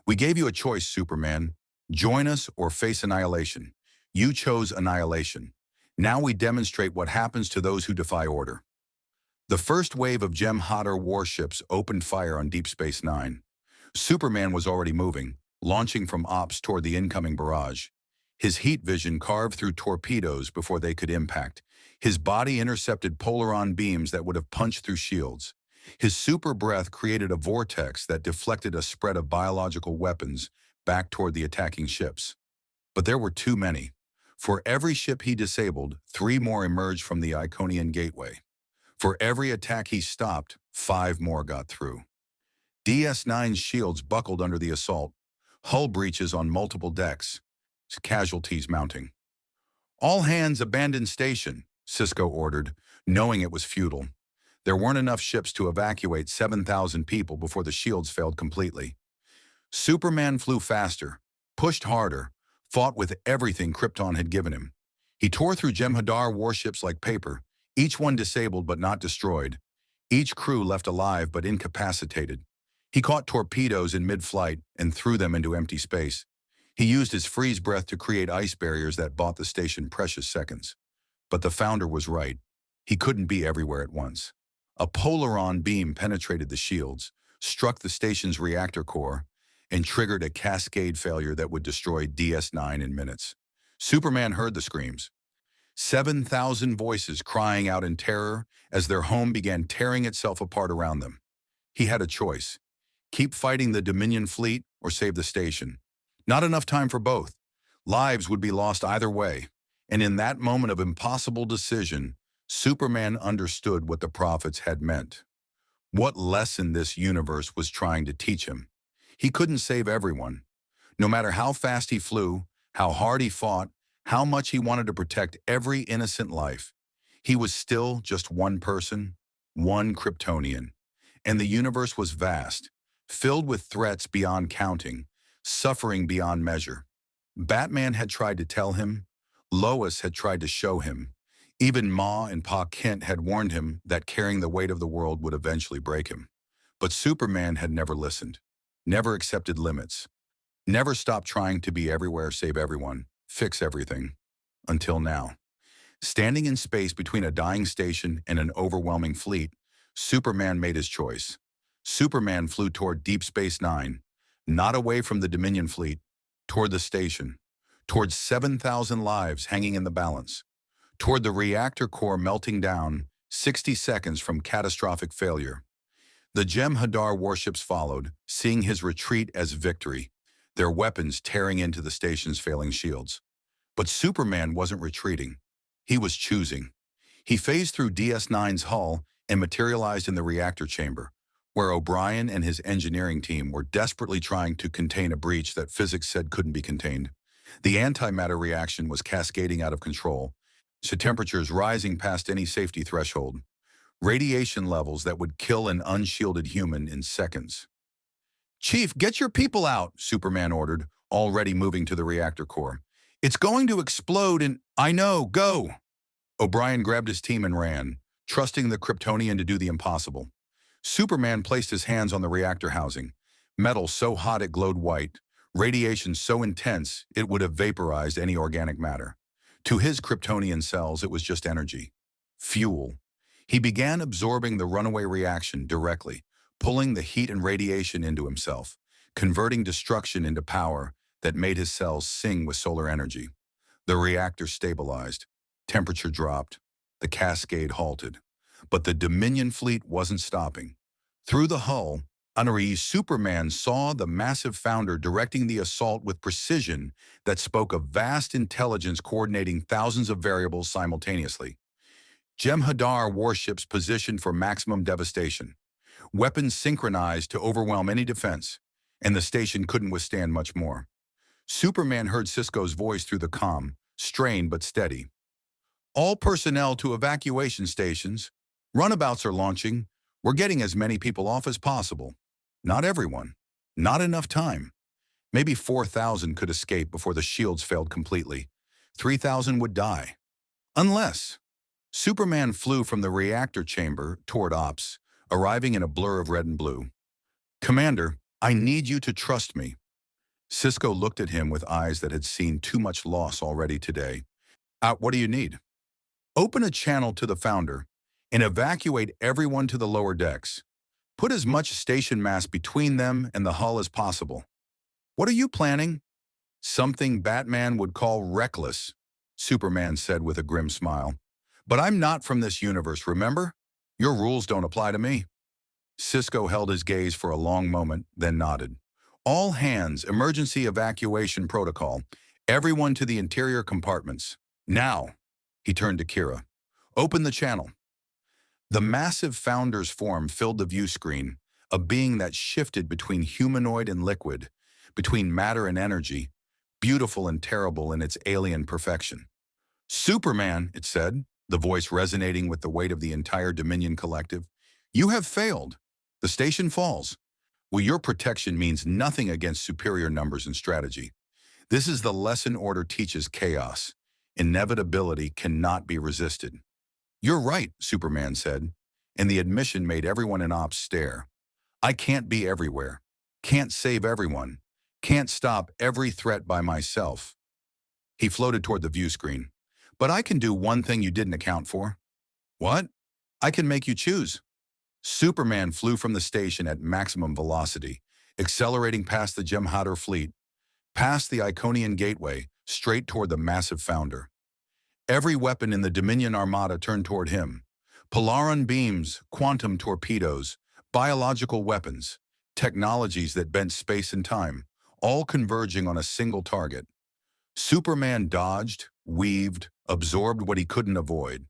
We gave you a choice, Superman. Join us or face annihilation. You chose annihilation. Now we demonstrate what happens to those who defy order. The first wave of Jem'Hadar warships opened fire on Deep Space Nine. Superman was already moving, launching from Ops toward the incoming barrage. His heat vision carved through torpedoes before they could impact. His body intercepted polaron beams that would have punched through shields. His super breath created a vortex that deflected a spread of biological weapons back toward the attacking ships. But there were too many. For every ship he disabled, 3 more emerged from the Iconian Gateway. For every attack he stopped, 5 more got through. DS9's shields buckled under the assault, hull breaches on multiple decks, casualties mounting. All hands abandon station, Cisco ordered, knowing it was futile. There weren't enough ships to evacuate 7,000 people before the shields failed completely. Superman flew faster, pushed harder, fought with everything Krypton had given him. He tore through Jem'Hadar warships like paper, each one disabled but not destroyed, each crew left alive but incapacitated. He caught torpedoes in mid-flight and threw them into empty space. He used his freeze breath to create ice barriers that bought the station precious seconds. But the founder was right. He couldn't be everywhere at once. A polaron beam penetrated the shields, struck the station's reactor core, and triggered a cascade failure that would destroy DS9 in minutes. Superman heard the screams. 7,000 voices crying out in terror as their home began tearing itself apart around them. He had a choice. Keep fighting the Dominion fleet or save the station. Not enough time for both. Lives would be lost either way. And in that moment of impossible decision, Superman understood what the prophets had meant. What lesson this universe was trying to teach him. He couldn't save everyone. No matter how fast he flew, how hard he fought, how much he wanted to protect every innocent life, he was still just one person, one Kryptonian. And the universe was vast, filled with threats beyond counting, suffering beyond measure. Batman had tried to tell him, Lois had tried to show him, even Ma and Pa Kent had warned him that carrying the weight of the world would eventually break him. But Superman had never listened, never accepted limits, never stopped trying to be everywhere, save everyone, fix everything. Until now. Standing in space between a dying station and an overwhelming fleet, Superman made his choice. Superman flew toward Deep Space Nine, not away from the Dominion fleet, toward the station, toward 7,000 lives hanging in the balance, toward the reactor core melting down 60 seconds from catastrophic failure. The Jem'Hadar warships followed, seeing his retreat as victory, their weapons tearing into the station's failing shields. But Superman wasn't retreating. He was choosing. He phased through DS9's hull and materialized in the reactor chamber, where O'Brien and his engineering team were desperately trying to contain a breach that physics said couldn't be contained. The antimatter reaction was cascading out of control, so temperatures rising past any safety threshold, radiation levels that would kill an unshielded human in seconds. "Chief, get your people out," Superman ordered, already moving to the reactor core. "It's going to explode and I know, go!" O'Brien grabbed his team and ran, trusting the Kryptonian to do the impossible. Superman placed his hands on the reactor housing, metal so hot it glowed white, radiation so intense it would have vaporized any organic matter. To his Kryptonian cells, it was just energy. Fuel. He began absorbing the runaway reaction directly, pulling the heat and radiation into himself, converting destruction into power that made his cells sing with solar energy. The reactor stabilized. Temperature dropped. The cascade halted. But the Dominion fleet wasn't stopping. Through the hull, Superman saw the massive founder directing the assault with precision that spoke of vast intelligence coordinating thousands of variables simultaneously. Jem'Hadar warships positioned for maximum devastation. Weapons synchronized to overwhelm any defense, and the station couldn't withstand much more. Superman heard Cisco's voice through the comm, strained but steady. All personnel to evacuation stations. Runabouts are launching. We're getting as many people off as possible. Not everyone. Not enough time. Maybe 4,000 could escape before the shields failed completely. 3,000 would die. Unless Superman flew from the reactor chamber toward Ops, arriving in a blur of red and blue. Commander, I need you to trust me. Cisco looked at him with eyes that had seen too much loss already today. What do you need? Open a channel to the Founder and evacuate everyone to the lower decks. Put as much station mass between them and the hull as possible. What are you planning? Something Batman would call reckless, Superman said with a grim smile. But I'm not from this universe, remember? Your rules don't apply to me. Cisco held his gaze for a long moment, then nodded. All hands, emergency evacuation protocol. Everyone to the interior compartments. Now, he turned to Kira. Open the channel. The massive Founder's form filled the view screen, a being that shifted between humanoid and liquid, between matter and energy, beautiful and terrible in its alien perfection. Superman, it said, the voice resonating with the weight of the entire Dominion collective. You have failed. The station falls. Well, your protection means nothing against superior numbers and strategy. This is the lesson Order teaches chaos. Inevitability cannot be resisted. You're right, Superman said, and the admission made everyone in Ops stare. I can't be everywhere. Can't save everyone. Can't stop every threat by myself. He floated toward the view screen. But I can do one thing you didn't account for. What? I can make you choose. Superman flew from the station at maximum velocity, accelerating past the Jem'Hadar fleet, past the Iconian Gateway, straight toward the massive Founder. Every weapon in the Dominion Armada turned toward him. Polaron beams, quantum torpedoes, biological weapons, technologies that bent space and time, all converging on a single target. Superman dodged, weaved, absorbed what he couldn't avoid.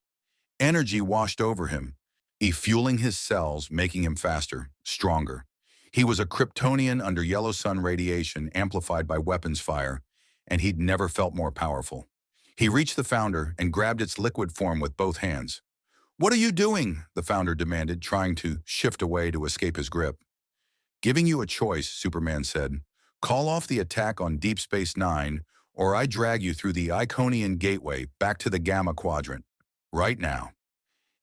Energy washed over him, fueling his cells, making him faster, stronger. He was a Kryptonian under yellow sun radiation amplified by weapons fire, and he'd never felt more powerful. He reached the Founder and grabbed its liquid form with both hands. What are you doing? The Founder demanded, trying to shift away to escape his grip. Giving you a choice, Superman said. Call off the attack on Deep Space Nine, or I drag you through the Iconian Gateway back to the Gamma Quadrant. Right now.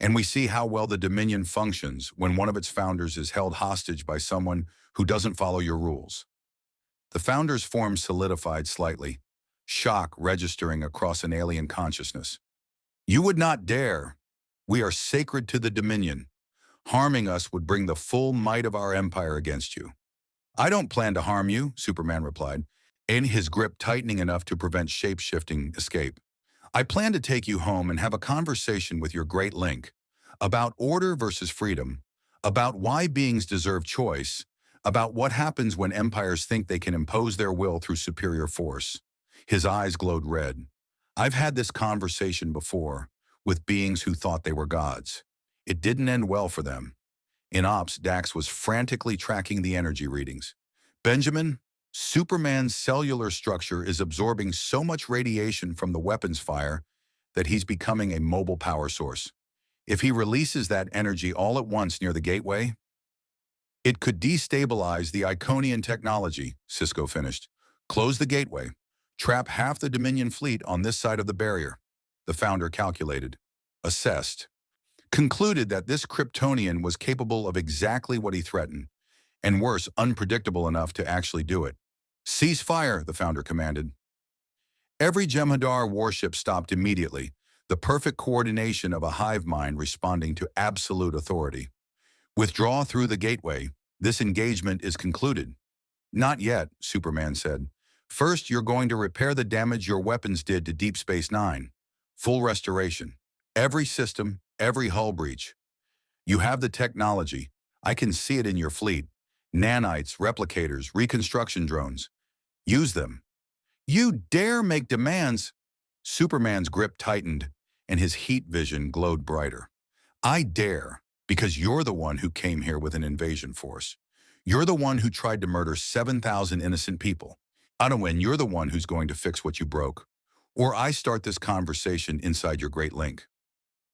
And we see how well the Dominion functions when one of its founders is held hostage by someone who doesn't follow your rules. The Founder's form solidified slightly, shock registering across an alien consciousness. You would not dare. We are sacred to the Dominion. Harming us would bring the full might of our empire against you. I don't plan to harm you, Superman replied, and his grip tightening enough to prevent shape-shifting escape. I plan to take you home and have a conversation with your great link about order versus freedom, about why beings deserve choice, about what happens when empires think they can impose their will through superior force. His eyes glowed red. I've had this conversation before with beings who thought they were gods. It didn't end well for them. In Ops, Dax was frantically tracking the energy readings. Benjamin, Superman's cellular structure is absorbing so much radiation from the weapons fire that he's becoming a mobile power source. If he releases that energy all at once near the gateway, it could destabilize the Iconian technology, Cisco finished. Close the gateway. Trap half the Dominion fleet on this side of the barrier. The Founder calculated, assessed, concluded that this Kryptonian was capable of exactly what he threatened, and worse, unpredictable enough to actually do it. Cease fire, the Founder commanded. Every Jem'Hadar warship stopped immediately, the perfect coordination of a hive mind responding to absolute authority. Withdraw through the gateway. This engagement is concluded. Not yet, Superman said. First, you're going to repair the damage your weapons did to Deep Space Nine. Full restoration. Every system, every hull breach. You have the technology. I can see it in your fleet. Nanites, replicators, reconstruction drones. Use them. You dare make demands? Superman's grip tightened, and his heat vision glowed brighter. I dare, because you're the one who came here with an invasion force. You're the one who tried to murder 7,000 innocent people. Anowin, you're the one who's going to fix what you broke. Or I start this conversation inside your Great Link.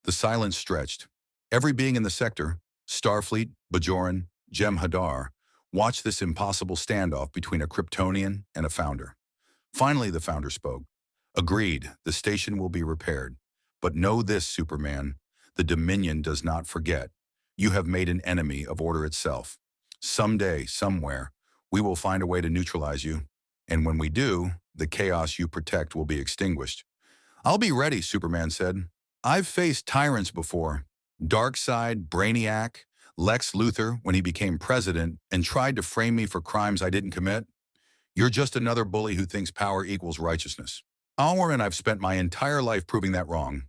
The silence stretched. Every being in the sector, Starfleet, Bajoran, Jem'Hadar, watched this impossible standoff between a Kryptonian and a Founder. Finally, the Founder spoke. Agreed, the station will be repaired. But know this, Superman, the Dominion does not forget. You have made an enemy of order itself. Someday, somewhere, we will find a way to neutralize you. And when we do, the chaos you protect will be extinguished. I'll be ready, Superman said. I've faced tyrants before. Darkseid, Brainiac, Lex Luthor when he became president and tried to frame me for crimes I didn't commit. You're just another bully who thinks power equals righteousness. And I've spent my entire life proving that wrong.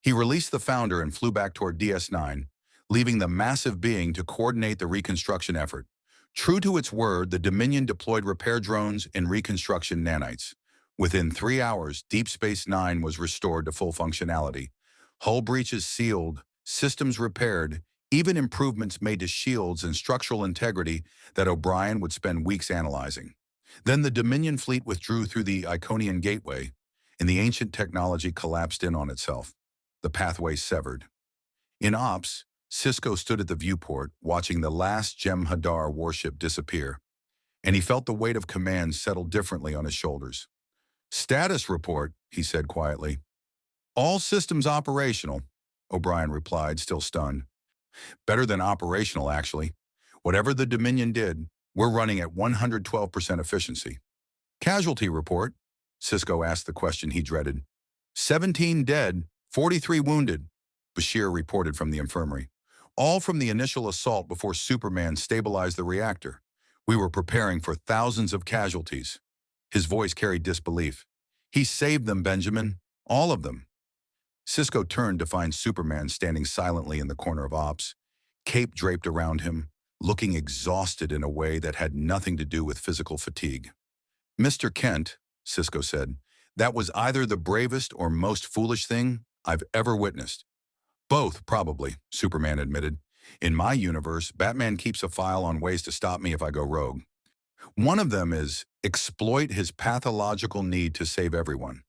He released the Founder and flew back toward DS9, leaving the massive being to coordinate the reconstruction effort. True to its word, the Dominion deployed repair drones and reconstruction nanites. Within 3 hours, Deep Space Nine was restored to full functionality. Hull breaches sealed, systems repaired, even improvements made to shields and structural integrity that O'Brien would spend weeks analyzing. Then the Dominion fleet withdrew through the Iconian Gateway, and the ancient technology collapsed in on itself. The pathway severed. In Ops, Sisko stood at the viewport, watching the last Jem'Hadar warship disappear, and he felt the weight of command settle differently on his shoulders. Status report, he said quietly. All systems operational, O'Brien replied, still stunned. Better than operational, actually. Whatever the Dominion did, we're running at 112% efficiency. Casualty report, Sisko asked the question he dreaded. 17 dead, 43 wounded, Bashir reported from the infirmary. All from the initial assault before Superman stabilized the reactor. We were preparing for thousands of casualties. His voice carried disbelief. He saved them, Benjamin. All of them. Sisko turned to find Superman standing silently in the corner of Ops, cape draped around him, looking exhausted in a way that had nothing to do with physical fatigue. Mr. Kent, Sisko said, that was either the bravest or most foolish thing I've ever witnessed. Both, probably, Superman admitted. In my universe, Batman keeps a file on ways to stop me if I go rogue. One of them is exploit his pathological need to save everyone.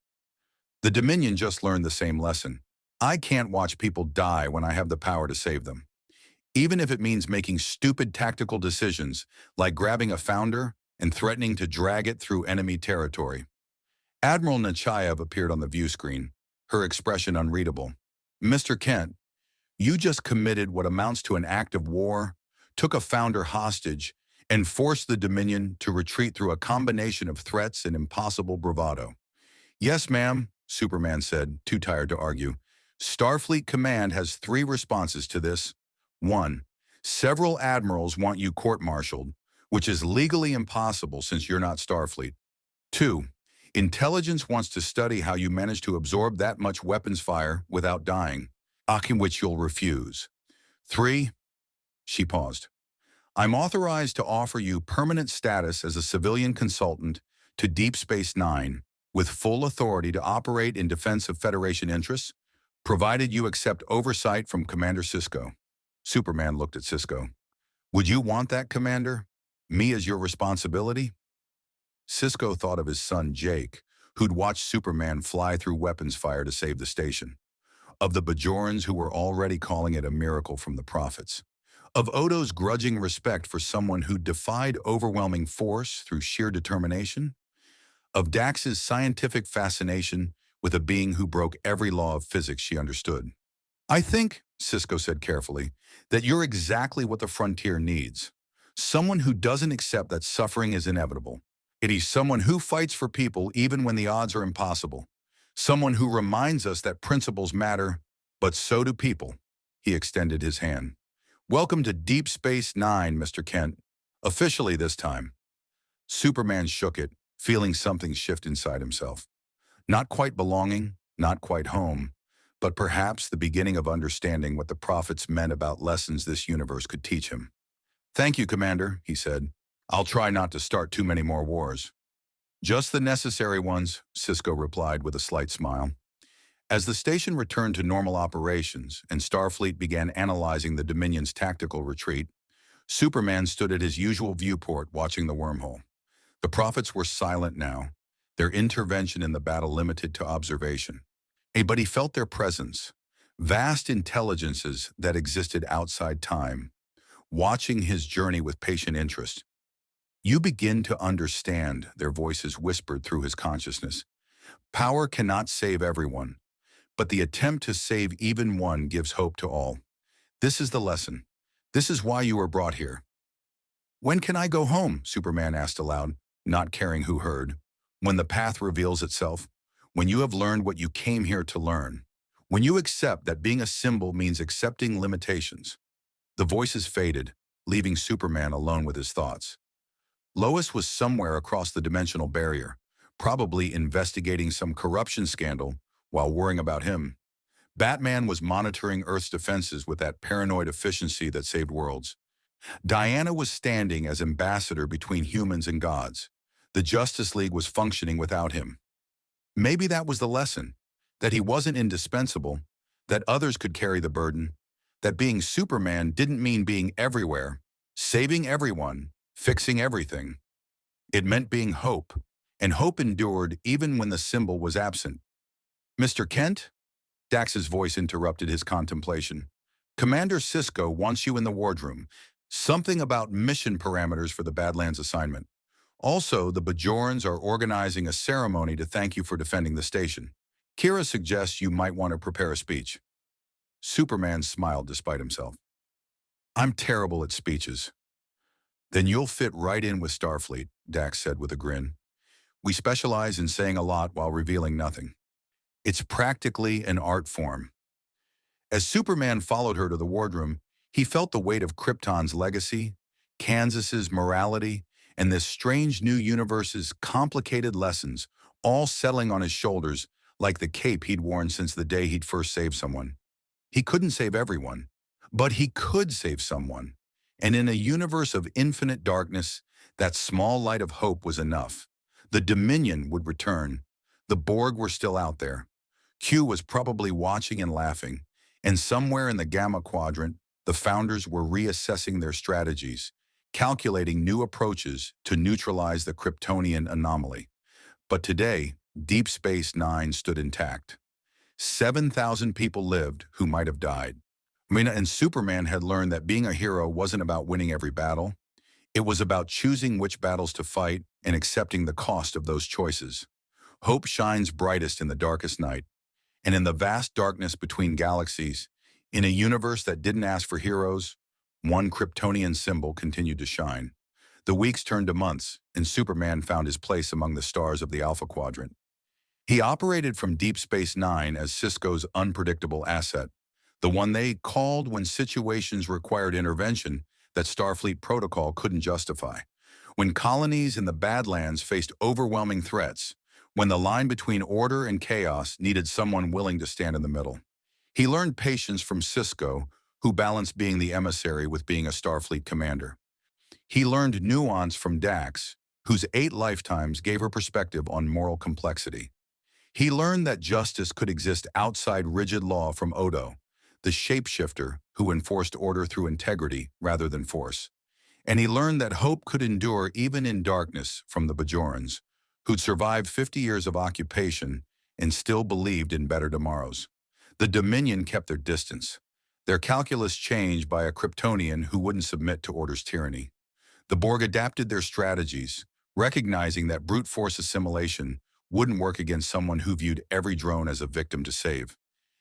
The Dominion just learned the same lesson. I can't watch people die when I have the power to save them. Even if it means making stupid tactical decisions, like grabbing a Founder and threatening to drag it through enemy territory. Admiral Nechayev appeared on the view screen, her expression unreadable. Mr. Kent, you just committed what amounts to an act of war, took a Founder hostage, and forced the Dominion to retreat through a combination of threats and impossible bravado. Yes, ma'am, Superman said, too tired to argue. Starfleet Command has 3 responses to this. 1. Several admirals want you court-martialed, which is legally impossible since you're not Starfleet. 2. Intelligence wants to study how you managed to absorb that much weapons fire without dying, which you'll refuse. 3. She paused. I'm authorized to offer you permanent status as a civilian consultant to Deep Space Nine, with full authority to operate in defense of Federation interests, provided you accept oversight from Commander Sisko. Superman looked at Sisko. Would you want that, Commander? Me as your responsibility? Sisko thought of his son Jake, who'd watched Superman fly through weapons fire to save the station. Of the Bajorans who were already calling it a miracle from the prophets. Of Odo's grudging respect for someone who defied overwhelming force through sheer determination. Of Dax's scientific fascination with a being who broke every law of physics she understood. I think, Sisko said carefully, that you're exactly what the frontier needs. Someone who doesn't accept that suffering is inevitable. It is someone who fights for people even when the odds are impossible. Someone who reminds us that principles matter, but so do people. He extended his hand. Welcome to Deep Space Nine, Mr. Kent. Officially this time. Superman shook it, feeling something shift inside himself. Not quite belonging, not quite home, but perhaps the beginning of understanding what the prophets meant about lessons this universe could teach him. Thank you, Commander, he said. I'll try not to start too many more wars. Just the necessary ones, Sisko replied with a slight smile. As the station returned to normal operations and Starfleet began analyzing the Dominion's tactical retreat, Superman stood at his usual viewport watching the wormhole. The prophets were silent now, their intervention in the battle limited to observation. But he felt their presence, vast intelligences that existed outside time, watching his journey with patient interest. You begin to understand, their voices whispered through his consciousness. Power cannot save everyone, but the attempt to save even one gives hope to all. This is the lesson. This is why you were brought here. When can I go home? Superman asked aloud, not caring who heard. When the path reveals itself, when you have learned what you came here to learn, when you accept that being a symbol means accepting limitations. The voices faded, leaving Superman alone with his thoughts. Lois was somewhere across the dimensional barrier, probably investigating some corruption scandal while worrying about him. Batman was monitoring Earth's defenses with that paranoid efficiency that saved worlds. Diana was standing as ambassador between humans and gods. The Justice League was functioning without him. Maybe that was the lesson, that he wasn't indispensable, that others could carry the burden, that being Superman didn't mean being everywhere, saving everyone, fixing everything. It meant being hope, and hope endured even when the symbol was absent. Mr. Kent? Dax's voice interrupted his contemplation. Commander Sisko wants you in the wardroom. Something about mission parameters for the Badlands assignment. Also, the Bajorans are organizing a ceremony to thank you for defending the station. Kira suggests you might want to prepare a speech. Superman smiled despite himself. I'm terrible at speeches. Then you'll fit right in with Starfleet, Dax said with a grin. We specialize in saying a lot while revealing nothing. It's practically an art form. As Superman followed her to the wardroom, he felt the weight of Krypton's legacy, Kansas's morality, and this strange new universe's complicated lessons, all settling on his shoulders like the cape he'd worn since the day he'd first saved someone. He couldn't save everyone, but he could save someone. And in a universe of infinite darkness, that small light of hope was enough. The Dominion would return. The Borg were still out there. Q was probably watching and laughing, and somewhere in the Gamma Quadrant, the Founders were reassessing their strategies, calculating new approaches to neutralize the Kryptonian anomaly. But today, Deep Space Nine stood intact. 7,000 people lived who might have died. And Superman had learned that being a hero wasn't about winning every battle. It was about choosing which battles to fight and accepting the cost of those choices. Hope shines brightest in the darkest night. And in the vast darkness between galaxies, in a universe that didn't ask for heroes, one Kryptonian symbol continued to shine. The weeks turned to months, and Superman found his place among the stars of the Alpha Quadrant. He operated from Deep Space Nine as Sisko's unpredictable asset, the one they called when situations required intervention that Starfleet protocol couldn't justify. When colonies in the Badlands faced overwhelming threats, when the line between order and chaos needed someone willing to stand in the middle. He learned patience from Sisko, who balanced being the emissary with being a Starfleet commander. He learned nuance from Dax, whose 8 lifetimes gave her perspective on moral complexity. He learned that justice could exist outside rigid law from Odo, the shapeshifter who enforced order through integrity rather than force. And he learned that hope could endure even in darkness from the Bajorans, who'd survived 50 years of occupation and still believed in better tomorrows. The Dominion kept their distance, their calculus changed by a Kryptonian who wouldn't submit to Order's tyranny. The Borg adapted their strategies, recognizing that brute force assimilation wouldn't work against someone who viewed every drone as a victim to save.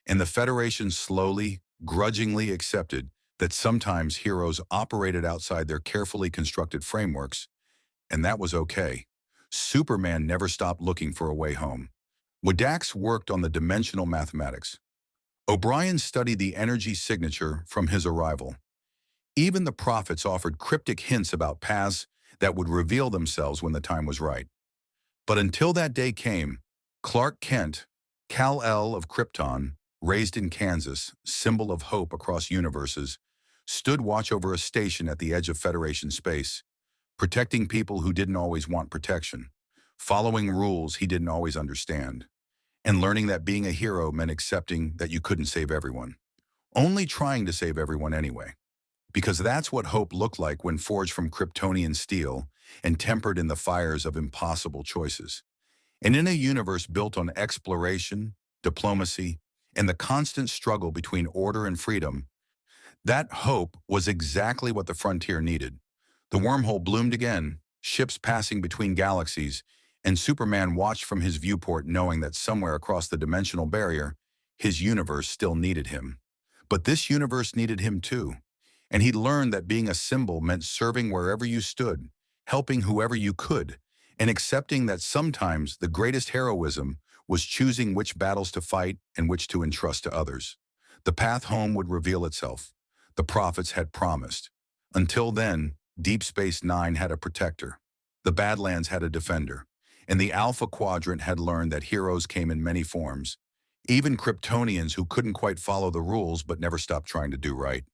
And the Federation slowly, grudgingly accepted that sometimes heroes operated outside their carefully constructed frameworks, and that was okay. Superman never stopped looking for a way home. Dax worked on the dimensional mathematics. O'Brien studied the energy signature from his arrival. Even the prophets offered cryptic hints about paths that would reveal themselves when the time was right. But until that day came, Clark Kent, Kal-El of Krypton, raised in Kansas, symbol of hope across universes, stood watch over a station at the edge of Federation space, protecting people who didn't always want protection, following rules he didn't always understand. and learning that being a hero meant accepting that you couldn't save everyone. Only trying to save everyone anyway. Because that's what hope looked like when forged from Kryptonian steel and tempered in the fires of impossible choices. And in a universe built on exploration, diplomacy, and the constant struggle between order and freedom, that hope was exactly what the frontier needed. The wormhole bloomed again, ships passing between galaxies, and Superman watched from his viewport knowing that somewhere across the dimensional barrier, his universe still needed him. But this universe needed him too. And he learned that being a symbol meant serving wherever you stood, helping whoever you could, and accepting that sometimes the greatest heroism was choosing which battles to fight and which to entrust to others. The path home would reveal itself. The prophets had promised. Until then, Deep Space Nine had a protector. The Badlands had a defender. And the Alpha Quadrant had learned that heroes came in many forms. Even Kryptonians who couldn't quite follow the rules but never stopped trying to do right.